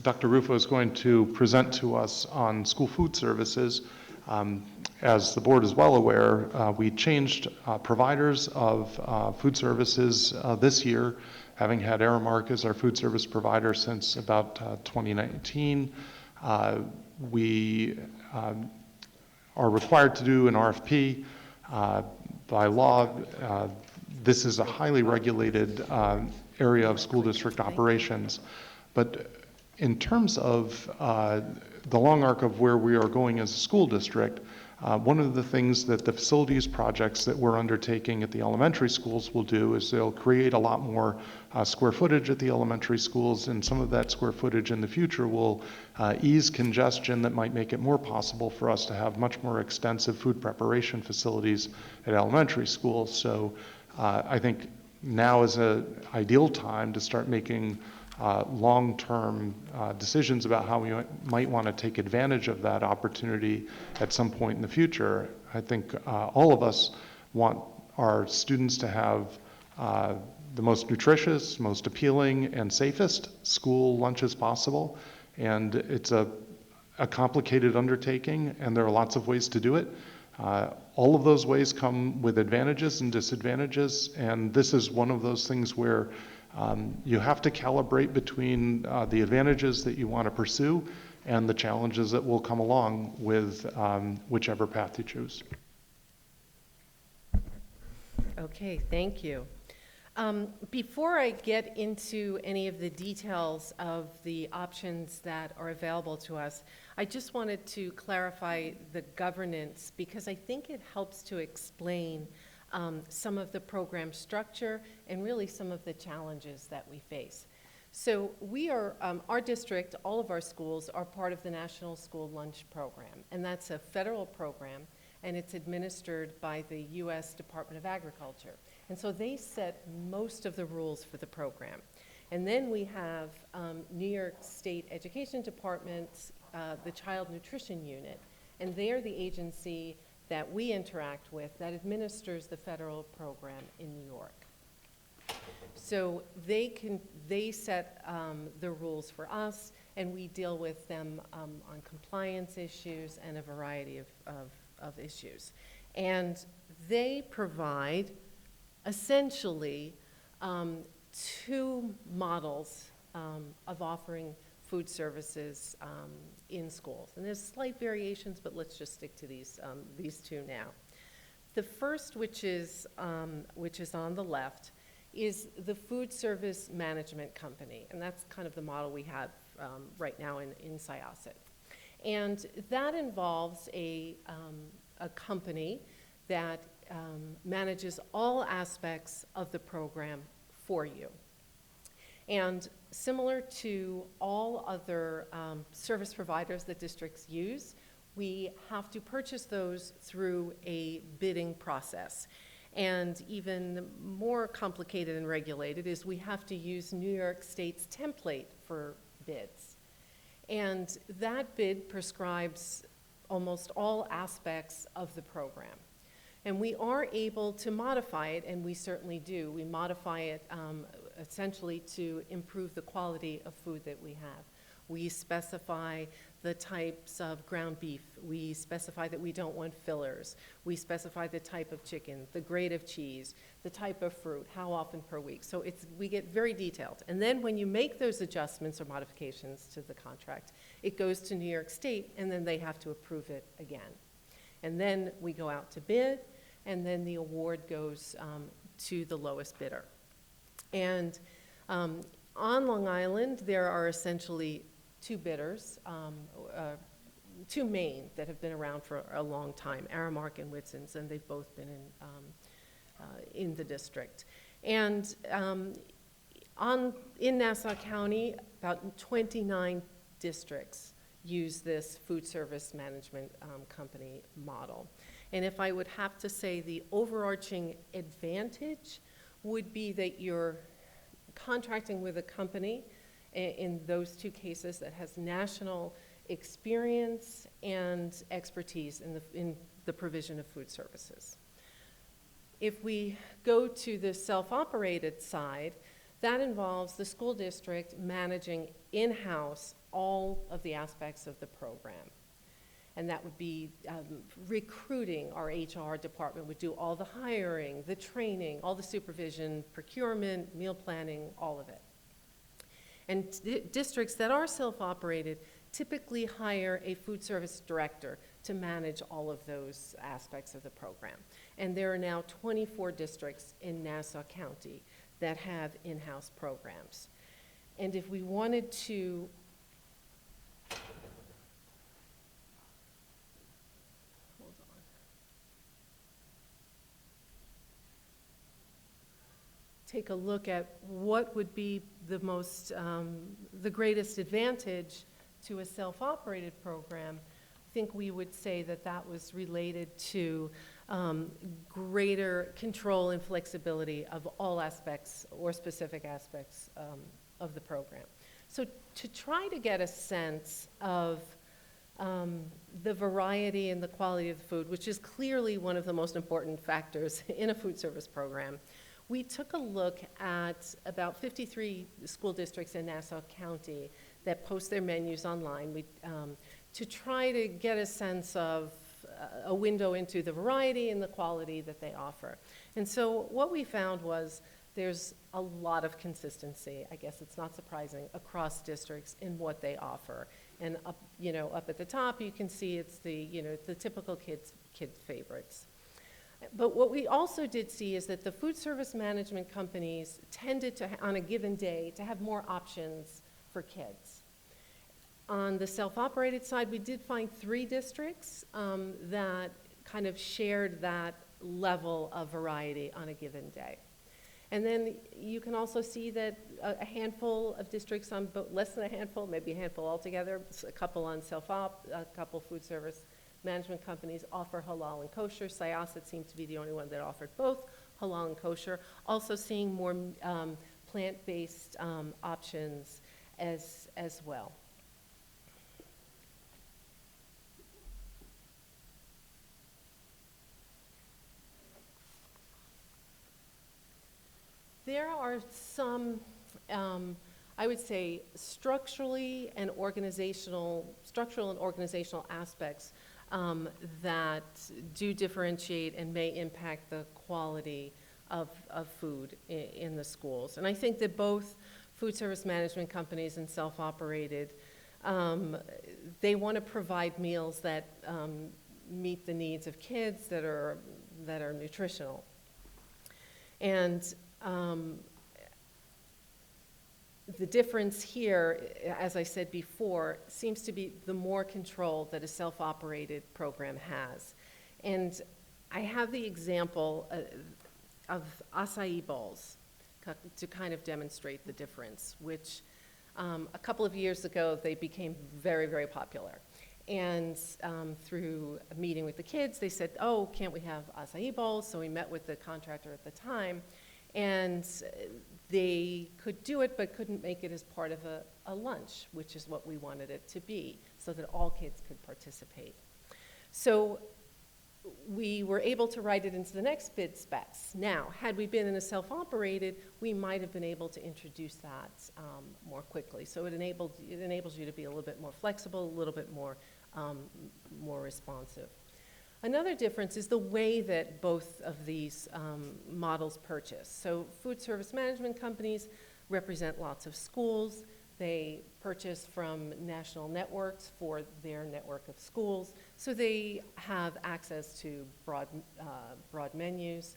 Dr. Rufo is going to present to us on school food services. As the board is well aware, we changed providers of food services this year, having had Aramark as our food service provider since about 2019. We are required to do an RFP by law. This is a highly regulated area of school district operations. But in terms of the long arc of where we are going as a school district, one of the things that the facilities projects that we're undertaking at the elementary schools will do is they'll create a lot more square footage at the elementary schools, and some of that square footage in the future will ease congestion that might make it more possible for us to have much more extensive food preparation facilities at elementary schools. So I think now is an ideal time to start making long-term decisions about how we might want to take advantage of that opportunity at some point in the future. I think all of us want our students to have the most nutritious, most appealing, and safest school lunches possible. And it's a complicated undertaking, and there are lots of ways to do it. All of those ways come with advantages and disadvantages, and this is one of those things where you have to calibrate between the advantages that you want to pursue and the challenges that will come along with whichever path you choose. Okay, thank you. Before I get into any of the details of the options that are available to us, I just wanted to clarify the governance, because I think it helps to explain some of the program structure and really some of the challenges that we face. So we are, our district, all of our schools are part of the National School Lunch Program, and that's a federal program, and it's administered by the U.S. Department of Agriculture. And so they set most of the rules for the program. And then we have New York State Education Department's, the Child Nutrition Unit, and they're the agency that we interact with that administers the federal program in New York. So they set the rules for us, and we deal with them on compliance issues and a variety of issues. And they provide essentially 2 models of offering food services in schools. And there's slight variations, but let's just stick to these 2 now. The first, which is on the left, is the Food Service Management Company, and that's kind of the model we have right now in Syosset. And that involves a company that manages all aspects of the program for you. And similar to all other service providers that districts use, we have to purchase those through a bidding process. And even more complicated and regulated is we have to use New York State's template for bids. And that bid prescribes almost all aspects of the program. And we are able to modify it, and we certainly do. We modify it essentially to improve the quality of food that we have. We specify the types of ground beef. We specify that we don't want fillers. We specify the type of chicken, the grade of cheese, the type of fruit, how often per week. So we get very detailed. And then when you make those adjustments or modifications to the contract, it goes to New York State, and then they have to approve it again. And then we go out to bid, and then the award goes to the lowest bidder. And on Long Island, there are essentially two bidders, two main that have been around for a long time, Aramark and Whitson's, and they've both been in the district. And in Nassau County, about 29 districts use this food service management company model. And if I would have to say the overarching advantage would be that you're contracting with a company in those two cases that has national experience and expertise in the provision of food services. If we go to the self-operated side, that involves the school district managing in-house all of the aspects of the program. And that would be recruiting. Our HR department would do all the hiring, the training, all the supervision, procurement, meal planning, all of it. And districts that are self-operated typically hire a food service director to manage all of those aspects of the program. And there are now 24 districts in Nassau County that have in-house programs. And if we wanted to take a look at what would be the greatest advantage to a self-operated program, I think we would say that that was related to greater control and flexibility of all aspects or specific aspects of the program. So to try to get a sense of the variety and the quality of the food, which is clearly one of the most important factors in a food service program, we took a look at about 53 school districts in Nassau County that post their menus online to try to get a sense of a window into the variety and the quality that they offer. And so what we found was there's a lot of consistency, I guess it's not surprising, across districts in what they offer. And up at the top, you can see it's the typical kids' favorites. But what we also did see is that the food service management companies tended to, on a given day, to have more options for kids. On the self-operated side, we did find 3 districts that kind of shared that level of variety on a given day. And then you can also see that a handful of districts, less than a handful, maybe a handful altogether, a couple on self-op, a couple food service management companies offer halal and kosher. Syosset seemed to be the only one that offered both halal and kosher. Also seeing more plant-based options as well. There are some, I would say, structural and organizational aspects that do differentiate and may impact the quality of food in the schools. And I think that both food service management companies and self-operated, they want to provide meals that meet the needs of kids, that are that are nutritional. And the difference here, as I said before, seems to be the more control that a self-operated program has. And I have the example of acai bowls to kind of demonstrate the difference, which a couple of years ago, they became very, very popular. And through a meeting with the kids, they said, oh, can't we have acai bowls? So we met with the contractor at the time, and they could do it, but couldn't make it as part of a lunch, which is what we wanted it to be, so that all kids could participate. So we were able to write it into the next bid specs. Now, had we been in a self-operated, we might have been able to introduce that more quickly. So it enables you to be a little bit more flexible, a little bit more responsive. Another difference is the way that both of these models purchase. So food service management companies represent lots of schools. They purchase from national networks for their network of schools. So they have access to broad menus,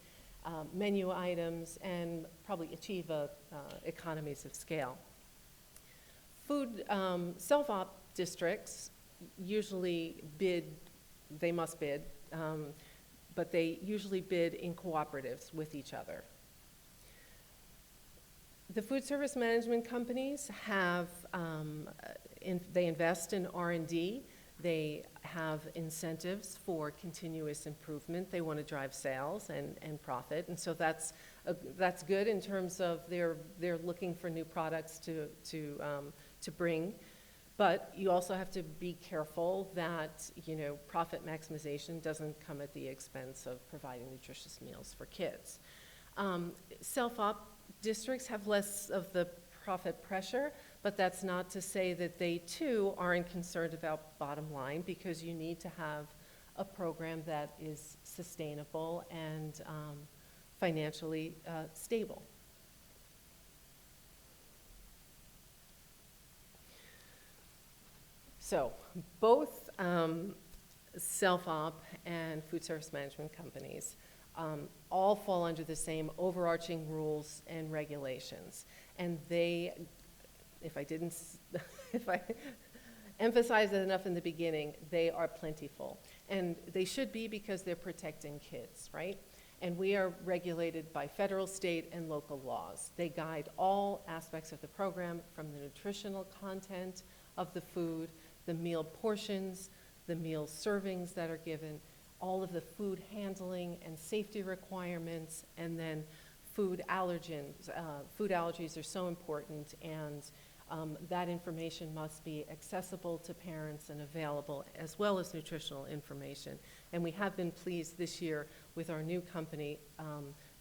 menu items, and probably achieve economies of scale. Food self-op districts usually bid, they must bid, but they usually bid in cooperatives with each other. The food service management companies have, they invest in R&D. They have incentives for continuous improvement. They want to drive sales and profit, and so that's good in terms of they're looking for new products to bring. But you also have to be careful that, profit maximization doesn't come at the expense of providing nutritious meals for kids. Self-op districts have less of the profit pressure, but that's not to say that they too aren't concerned about bottom line, because you need to have a program that is sustainable and financially stable. So both self-op and food service management companies all fall under the same overarching rules and regulations. And they, if I emphasize it enough in the beginning, they are plentiful. And they should be, because they're protecting kids, right? And we are regulated by federal, state, and local laws. They guide all aspects of the program, from the nutritional content of the food, the meal portions, the meal servings that are given, all of the food handling and safety requirements, and then food allergens. Food allergies are so important, and that information must be accessible to parents and available, as well as nutritional information. And we have been pleased this year with our new company,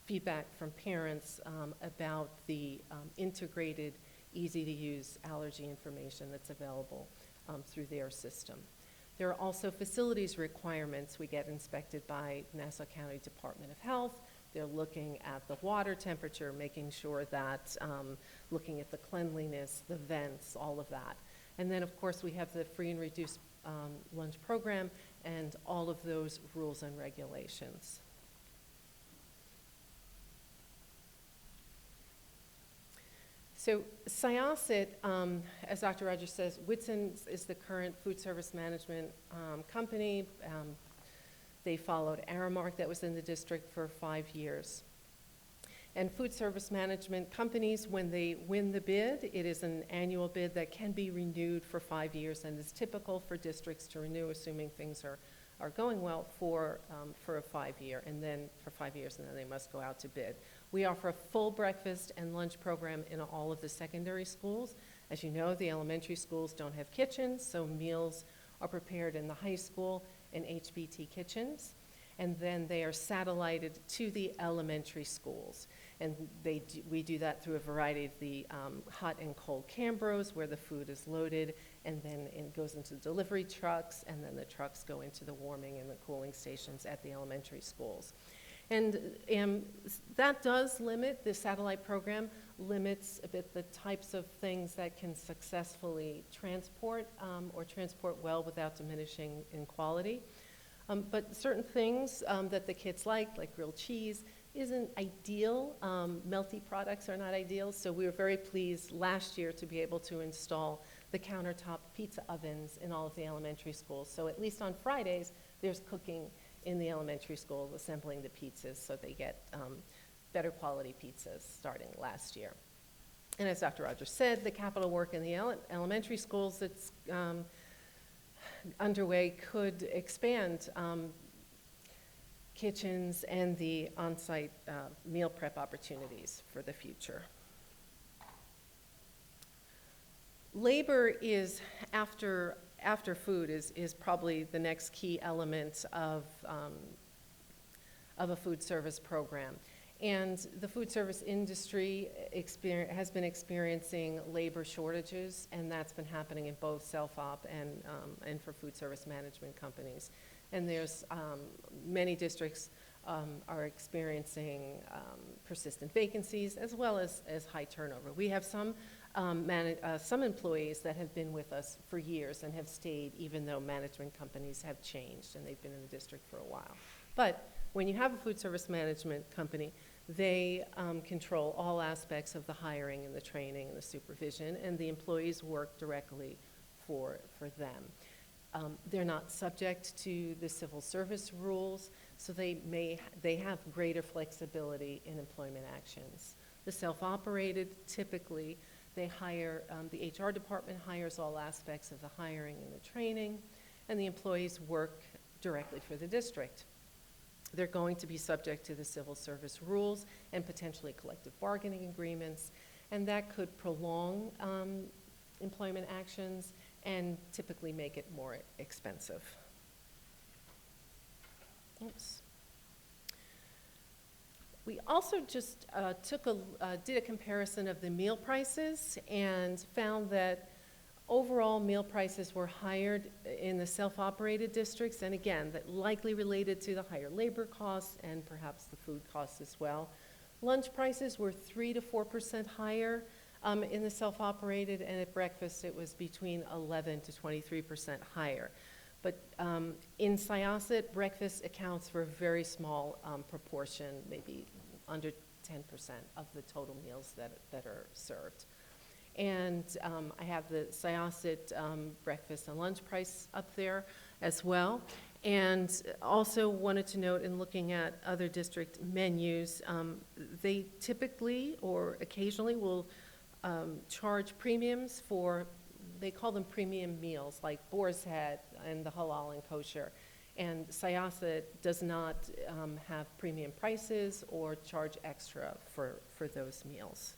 feedback from parents about the integrated, easy-to-use allergy information that's available through their system. There are also facilities requirements. We get inspected by Nassau County Department of Health. They're looking at the water temperature, making sure that, looking at the cleanliness, the vents, all of that. And then, of course, we have the free and reduced lunch program and all of those rules and regulations. So Syosset, as Dr. Rogers says, Whitson is the current food service management company. They followed Aramark, that was in the district for 5 years. And food service management companies, when they win the bid, it is an annual bid that can be renewed for 5 years, and is typical for districts to renew, assuming things are going well, for a 5-year, and then for 5 years, and then they must go out to bid. We offer a full breakfast and lunch program in all of the secondary schools. As you know, the elementary schools don't have kitchens, so meals are prepared in the high school in HBT kitchens, and then they are satellited to the elementary schools. And we do that through a variety of the hot and cold Cambros, where the food is loaded, and then it goes into delivery trucks, and then the trucks go into the warming and the cooling stations at the elementary schools. And that does limit, the satellite program limits a bit the types of things that can successfully transport or transport well without diminishing in quality. But certain things that the kids like grilled cheese, isn't ideal. Melty products are not ideal, so we were very pleased last year to be able to install the countertop pizza ovens in all of the elementary schools. So at least on Fridays, there's cooking in the elementary school, assembling the pizzas, so they get better quality pizzas starting last year. And as Dr. Rogers said, the capital work in the elementary schools that's underway could expand kitchens and the on-site meal prep opportunities for the future. Labor is, after food, is probably the next key element of a food service program. And the food service industry has been experiencing labor shortages, and that's been happening in both self-op and for food service management companies. And there's many districts are experiencing persistent vacancies as well as high turnover. We have some employees that have been with us for years and have stayed even though management companies have changed and they've been in the district for a while. But when you have a food service management company, they control all aspects of the hiring and the training and the supervision, and the employees work directly for them. They're not subject to the civil service rules, so they have greater flexibility in employment actions. The self-operated, typically, they hire, the HR department hires all aspects of the hiring and the training, and the employees work directly for the district. They're going to be subject to the civil service rules and potentially collective bargaining agreements, and that could prolong employment actions and typically make it more expensive. Oops. We also just did a comparison of the meal prices and found that overall meal prices were higher in the self-operated districts, and again, that likely related to the higher labor costs and perhaps the food costs as well. Lunch prices were 3 to 4% higher in the self-operated, and at breakfast it was between 11 to 23% higher. But in Syosset, breakfast accounts for a very small proportion, maybe under 10% of the total meals that are served. And I have the Syosset breakfast and lunch price up there as well. And also wanted to note, in looking at other district menus, they typically or occasionally will charge premiums for, they call them premium meals, like Boar's Head and the halal and kosher. And Syosset does not have premium prices or charge extra for those meals.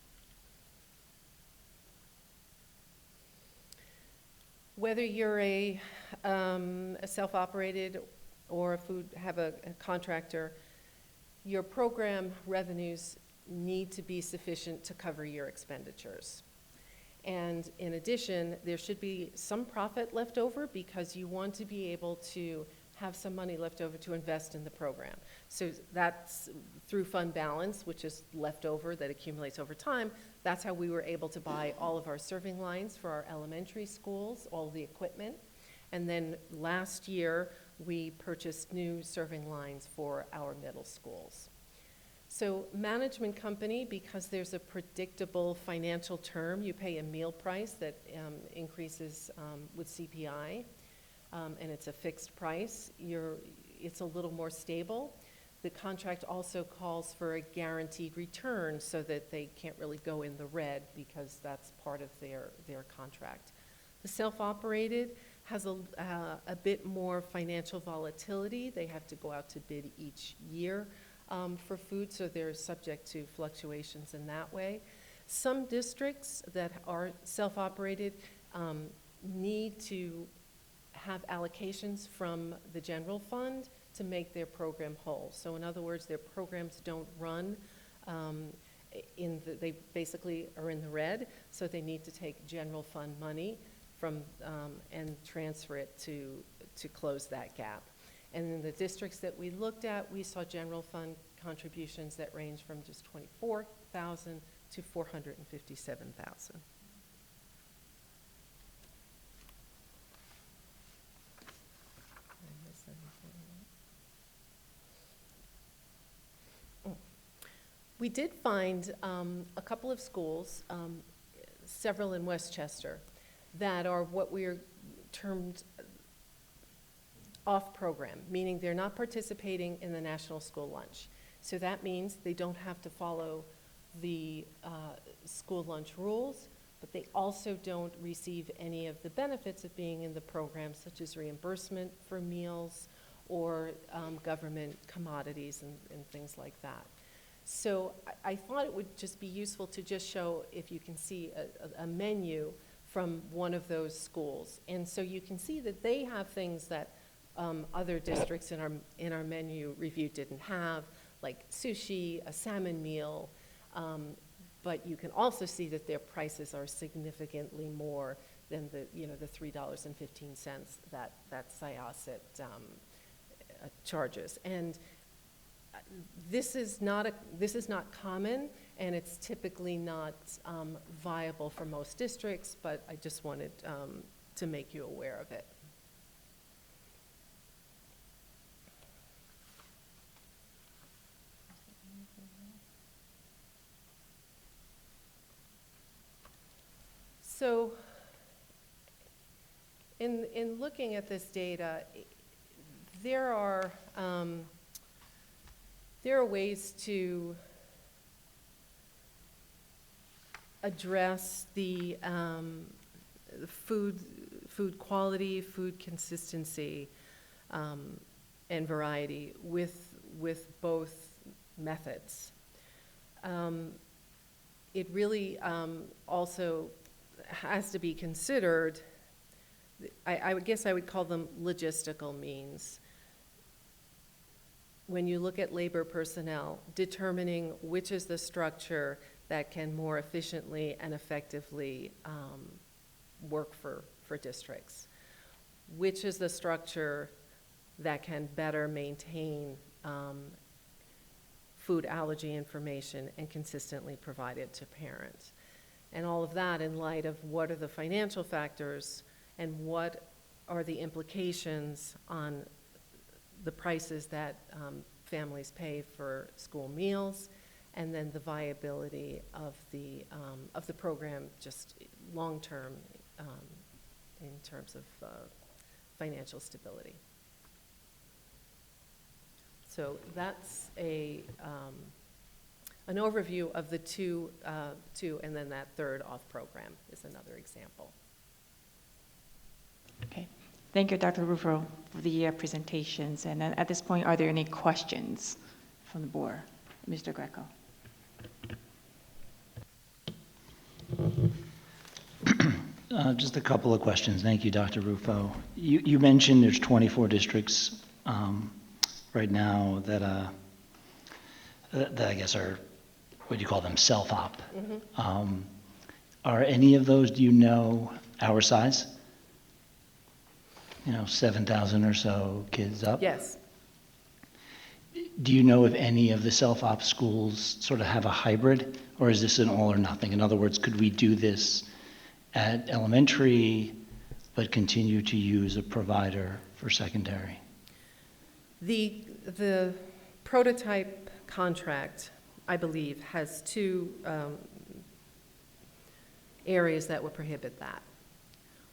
Whether you're a self-operated or have a contractor, your program revenues need to be sufficient to cover your expenditures. And in addition, there should be some profit left over because you want to be able to have some money left over to invest in the program. So that's through fund balance, which is left over that accumulates over time. That's how we were able to buy all of our serving lines for our elementary schools, all the equipment. And then last year, we purchased new serving lines for our middle schools. So management company, because there's a predictable financial term, you pay a meal price that increases with CPI, and it's a fixed price. It's a little more stable. The contract also calls for a guaranteed return so that they can't really go in the red because that's part of their contract. The self-operated has a bit more financial volatility. They have to go out to bid each year for food, so they're subject to fluctuations in that way. Some districts that are self-operated need to have allocations from the general fund to make their program whole. So in other words, their programs don't run, they basically are in the red, so they need to take general fund money from and transfer it to close that gap. And in the districts that we looked at, we saw general fund contributions that range from just $24,000 to $457,000. We did find a couple of schools, several in Westchester, that are what we are termed off-program, meaning they're not participating in the National School Lunch. So that means they don't have to follow the school lunch rules, but they also don't receive any of the benefits of being in the program, such as reimbursement for meals or government commodities and things like that. So I thought it would just be useful to just show if you can see a menu from one of those schools. And so you can see that they have things that other districts in our menu review didn't have, like sushi, a salmon meal, but you can also see that their prices are significantly more than the $3.15 that Syosset charges. And this is not common, and it's typically not viable for most districts, but I just wanted to make you aware of it. So in looking at this data, there are ways to address the food quality, food consistency, and variety with both methods. It really also has to be considered, I would guess I would call them logistical means. When you look at labor personnel, determining which is the structure that can more efficiently and effectively work for districts. Which is the structure that can better maintain food allergy information and consistently provide it to parents. And all of that in light of what are the financial factors and what are the implications on the prices that families pay for school meals, and then the viability of the program just long-term in terms of financial stability. So that's an overview of the two, and then that third off-program is another example. Okay. Thank you, Dr. Ruffo, for the presentations. And at this point, are there any questions from the board? Mr. Greco. Just a couple of questions. Thank you, Dr. Ruffo. You mentioned there's 24 districts right now that I guess are, what do you call them, self-op. Mm-hmm. Are any of those, do you know, our size? 7,000 or so kids up? Yes. Do you know if any of the self-op schools sort of have a hybrid, or is this an all or nothing? In other words, could we do this at elementary but continue to use a provider for secondary? The prototype contract, I believe, has two areas that would prohibit that.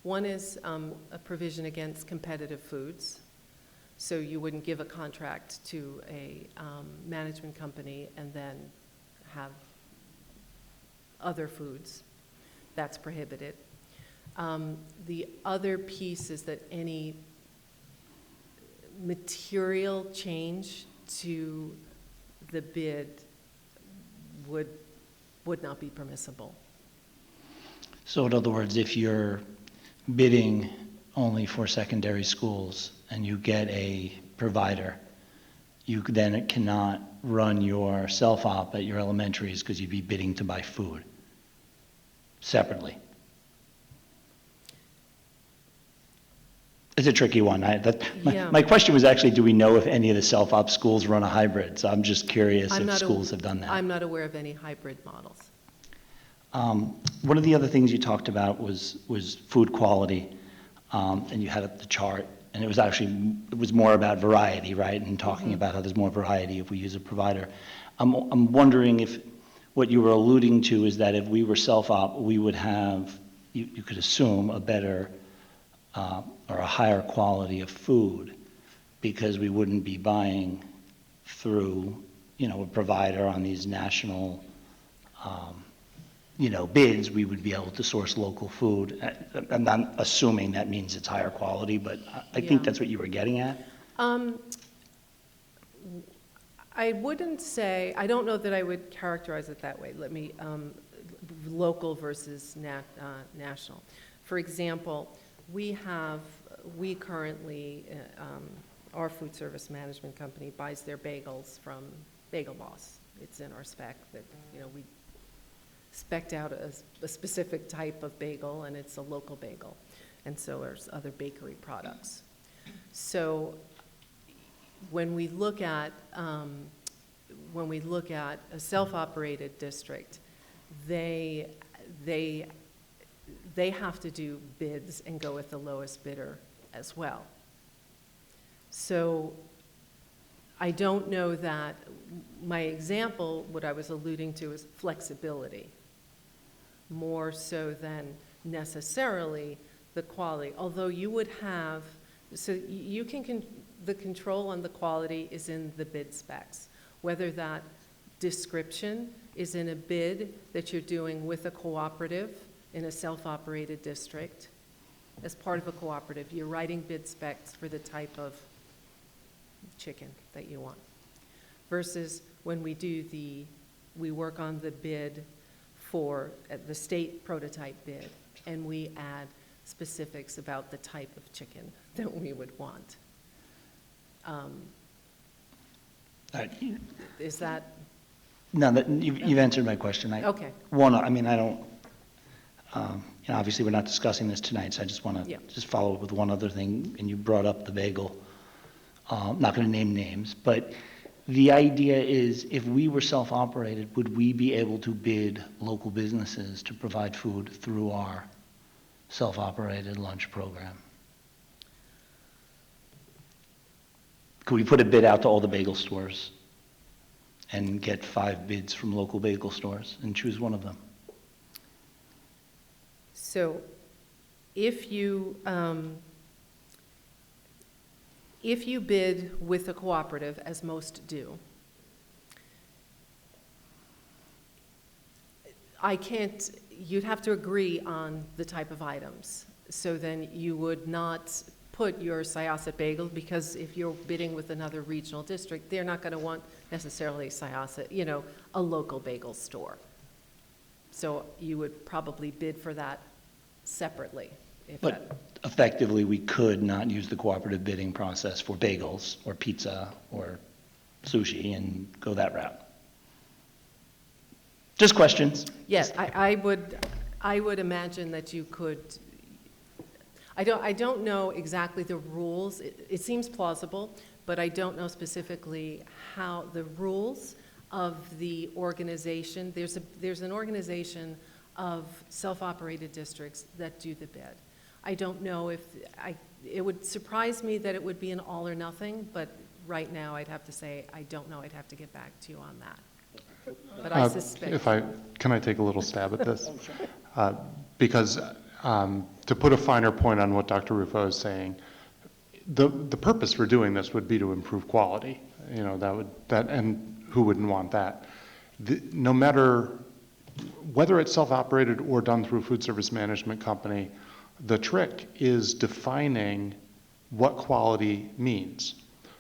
One is a provision against competitive foods. So you wouldn't give a contract to a management company and then have other foods. That's prohibited. The other piece is that any material change to the bid would not be permissible. So in other words, if you're bidding only for secondary schools and you get a provider, you then cannot run your self-op at your elementaries because you'd be bidding to buy food separately. It's a tricky one. My question was actually, do we know if any of the self-op schools run a hybrid? So I'm just curious if schools have done that. I'm not aware of any hybrid models. One of the other things you talked about was food quality, and you had up the chart and it was more about variety, right? And talking about how there's more variety if we use a provider. I'm wondering if what you were alluding to is that if we were self-op, we would have, you could assume, a better or a higher quality of food because we wouldn't be buying through, a provider on these national, bids. We would be able to source local food. I'm not assuming that means it's higher quality, but I think that's what you were getting at. I wouldn't say, I don't know that I would characterize it that way. Let me, local versus national. For example, we currently, our food service management company buys their bagels from Bagel Boss. It's in our spec that, we spec'd out a specific type of bagel, and it's a local bagel. And so there's other bakery products. So when we look at a self-operated district, they have to do bids and go with the lowest bidder as well. So I don't know that, my example, what I was alluding to is flexibility, more so than necessarily the quality. Although you would have, so you can, the control on the quality is in the bid specs. Whether that description is in a bid that you're doing with a cooperative in a self-operated district, as part of a cooperative, you're writing bid specs for the type of chicken that you want. Versus when we work on the bid for the state prototype bid, and we add specifics about the type of chicken that we would want. Is that? No, you've answered my question. Okay. I don't, obviously we're not discussing this tonight, so I just want to just follow up with one other thing, and you brought up the bagel. Not going to name names, but the idea is if we were self-operated, would we be able to bid local businesses to provide food through our self-operated lunch program? Could we put a bid out to all the bagel stores and get 5 bids from local bagel stores and choose one of them? So if you bid with a cooperative, as most do, you'd have to agree on the type of items. So then you would not put your Syosset bagel, because if you're bidding with another regional district, they're not going to want necessarily Syosset, a local bagel store. So you would probably bid for that separately. But effectively, we could not use the cooperative bidding process for bagels or pizza or sushi and go that route. Just questions. Yes, I would imagine that you could. I don't know exactly the rules. It seems plausible, but I don't know specifically how the rules of the organization. There's an organization of self-operated districts that do the bid. I don't know if, it would surprise me that it would be an all or nothing, but right now I'd have to say, I don't know, I'd have to get back to you on that. But I suspect. Can I take a little stab at this? Because to put a finer point on what Dr. Rufo is saying, the purpose for doing this would be to improve quality. And who wouldn't want that? No matter whether it's self-operated or done through a food service management company, the trick is defining what quality means.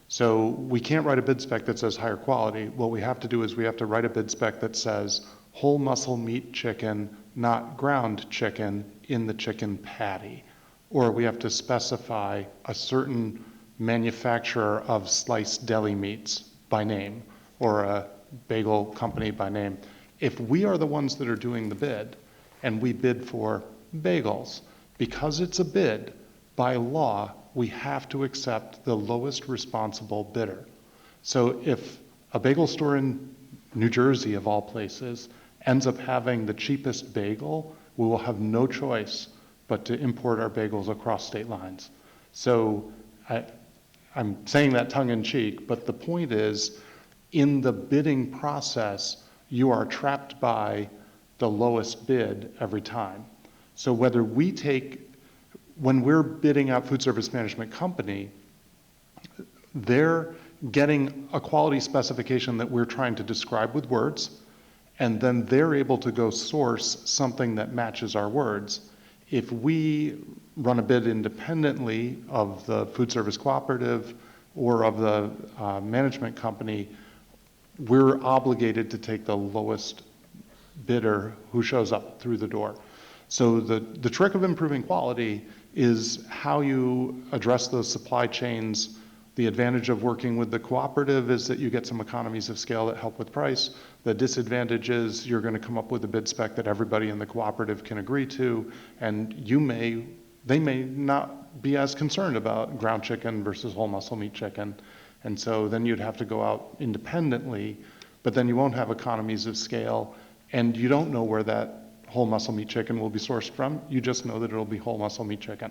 So we can't write a bid spec that says higher quality. What we have to do is we have to write a bid spec that says whole muscle meat chicken, not ground chicken, in the chicken patty. Or we have to specify a certain manufacturer of sliced deli meats by name, or a bagel company by name. If we are the ones that are doing the bid, and we bid for bagels, because it's a bid, by law, we have to accept the lowest responsible bidder. So if a bagel store in New Jersey, of all places, ends up having the cheapest bagel, we will have no choice but to import our bagels across state lines. So I'm saying that tongue in cheek, but the point is, in the bidding process, you are trapped by the lowest bid every time. So whether we when we're bidding out food service management company, they're getting a quality specification that we're trying to describe with words, and then they're able to go source something that matches our words. If we run a bid independently of the food service cooperative or of the management company, we're obligated to take the lowest bidder who shows up through the door. So the trick of improving quality is how you address those supply chains. The advantage of working with the cooperative is that you get some economies of scale that help with price. The disadvantage is you're going to come up with a bid spec that everybody in the cooperative can agree to, and they may not be as concerned about ground chicken versus whole muscle meat chicken. And so then you'd have to go out independently, but then you won't have economies of scale, and you don't know where that whole muscle meat chicken will be sourced from. You just know that it'll be whole muscle meat chicken.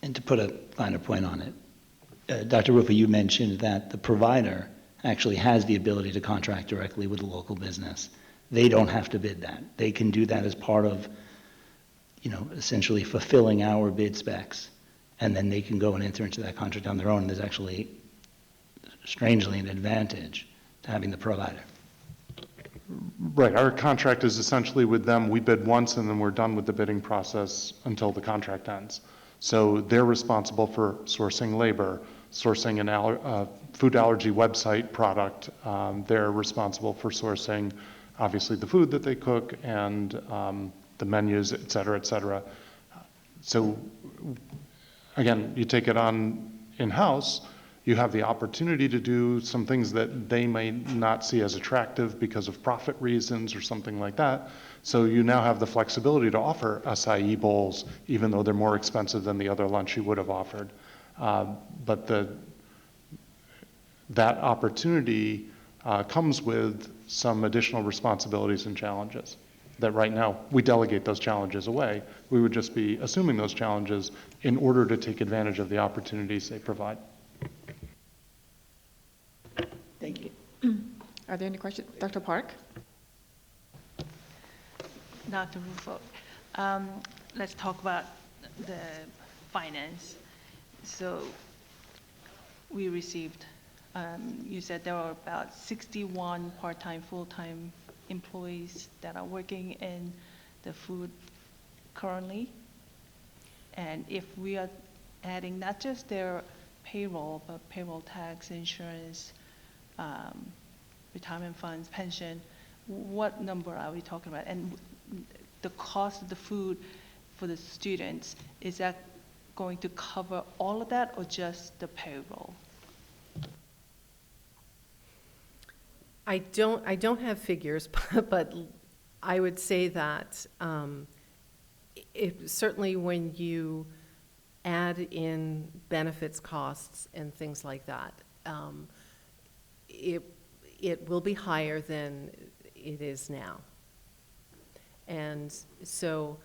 And to put a finer point on it, Dr. Rufa, you mentioned that the provider actually has the ability to contract directly with the local business. They don't have to bid that. They can do that as part of, essentially fulfilling our bid specs, and then they can go and enter into that contract on their own. There's actually, strangely, an advantage to having the provider. Right, our contract is essentially with them. We bid once and then we're done with the bidding process until the contract ends. So they're responsible for sourcing labor, sourcing a food allergy website product. They're responsible for sourcing, obviously, the food that they cook and the menus, et cetera, et cetera. So again, you take it on in-house, you have the opportunity to do some things that they may not see as attractive because of profit reasons or something like that. So you now have the flexibility to offer acai bowls, even though they're more expensive than the other lunch you would have offered. But that opportunity comes with some additional responsibilities and challenges that right now we delegate those challenges away. We would just be assuming those challenges in order to take advantage of the opportunities they provide. Thank you. Are there any questions? Dr. Park? Dr. Rufo, let's talk about the finance. So we received, you said there were about 61 part-time, full-time employees that are working in the food currently. And if we are adding not just their payroll, but payroll tax, insurance, retirement funds, pension, what number are we talking about? And the cost of the food for the students, is that going to cover all of that or just the payroll? I don't have figures, but I would say that certainly when you add in benefits costs and things like that, it will be higher than it is now. And so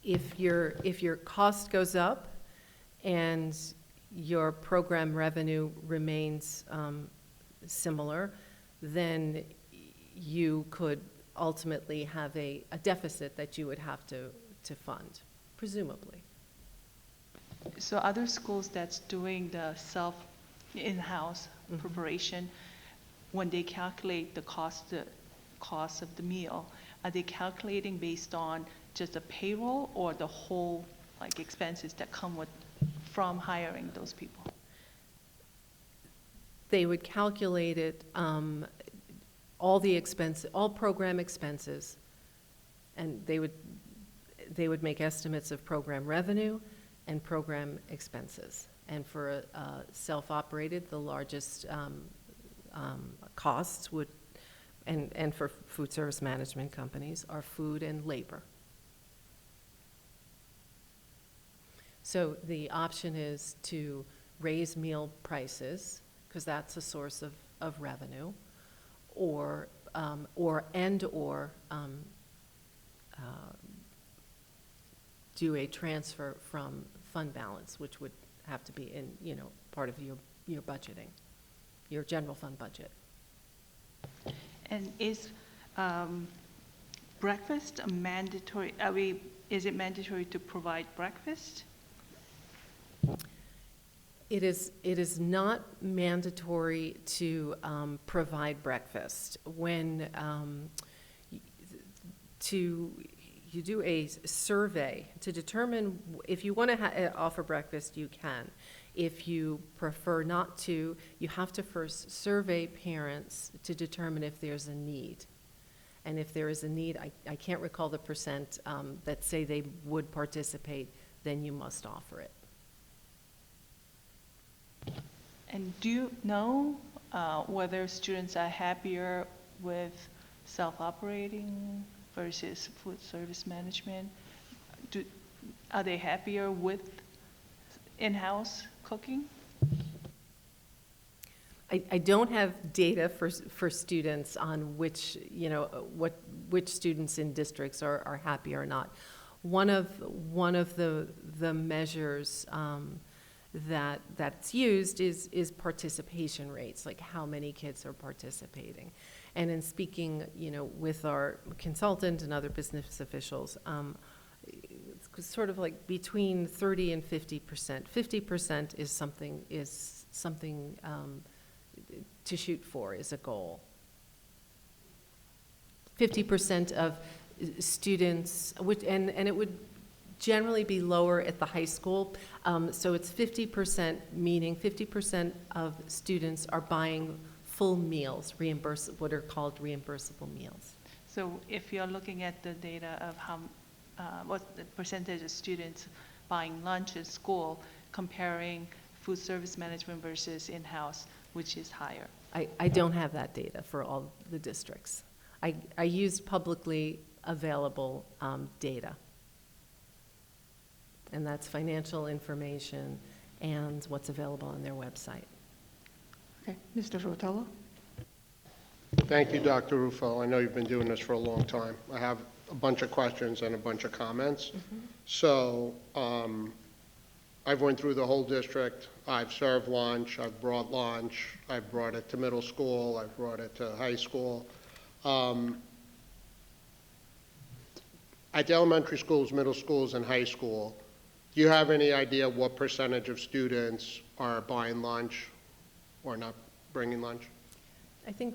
if your cost goes up and your program revenue remains similar, then you could ultimately have a deficit that you would have to fund, presumably. So other schools that's doing the in-house preparation, when they calculate the cost of the meal, are they calculating based on just the payroll or the whole expenses that come from hiring those people? They would calculate it, all program expenses, and they would make estimates of program revenue and program expenses. And for self-operated, the largest costs would, and for food service management companies, are food and labor. So the option is to raise meal prices, because that's a source of revenue, or do a transfer from fund balance, which would have to be in, part of your budgeting, your general fund budget. And is breakfast a mandatory, is it mandatory to provide breakfast? It is not mandatory to provide breakfast. When you do a survey to determine if you want to offer breakfast, you can. If you prefer not to, you have to first survey parents to determine if there's a need. And if there is a need, I can't recall the percent that say they would participate, then you must offer it. And do you know whether students are happier with self-operating versus food service management? Are they happier with in-house cooking? I don't have data for students on which, which students in districts are happy or not. One of the measures that's used is participation rates, like how many kids are participating. And in speaking, with our consultant and other business officials, it's sort of like between 30 and 50%. 50% is something to shoot for, is a goal. 50% of students, and it would generally be lower at the high school. So it's 50%, meaning 50% of students are buying full meals, what are called reimbursable meals. So if you're looking at the data of what the percentage of students buying lunch at school, comparing food service management versus in-house, which is higher? I don't have that data for all the districts. I used publicly available data. And that's financial information and what's available on their website. Okay, Mr. Rotolo? Thank you, Dr. Ruffo. I know you've been doing this for a long time. I have a bunch of questions and a bunch of comments. So I've went through the whole district. I've served lunch, I've brought lunch, I've brought it to middle school, I've brought it to high school. At the elementary schools, middle schools, and high school, do you have any idea what percentage of students are buying lunch or not bringing lunch? I think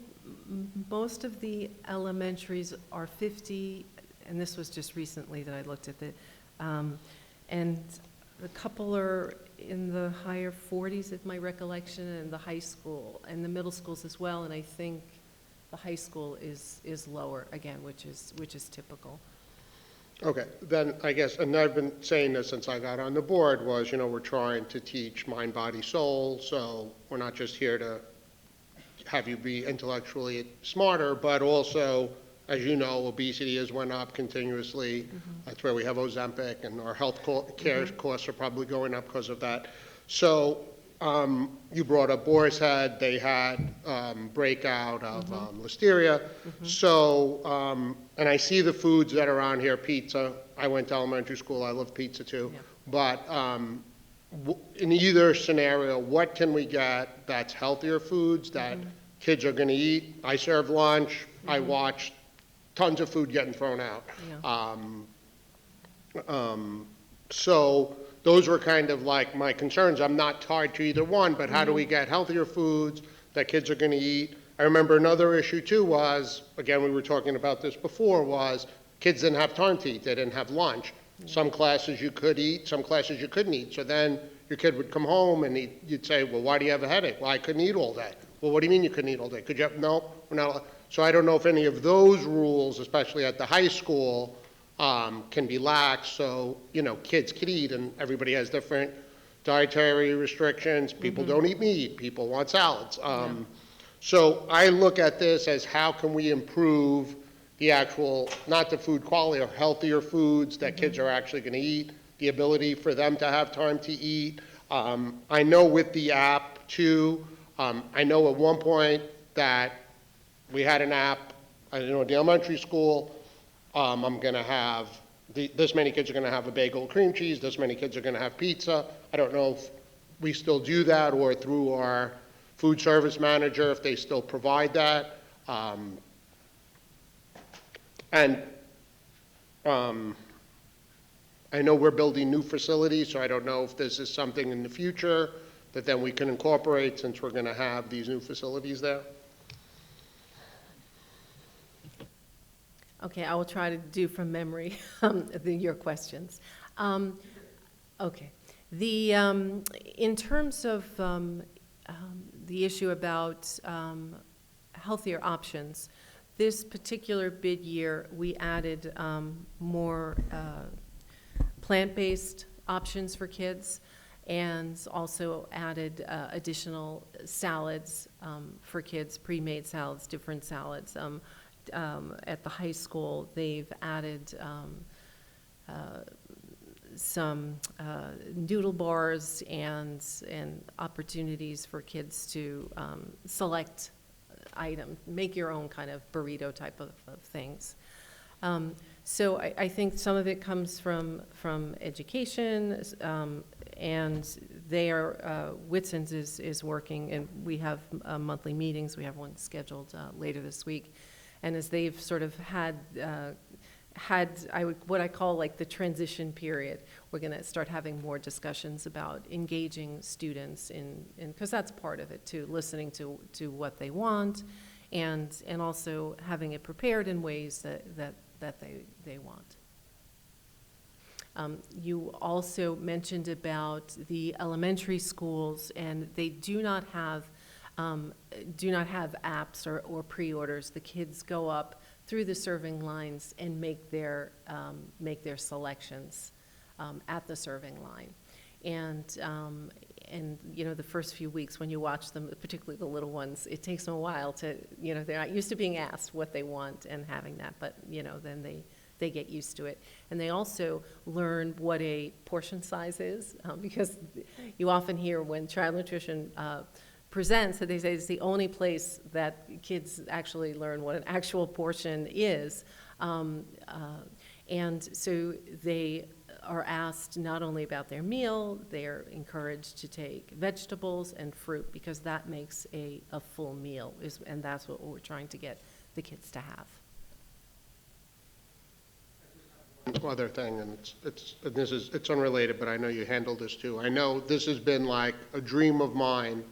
most of the elementaries are 50, and this was just recently that I looked at it, and a couple are in the higher 40s, if my recollection, and the high school, and the middle schools as well, and I think the high school is lower, again, which is typical. Okay, then I guess, and I've been saying this since I got on the board, was, we're trying to teach mind, body, soul, so we're not just here to have you be intellectually smarter, but also, as you know, obesity has went up continuously. That's where we have Ozempic, and our health care costs are probably going up because of that. So you brought up Boar's Head. They had breakout of listeria. So, and I see the foods that are on here, pizza. I went to elementary school. I love pizza too. But in either scenario, what can we get that's healthier foods that kids are going to eat? I served lunch. I watched tons of food getting thrown out. So those were kind of like my concerns. I'm not tied to either one, but how do we get healthier foods that kids are going to eat? I remember another issue too was, again, we were talking about this before, was kids didn't have time to eat. They didn't have lunch. Some classes you could eat, some classes you couldn't eat. So then your kid would come home and you'd say, well, why do you have a headache? Well, I couldn't eat all day. Well, what do you mean you couldn't eat all day? Could you have, no, we're not allowed. So I don't know if any of those rules, especially at the high school, can be lax, so, kids can eat, and everybody has different dietary restrictions. People don't eat meat, people want salads. So I look at this as how can we improve the actual, not the food quality, or healthier foods that kids are actually going to eat, the ability for them to have time to eat. I know with the app too, I know at one point that we had an app, at the elementary school, I'm going to have this many kids are going to have a bagel and cream cheese, this many kids are going to have pizza. I don't know if we still do that or through our food service manager, if they still provide that. I know we're building new facilities, so I don't know if this is something in the future that then we can incorporate since we're going to have these new facilities there. Okay, I will try to do from memory your questions. Okay, in terms of the issue about healthier options, this particular bid year, we added more plant-based options for kids, and also added additional salads for kids, pre-made salads, different salads. At the high school, they've added some noodle bars and opportunities for kids to select items, make your own kind of burrito type of things. So I think some of it comes from education, and they are, Whitson's is working, and we have monthly meetings. We have one scheduled later this week. And as they've sort of had what I call like the transition period, we're going to start having more discussions about engaging students in because that's part of it too, listening to what they want, and also having it prepared in ways that they want. You also mentioned about the elementary schools, and they do not have apps or pre-orders. The kids go up through the serving lines and make their selections at the serving line. And you know, the first few weeks when you watch them, particularly the little ones, it takes them a while to, you know, they're not used to being asked what they want and having that, but you know, then they get used to it. And they also learn what a portion size is, because you often hear when child nutrition presents that they say it's the only place that kids actually learn what an actual portion is. And so they are asked not only about their meal, they're encouraged to take vegetables and fruit, because that makes a full meal, and that's what we're trying to get the kids to have. Other thing, and it's unrelated, but I know you handled this too. I know this has been like a dream of mine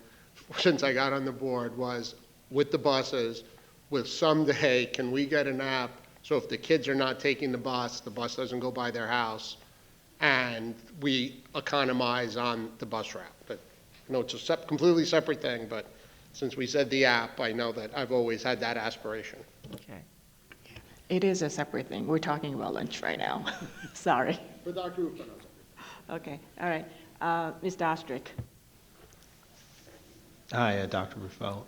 since I got on the board, was with the buses, with someday, can we get an app so if the kids are not taking the bus doesn't go by their house, and we economize on the bus route. But I know it's a completely separate thing, but since we said the app, I know that I've always had that aspiration. Okay. It is a separate thing. We're talking about lunch right now. Sorry. For Dr. Ruffin. Okay, all right. Mr. Ostrick. Hi, Dr. Ruffo.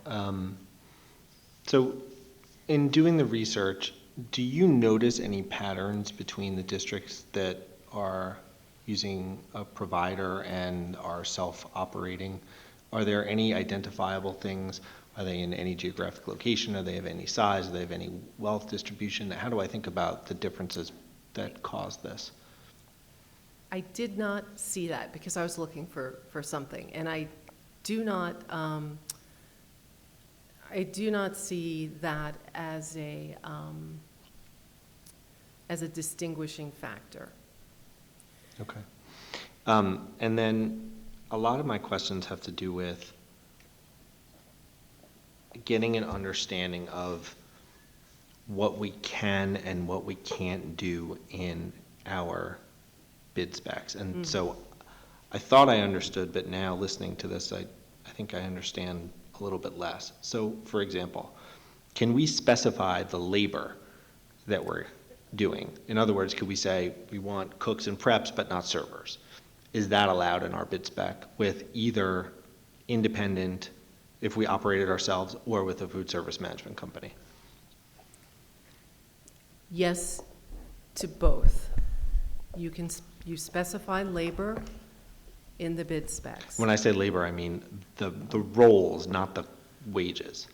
So in doing the research, do you notice any patterns between the districts that are using a provider and are self-operating? Are there any identifiable things? Are they in any geographic location? Are they of any size? Are they of any wealth distribution? How do I think about the differences that cause this? I did not see that because I was looking for something, and I do not see that as a distinguishing factor. Okay. And then a lot of my questions have to do with getting an understanding of what we can and what we can't do in our bid specs. And so I thought I understood, but now listening to this, I think I understand a little bit less. So, for example, can we specify the labor that we're doing? In other words, could we say we want cooks and preps but not servers? Is that allowed in our bid spec with either independent, if we operate it ourselves, or with a food service management company? Yes to both. You specify labor in the bid specs. When I say labor, I mean the roles, not the wages.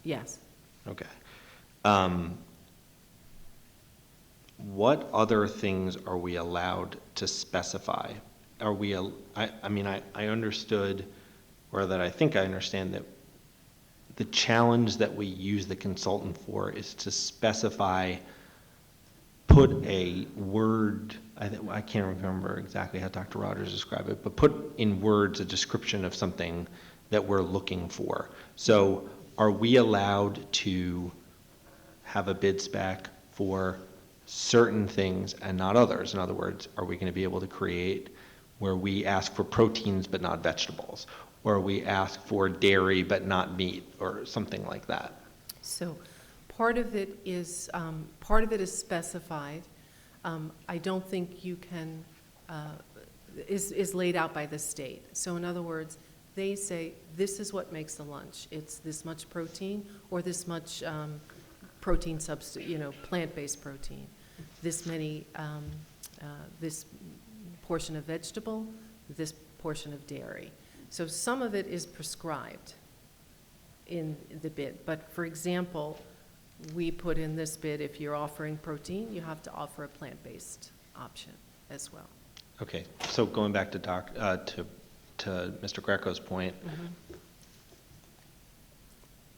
Yes. Okay. what other things are we allowed to specify? Are we, I mean, I understood, or that I think I understand, that the challenge that we use the consultant for is to specify, put a word, I can't remember exactly how Dr. Rogers described it, but put in words a description of something that we're looking for. So are we allowed to have a bid spec for certain things and not others? In other words, are we going to be able to create where we ask for proteins but not vegetables, or we ask for dairy but not meat, or something like that? So part of it is specified. I don't think you can, is laid out by the state. So in other words, they say, this is what makes the lunch. It's this much protein, or this much protein plant-based protein. This many, this portion of vegetable, this portion of dairy. So some of it is prescribed in the bid. But for example, we put in this bid, if you're offering protein, you have to offer a plant-based option as well. Okay, so going back to Mr. Greco's point,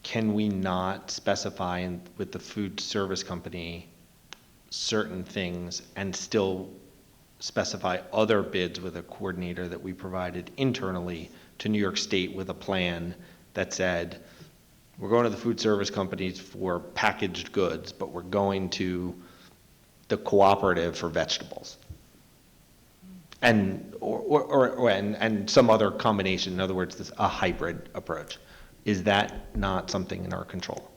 can we not specify with the food service company certain things and still specify other bids with a coordinator that we provided internally to New York State with a plan that said, we're going to the food service companies for packaged goods, but we're going to the cooperative for vegetables? And and some other combination, in other words, a hybrid approach. Is that not something in our control?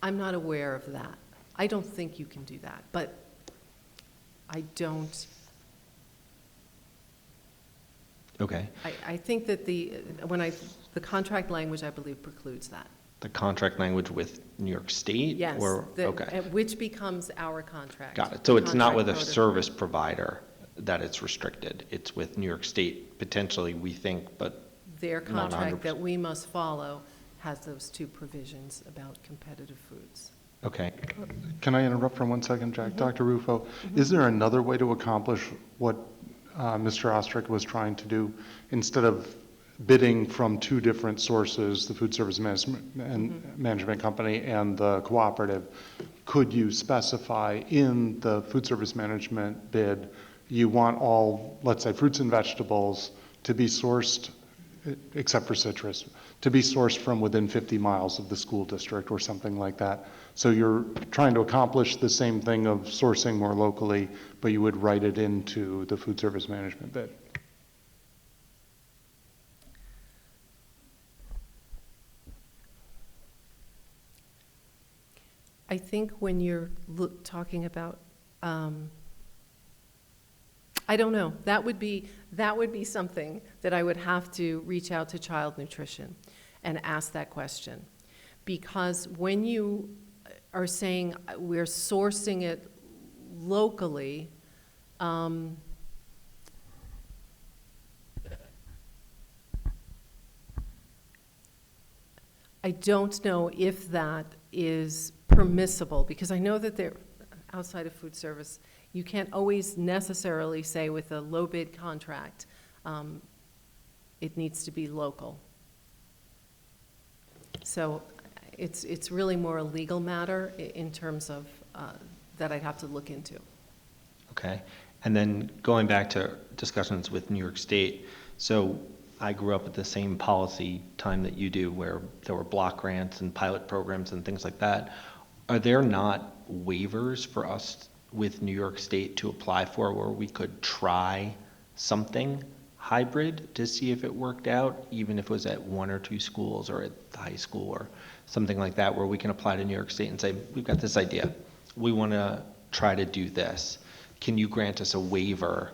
I'm not aware of that. I don't think you can do that, but I don't. Okay. I think that the contract language, I believe, precludes that. The contract language with New York State? Yes. Okay. Which becomes our contract. Got it. So it's not with a protocol. service provider that it's restricted. It's with New York State, potentially, we think, but Their not contract 100%. that we must follow has those two provisions about competitive foods. Okay. Can I interrupt for 1 second, Jack? Dr. Rufo, is there another way to accomplish what Mr. Ostrick was trying to do? Instead of bidding from two different sources, the food service management company and the cooperative, could you specify in the food service management bid, you want all, let's say, fruits and vegetables to be sourced, except for citrus, to be sourced from within 50 miles of the school district or something like that? So you're trying to accomplish the same thing of sourcing more locally, but you would write it into the food service management bid. I think when you're talking about, I don't know, that would be something that I would have to reach out to Child Nutrition and ask that question. Because when you are saying we're sourcing it locally, I don't know if that is permissible, because I know that they're outside of food service. You can't always necessarily say with a low bid contract, it needs to be local. So it's really more a legal matter in terms of that I'd have to look into. Okay. And then going back to discussions with New York State, so I grew up at the same policy time that you do, where there were block grants and pilot programs and things like that. Are there not waivers for us with New York State to apply for where we could try something hybrid to see if it worked out, even if it was at one or two schools or at the high school or something like that, where we can apply to New York State and say, we've got this idea. We want to try to do this. Can you grant us a waiver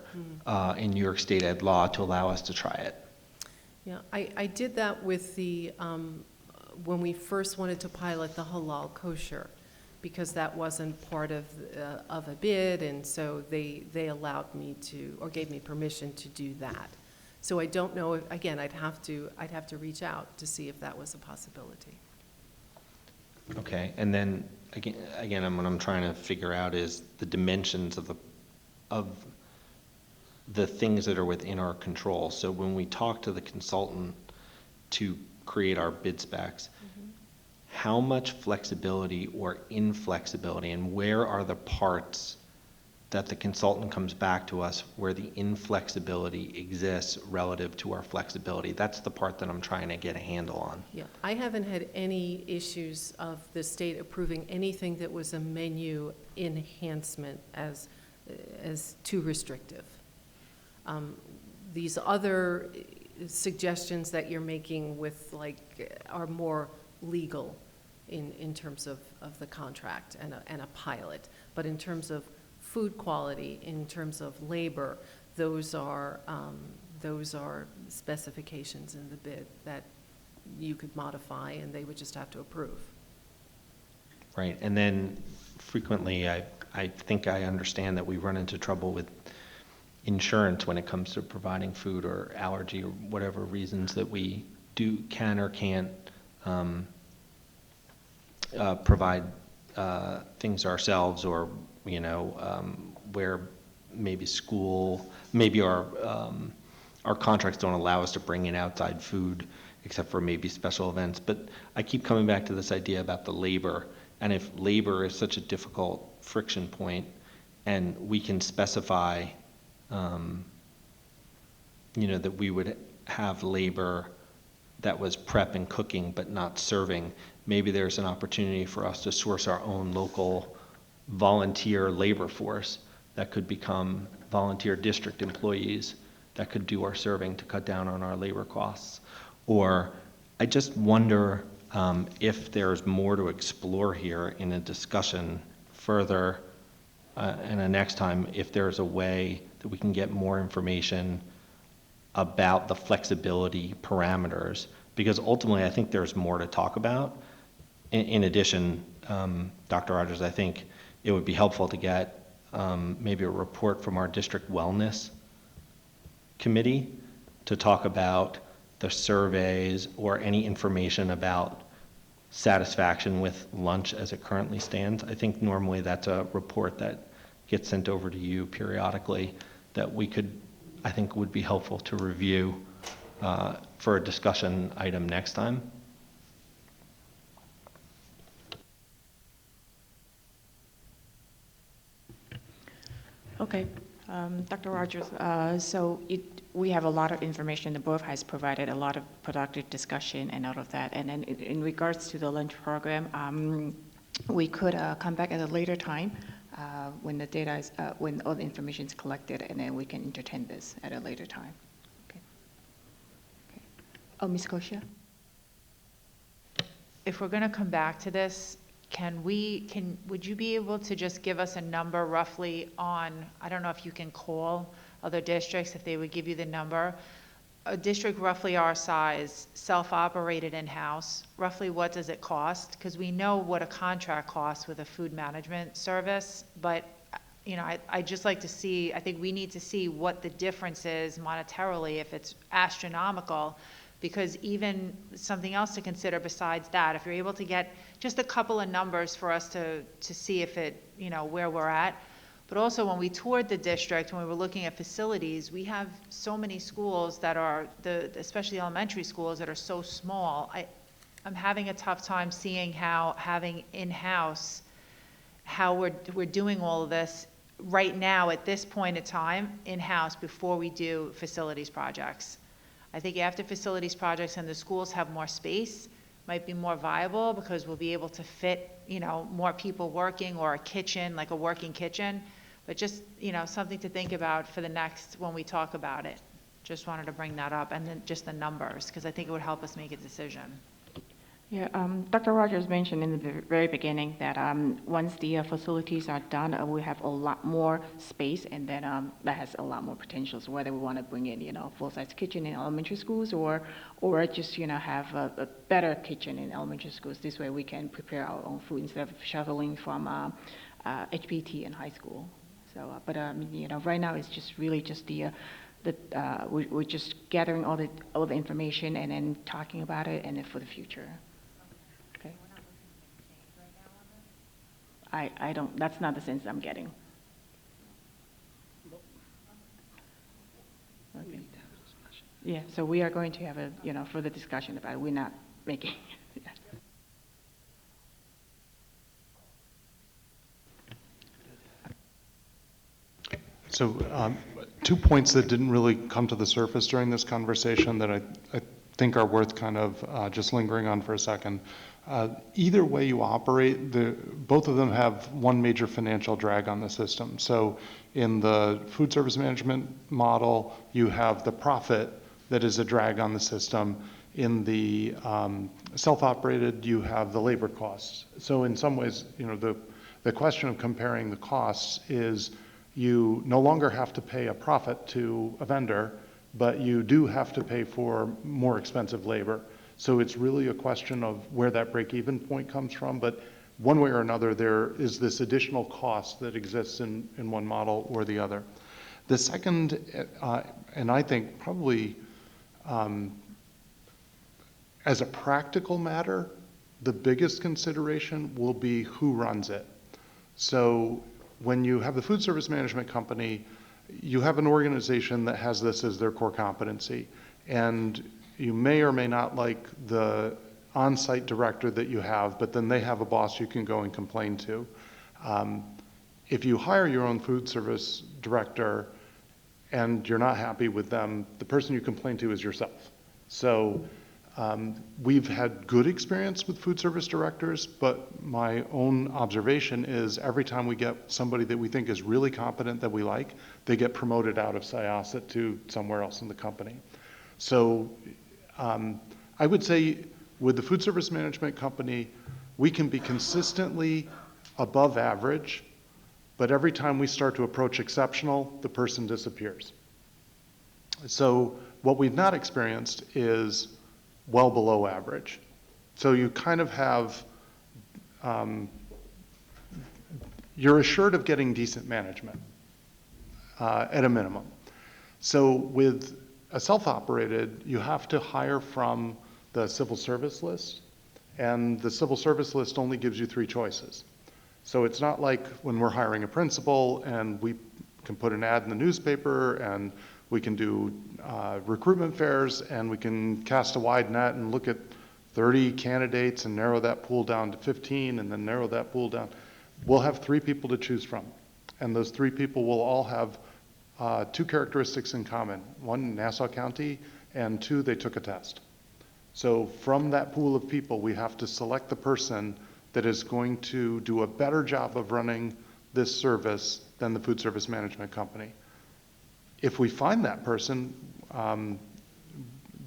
in New York State ed law to allow us to try it? Yeah, I did that with the, when we first wanted to pilot the halal kosher, because that wasn't part of a bid, and so they allowed me to, or gave me permission to do that. So I don't know if, again, I'd have to reach out to see if that was a possibility. Okay, and then again, what I'm trying to figure out is the dimensions of the things that are within our control. So when we talk to the consultant to create our bid specs, how much flexibility or inflexibility, and where are the parts that the consultant comes back to us where the inflexibility exists relative to our flexibility? That's the part that I'm trying to get a handle on. Yeah, I haven't had any issues of the state approving anything that was a menu enhancement as too restrictive. These other suggestions that you're making with are more legal in terms of the contract and a pilot. But in terms of food quality, in terms of labor, those are specifications in the bid that you could modify and they would just have to approve. Right, and then frequently, I think I understand that we run into trouble with insurance when it comes to providing food or allergy or whatever reasons that we can or can't provide things ourselves, or where maybe our contracts don't allow us to bring in outside food except for maybe special events. But I keep coming back to this idea about the labor, and if labor is such a difficult friction point, and we can specify that we would have labor that was prep and cooking but not serving, maybe there's an opportunity for us to source our own local volunteer labor force that could become volunteer district employees that could do our serving to cut down on our labor costs. Or I just wonder if there's more to explore here in a discussion further and a next time, if there's a way that we can get more information about the flexibility parameters, because ultimately I think there's more to talk about. In addition, Dr. Rogers, I think it would be helpful to get maybe a report from our district wellness committee to talk about the surveys or any information about satisfaction with lunch as it currently stands. I think normally that's a report that gets sent over to you periodically that I think would be helpful to review for a discussion item next time. Okay, Dr. Rogers, we have a lot of information. The board has provided a lot of productive discussion and out of that. And then in regards to the lunch program, we could come back at a later time when the data is, when all the information is collected, and then we can entertain this at a later time. Okay. Oh, Ms. Kosia? If we're going to come back to this, would you be able to just give us a number roughly on, I don't know if you can call other districts, if they would give you the number, a district roughly our size, self-operated in-house, roughly what does it cost? Because we know what a contract costs with a food management service, but I'd just like to see, I think we need to see what the difference is monetarily, if it's astronomical, because even something else to consider besides that, if you're able to get just a couple of numbers for us to see if it, where we're at. But also when we toured the district, when we were looking at facilities, we have so many schools that are, especially elementary schools, that are so small. I'm having a tough time seeing how having in-house, how we're doing all of this right now at this point in time in-house before we do facilities projects. I think after facilities projects and the schools have more space, might be more viable because we'll be able to fit, more people working, or a kitchen, like a working kitchen. But just, something to think about for the next, when we talk about it. Just wanted to bring that up, and then just the numbers, because I think it would help us make a decision. Yeah, Dr. Rogers mentioned in the very beginning that once the facilities are done, we have a lot more space, and then that has a lot more potential. So whether we want to bring in, full-size kitchen in elementary schools, or just, have a better kitchen in elementary schools. This way we can prepare our own food instead of shuttling from HPT in high school. So, but right now it's just really just we're just gathering all the information and then talking about it, and then for the future. Okay. I don't, that's not the sense I'm getting. Okay. Yeah, so we are going to have a, further discussion about it. We're not making, yeah. So 2 points that didn't really come to the surface during this conversation that I think are worth kind of just lingering on for a second. Either way you operate, both of them have one major financial drag on the system. So in the food service management model, you have the profit that is a drag on the system. In the self-operated, you have the labor costs. So in some ways, the question of comparing the costs is you no longer have to pay a profit to a vendor, but you do have to pay for more expensive labor. So it's really a question of where that break-even point comes from. But one way or another, there is this additional cost that exists in one model or the other. The second, and I think probably as a practical matter, the biggest consideration will be who runs it. So when you have the food service management company, you have an organization that has this as their core competency. And you may or may not like the on-site director that you have, but then they have a boss you can go and complain to. If you hire your own food service director and you're not happy with them, the person you complain to is yourself. So we've had good experience with food service directors, but my own observation is every time we get somebody that we think is really competent that we like, they get promoted out of Syosset to somewhere else in the company. So I would say with the food service management company, we can be consistently above average, but every time we start to approach exceptional, the person disappears. So what we've not experienced is well below average. So you kind of have, you're assured of getting decent management at a minimum. So with a self-operated, you have to hire from the civil service list, and the civil service list only gives you 3 choices. So it's not like when we're hiring a principal and we can put an ad in the newspaper and we can do recruitment fairs and we can cast a wide net and look at 30 candidates and narrow that pool down to 15 and then narrow that pool down. We'll have 3 people to choose from. And those 3 people will all have 2 characteristics in common. 1, Nassau County, and 2, they took a test. So from that pool of people, we have to select the person that is going to do a better job of running this service than the food service management company. If we find that person,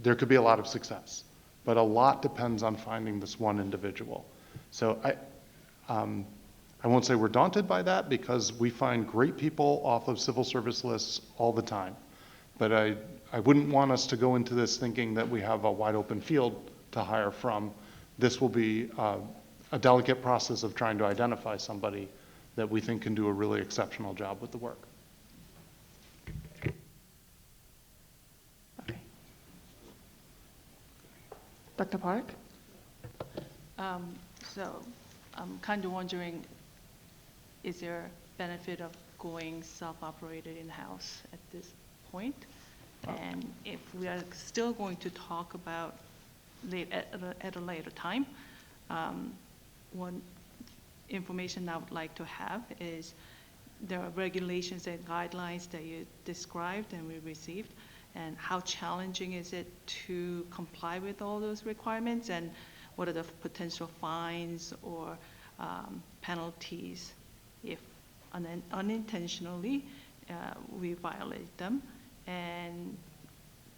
there could be a lot of success, but a lot depends on finding this one individual. So I won't say we're daunted by that because we find great people off of civil service lists all the time. But I wouldn't want us to go into this thinking that we have a wide open field to hire from. This will be a delicate process of trying to identify somebody that we think can do a really exceptional job with the work. Dr. Park? So I'm kind of wondering, is there benefit of going self-operated in-house at this point? And if we are still going to talk about at a later time, one information I would like to have is there are regulations and guidelines that you described and we received, and how challenging is it to comply with all those requirements, and what are the potential fines or penalties if unintentionally we violate them, and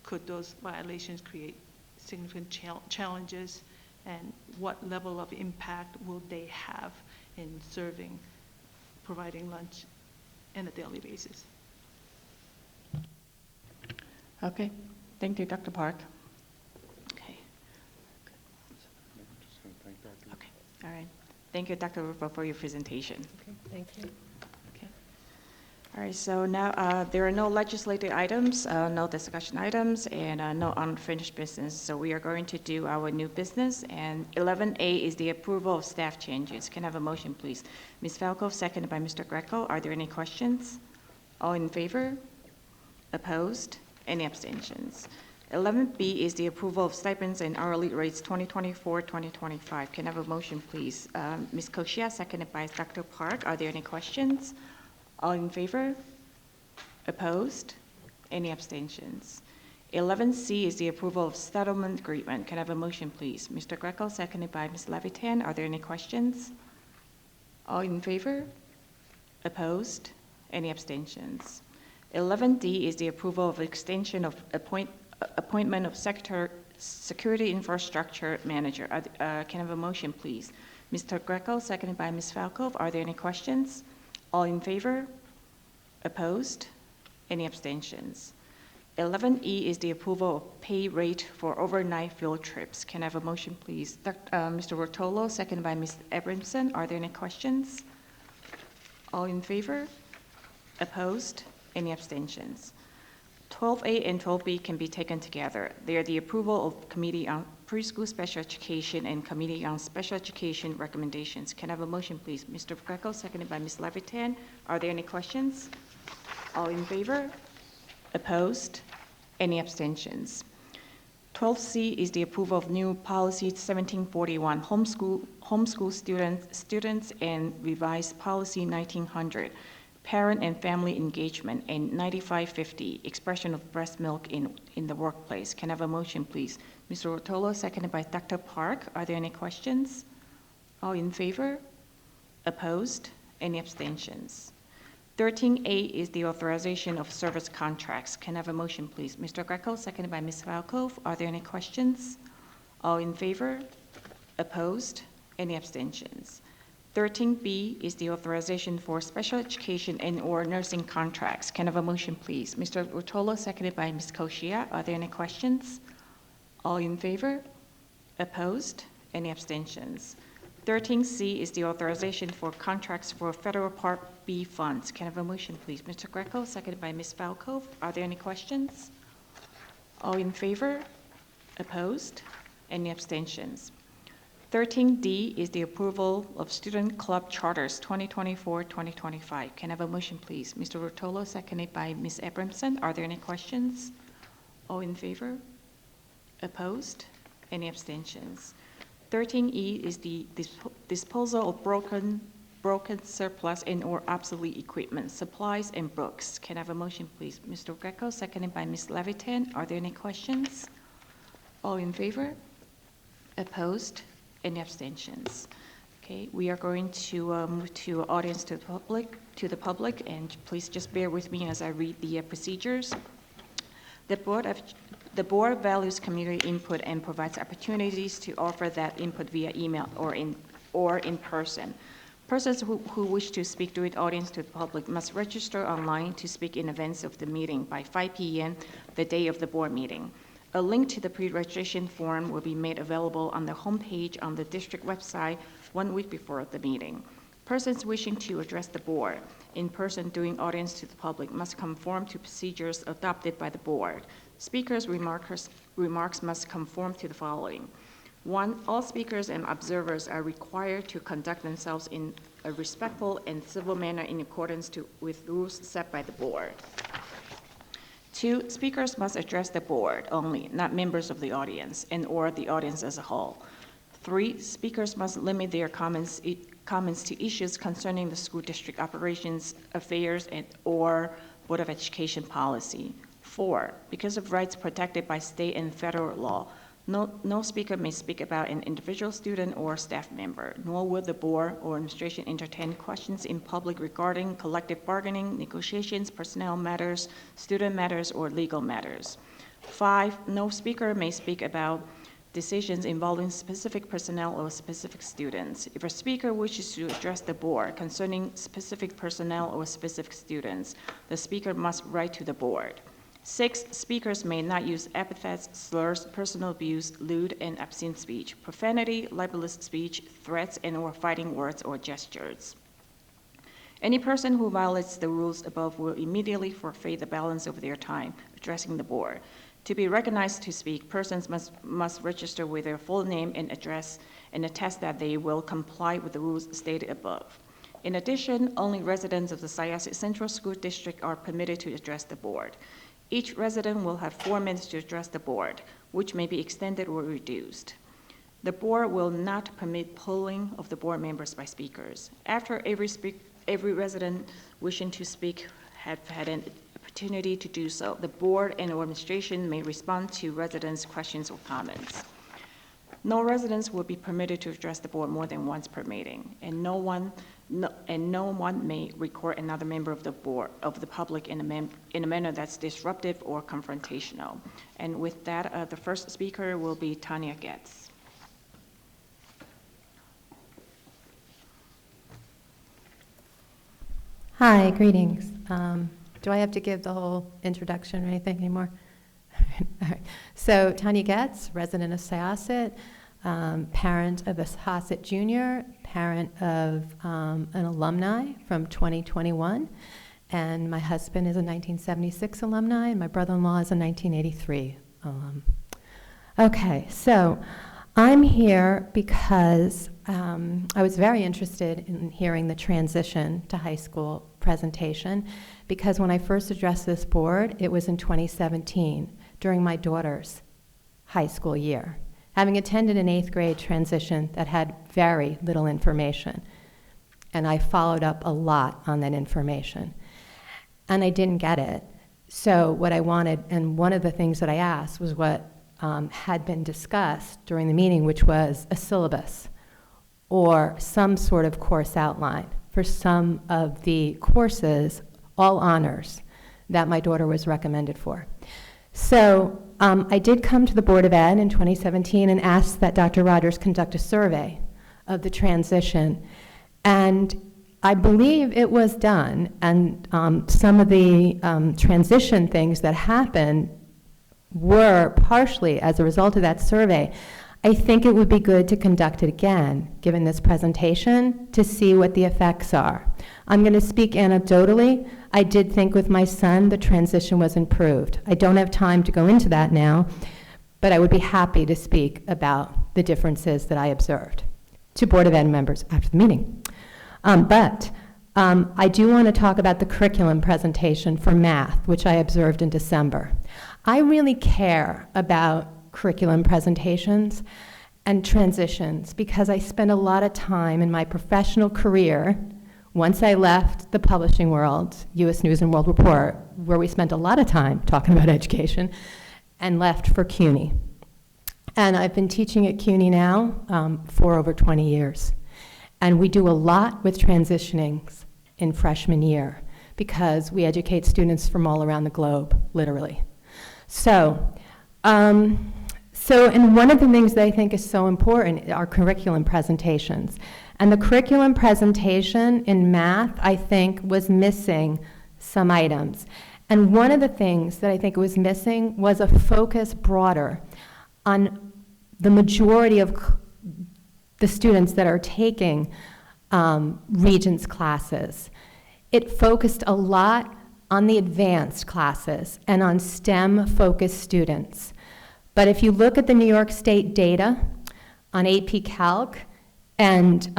could those violations create significant challenges, and what level of impact will they have in providing lunch on a daily basis? Okay, thank you, Dr. Park. Okay. Okay, all right. Thank you, Dr. Rupo, for your presentation. Okay, thank you. All right, so now there are no legislative items, no discussion items, and no unfinished business. So we are going to do our new business, and 11A is the approval of staff changes. Can I have a motion, please? Ms. Falco, seconded by Mr. Greco. Are there any questions? All in favor? Opposed? Any abstentions? 11B is the approval of stipends and hourly rates 2024-2025. Can I have a motion, please? Ms. Koshia, seconded by Dr. Park. Are there any questions? All in favor? Opposed? Any abstentions? 11C is the approval of settlement agreement. Can I have a motion, please? Mr. Greco, seconded by Ms. Levitan. Are there any questions? All in favor? Opposed? Any abstentions? 11D is the approval of extension of appointment of Security Infrastructure Manager. Can I have a motion, please? Mr. Greco, seconded by Ms. Falco. Are there any questions? All in favor? Opposed? Any abstentions? 11E is the approval of pay rate for overnight field trips. Can I have a motion, please? Mr. Rotolo, seconded by Ms. Abramson. Are there any questions? All in favor? Opposed? Any abstentions? 12A and 12B can be taken together. They are the approval of Committee on Preschool Special Education and Committee on Special Education recommendations. Can I have a motion, please? Mr. Greco, seconded by Ms. Levitan. Are there any questions? All in favor? Opposed? Any abstentions? 12C is the approval of new policy 1741, homeschool students, and revised policy 1900, parent and family engagement, and 9550, expression of breast milk in the workplace. Can I have a motion, please? Mr. Rotolo, seconded by Dr. Park. Are there any questions? All in favor? Opposed? Any abstentions? 13A is the authorization of service contracts. Can I have a motion, please? Mr. Greco, seconded by Ms. Falco. Are there any questions? All in favor? Opposed? Any abstentions? 13B is the authorization for special education and/or nursing contracts. Can I have a motion, please? Mr. Rotolo, seconded by Ms. Koshia. Are there any questions? All in favor? Opposed? Any abstentions? 13C is the authorization for contracts for federal Part B funds. Can I have a motion, please? Mr. Greco, seconded by Ms. Falco. Are there any questions? All in favor? Opposed? Any abstentions? 13D is the approval of Student Club Charters 2024-2025. Can I have a motion, please? Mr. Rotolo, seconded by Ms. Abramson. Are there any questions? All in favor? Opposed? Any abstentions? 13E is the disposal of broken surplus and/or obsolete equipment, supplies, and books. Can I have a motion, please? Mr. Greco, seconded by Ms. Levitan. Are there any questions? All in favor? Opposed? Any abstentions? Okay, we are going to move to audience to the public, and please just bear with me as I read the procedures. The board values community input and provides opportunities to offer that input via email or in person. Persons who wish to speak during audience to the public must register online to speak in advance of the meeting by 5 p.m. the day of the board meeting. A link to the pre-registration form will be made available on the homepage on the district website 1 week before the meeting. Persons wishing to address the board in person during audience to the public must conform to procedures adopted by the board. Speakers' remarks must conform to the following. 1, all speakers and observers are required to conduct themselves in a respectful and civil manner in accordance with rules set by the board. 2, speakers must address the board only, not members of the audience and/or the audience as a whole. 3, speakers must limit their comments to issues concerning the school district operations, affairs, or Board of Education policy. 4, because of rights protected by state and federal law, no speaker may speak about an individual student or staff member, nor will the board or administration entertain questions in public regarding collective bargaining, negotiations, personnel matters, student matters, or legal matters. 5, no speaker may speak about decisions involving specific personnel or specific students. If a speaker wishes to address the board concerning specific personnel or specific students, the speaker must write to the board. 6, speakers may not use epithets, slurs, personal abuse, lewd and obscene speech, profanity, libelous speech, threats, and/or fighting words or gestures. Any person who violates the rules above will immediately forfeit the balance of their time addressing the board. To be recognized to speak, persons must register with their full name and address and attest that they will comply with the rules stated above. In addition, only residents of the Syosset Central School District are permitted to address the board. Each resident will have 4 minutes to address the board, which may be extended or reduced. The board will not permit polling of the board members by speakers. After every resident wishing to speak have had an opportunity to do so, the board and administration may respond to residents' questions or comments. No residents will be permitted to address the board more than once per meeting, and no one may record another member of the board of the public in a manner that's disruptive or confrontational. And with that, the first speaker will be Tanya Getz. Hi, greetings. Do I have to give the whole introduction or anything anymore? All right. So Tanya Getz, resident of Syosset, parent of a Syosset junior, parent of an alumni from 2021, and my husband is a 1976 alumni, and my brother-in-law is a 1983 alum. Okay, so I'm here because I was very interested in hearing the transition to high school presentation, because when I first addressed this board, it was in 2017, during my daughter's high school year, having attended an 8th grade transition that had very little information. And I followed up a lot on that information. And I didn't get it. So what I wanted, and one of the things that I asked was what had been discussed during the meeting, which was a syllabus or some sort of course outline for some of the courses, all honors, that my daughter was recommended for. So I did come to the Board of Ed in 2017 and asked that Dr. Rogers conduct a survey of the transition. And I believe it was done, and some of the transition things that happened were partially as a result of that survey. I think it would be good to conduct it again, given this presentation, to see what the effects are. I'm going to speak anecdotally. I did think with my son the transition was improved. I don't have time to go into that now, but I would be happy to speak about the differences that I observed to Board of Ed members after the meeting. I do want to talk about the curriculum presentation for math, which I observed in December. I really care about curriculum presentations and transitions because I spent a lot of time in my professional career, once I left the publishing world, U.S. News and World Report, where we spent a lot of time talking about education, and left for CUNY. And I've been teaching at CUNY now for over 20 years. And we do a lot with transitionings in freshman year because we educate students from all around the globe, literally. And one of the things that I think is so important are curriculum presentations. And the curriculum presentation in math, I think, was missing some items. And one of the things that I think was missing was a focus broader on the majority of the students that are taking Regents classes. It focused a lot on the advanced classes and on STEM-focused students. But if you look at the New York State data on AP Calc and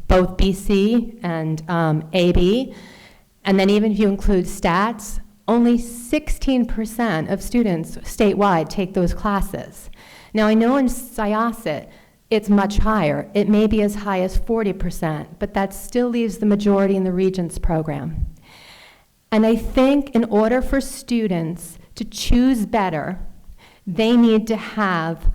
both BC and AB, and then even if you include stats, only 16% of students statewide take those classes. Now I know in Syosset, it's much higher. It may be as high as 40%, but that still leaves the majority in the Regents program. And I think in order for students to choose better, they need to have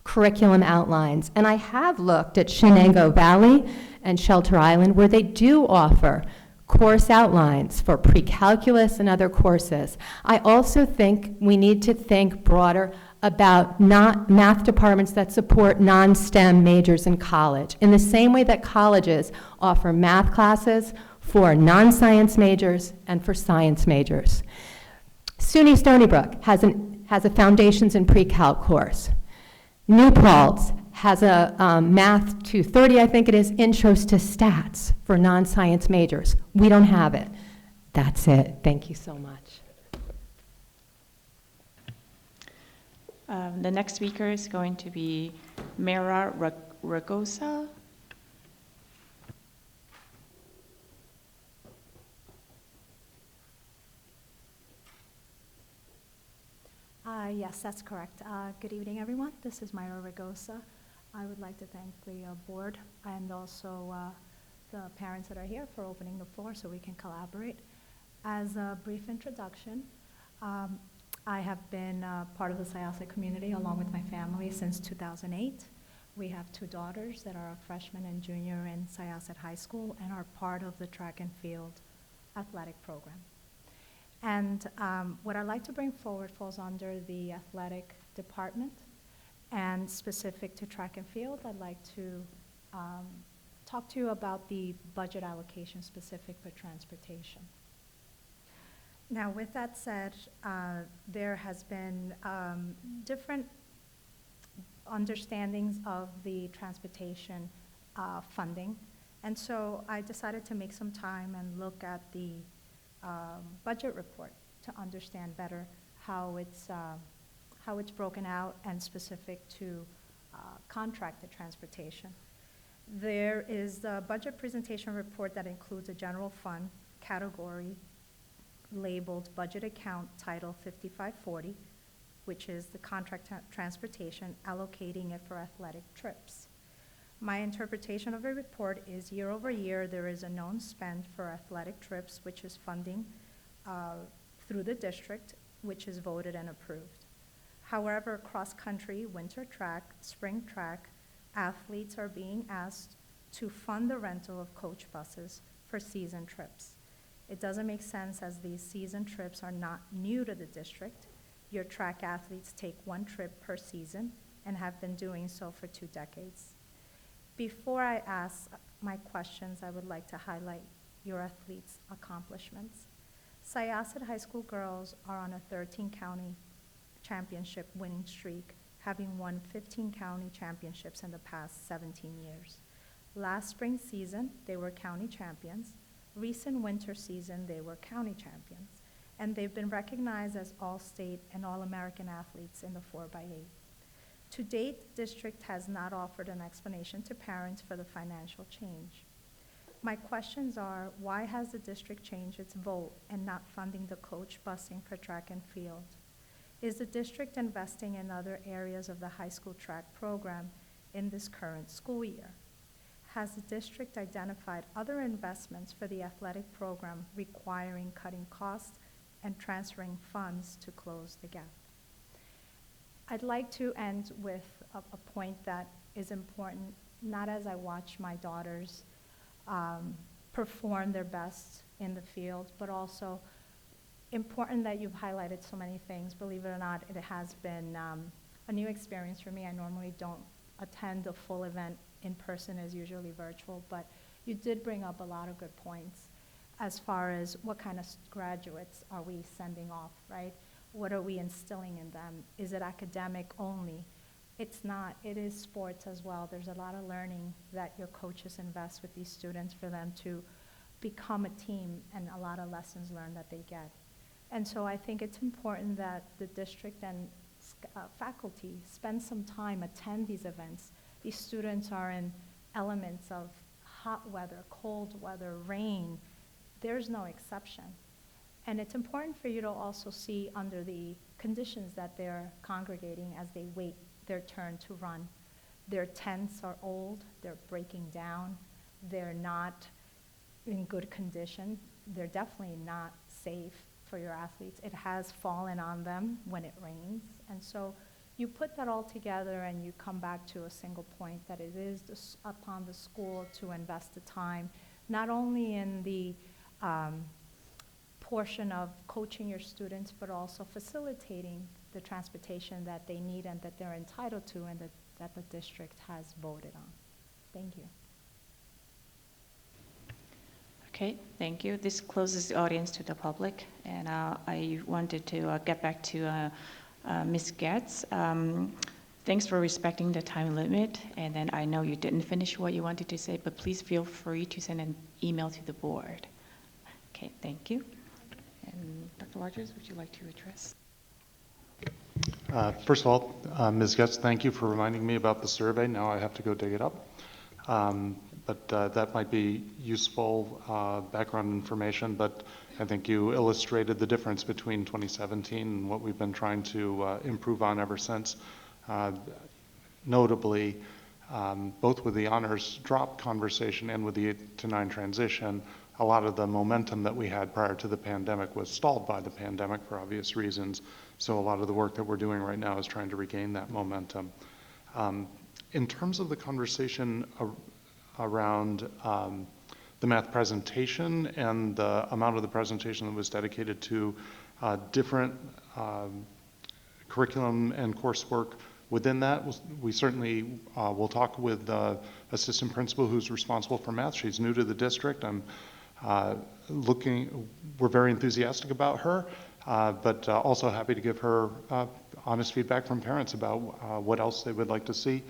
curriculum outlines. And I have looked at Shenango Valley and Shelter Island where they do offer course outlines for pre-calculus and other courses. I also think we need to think broader about math departments that support non-STEM majors in college, in the same way that colleges offer math classes for non-science majors and for science majors. SUNY Stony Brook has a Foundations in Pre-Calc course. New Paltz has a math 230, I think it is, intros to stats for non-science majors. We don't have it. That's it. Thank you so much. The next speaker is going to be Mara Ragosa. Yes, that's correct. Good evening, everyone. This is Myra Ragosa. I would like to thank the board and also the parents that are here for opening the floor so we can collaborate. As a brief introduction, I have been part of the Syosset community along with my family since 2008. We have 2 daughters that are a freshman and junior in Syosset High School and are part of the track and field athletic program. And what I'd like to bring forward falls under the athletic department, and specific to track and field, I'd like to talk to you about the budget allocation specific for transportation. Now, with that said, there has been different understandings of the transportation funding, and so I decided to make some time and look at the budget report to understand better how it's broken out and specific to contracted transportation. There is the budget presentation report that includes a general fund category labeled budget account title 5540, which is the contract transportation, allocating it for athletic trips. My interpretation of the report is year over year, there is a known spend for athletic trips, which is funding through the district, which is voted and approved. However, cross-country, winter track, spring track, athletes are being asked to fund the rental of coach buses for season trips. It doesn't make sense as these season trips are not new to the district. Your track athletes take 1 trip per season and have been doing so for 2 decades. Before I ask my questions, I would like to highlight your athletes' accomplishments. Syosset High School girls are on a 13-county championship winning streak, having won 15 county championships in the past 17 years. Last spring season, they were county champions. Recent winter season, they were county champions. And they've been recognized as all-state and all-American athletes in the 4x8. To date, the district has not offered an explanation to parents for the financial change. My questions are, why has the district changed its vote and not funding the coach busing for track and field? Is the district investing in other areas of the high school track program in this current school year? Has the district identified other investments for the athletic program requiring cutting costs and transferring funds to close the gap? I'd like to end with a point that is important, not as I watch my daughters perform their best in the field, but also important that you've highlighted so many things. Believe it or not, it has been a new experience for me. I normally don't attend a full event in person, is usually virtual, but you did bring up a lot of good points as far as what kind of graduates are we sending off, right? What are we instilling in them? Is it academic only? It's not. It is sports as well. There's a lot of learning that your coaches invest with these students for them to become a team, and a lot of lessons learned that they get. And so I think it's important that the district and faculty spend some time, attend these events. These students are in elements of hot weather, cold weather, rain. There's no exception. And it's important for you to also see under the conditions that they're congregating as they wait their turn to run. Their tents are old, they're breaking down, they're not in good condition, they're definitely not safe for your athletes. It has fallen on them when it rains. And so you put that all together and you come back to a single point that it is upon the school to invest the time, not only in the portion of coaching your students, but also facilitating the transportation that they need and that they're entitled to and that the district has voted on. Thank you. Okay, thank you. This closes the audience to the public, and I wanted to get back to Ms. Getz. Thanks for respecting the time limit, and then I know you didn't finish what you wanted to say, but please feel free to send an email to the board. Okay, thank you. And Dr. Rogers, would you like to address? First of all, Ms. Getz, thank you for reminding me about the survey. Now I have to go dig it up. But that might be useful background information, but I think you illustrated the difference between 2017 and what we've been trying to improve on ever since. Notably, both with the honors drop conversation and with the 8 to 9 transition, a lot of the momentum that we had prior to the pandemic was stalled by the pandemic for obvious reasons. So a lot of the work that we're doing right now is trying to regain that momentum. In terms of the conversation around the math presentation and the amount of the presentation that was dedicated to different curriculum and coursework within that, we certainly will talk with the assistant principal who's responsible for math. She's new to the district. We're very enthusiastic about her, but also happy to give her honest feedback from parents about what else they would like to see.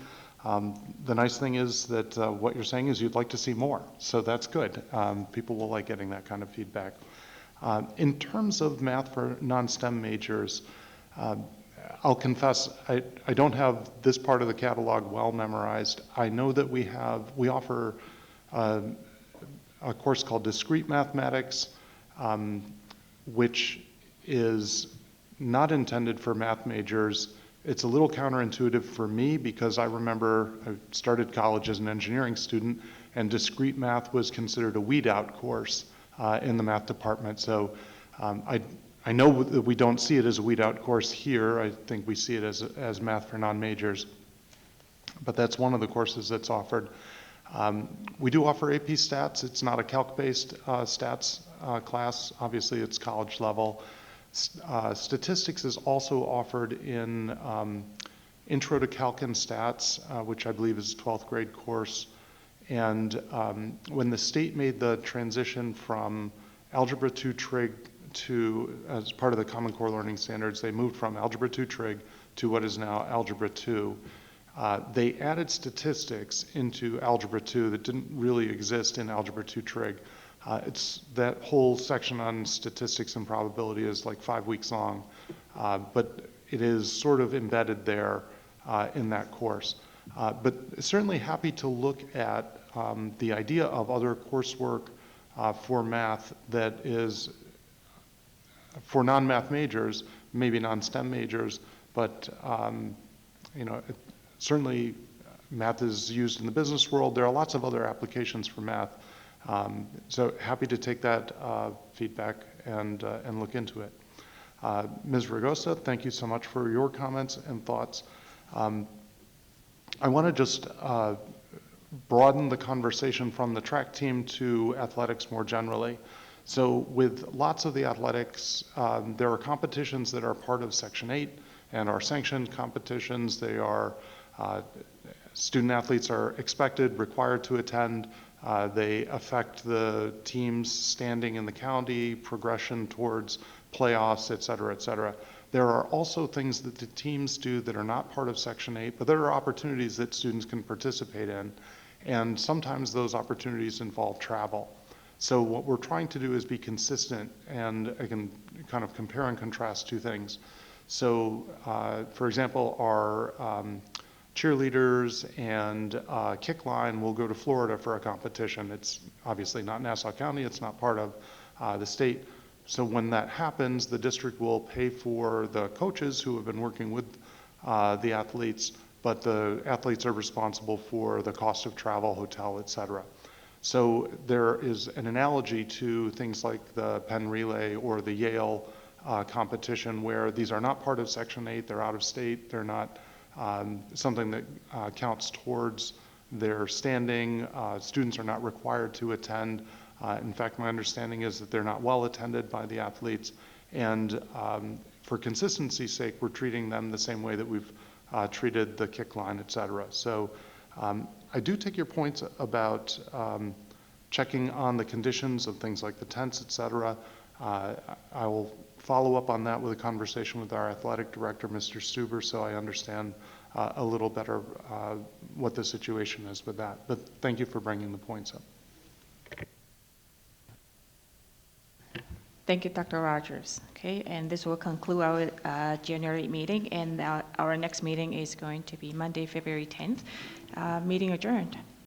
The nice thing is that what you're saying is you'd like to see more, so that's good. People will like getting that kind of feedback. In terms of math for non-STEM majors, I'll confess, I don't have this part of the catalog well memorized. I know that we offer a course called Discrete Mathematics, which is not intended for math majors. It's a little counterintuitive for me because I remember I started college as an engineering student and discrete math was considered a weed out course in the math department. So I know that we don't see it as a weed out course here. I think we see it as math for non-majors, but that's one of the courses that's offered. We do offer AP Stats. It's not a calc-based stats class. Obviously, it's college level. Statistics is also offered in Intro to Calc and Stats, which I believe is a 12th grade course. And when the state made the transition from Algebra 2 Trig to, as part of the Common Core Learning Standards, they moved from Algebra 2 Trig to what is now Algebra 2. They added statistics into Algebra 2 that didn't really exist in Algebra 2 Trig. It's that whole section on statistics and probability is like 5 weeks long, but it is sort of embedded there in that course. But certainly happy to look at the idea of other coursework for math that is for non-math majors, maybe non-STEM majors, but certainly math is used in the business world. There are lots of other applications for math. So happy to take that feedback and look into it. Ms. Ragosa, thank you so much for your comments and thoughts. I want to just broaden the conversation from the track team to athletics more generally. So with lots of the athletics, there are competitions that are part of Section 8 and are sanctioned competitions. They are, student athletes are expected, required to attend. They affect the team's standing in the county, progression towards playoffs, et cetera, et cetera. There are also things that the teams do that are not part of Section 8, but there are opportunities that students can participate in. And sometimes those opportunities involve travel. So what we're trying to do is be consistent, and I can kind of compare and contrast two things. So, for example, our cheerleaders and kick line will go to Florida for a competition. It's obviously not Nassau County, it's not part of the state. So when that happens, the district will pay for the coaches who have been working with the athletes, but the athletes are responsible for the cost of travel, hotel, et cetera. So there is an analogy to things like the Penn Relay or the Yale competition where these are not part of Section 8, they're out of state, they're not something that counts towards their standing. Students are not required to attend. In fact, my understanding is that they're not well attended by the athletes. And for consistency's sake, we're treating them the same way that we've treated the kick line, et cetera. So I do take your points about checking on the conditions of things like the tents, et cetera. I will follow up on that with a conversation with our athletic director, Mr. Stuber, so I understand a little better what the situation is with that. But thank you for bringing the points up. Thank you, Dr. Rogers. Okay, and this will conclude our January meeting, and our next meeting is going to be Monday, February 10th. Meeting adjourned.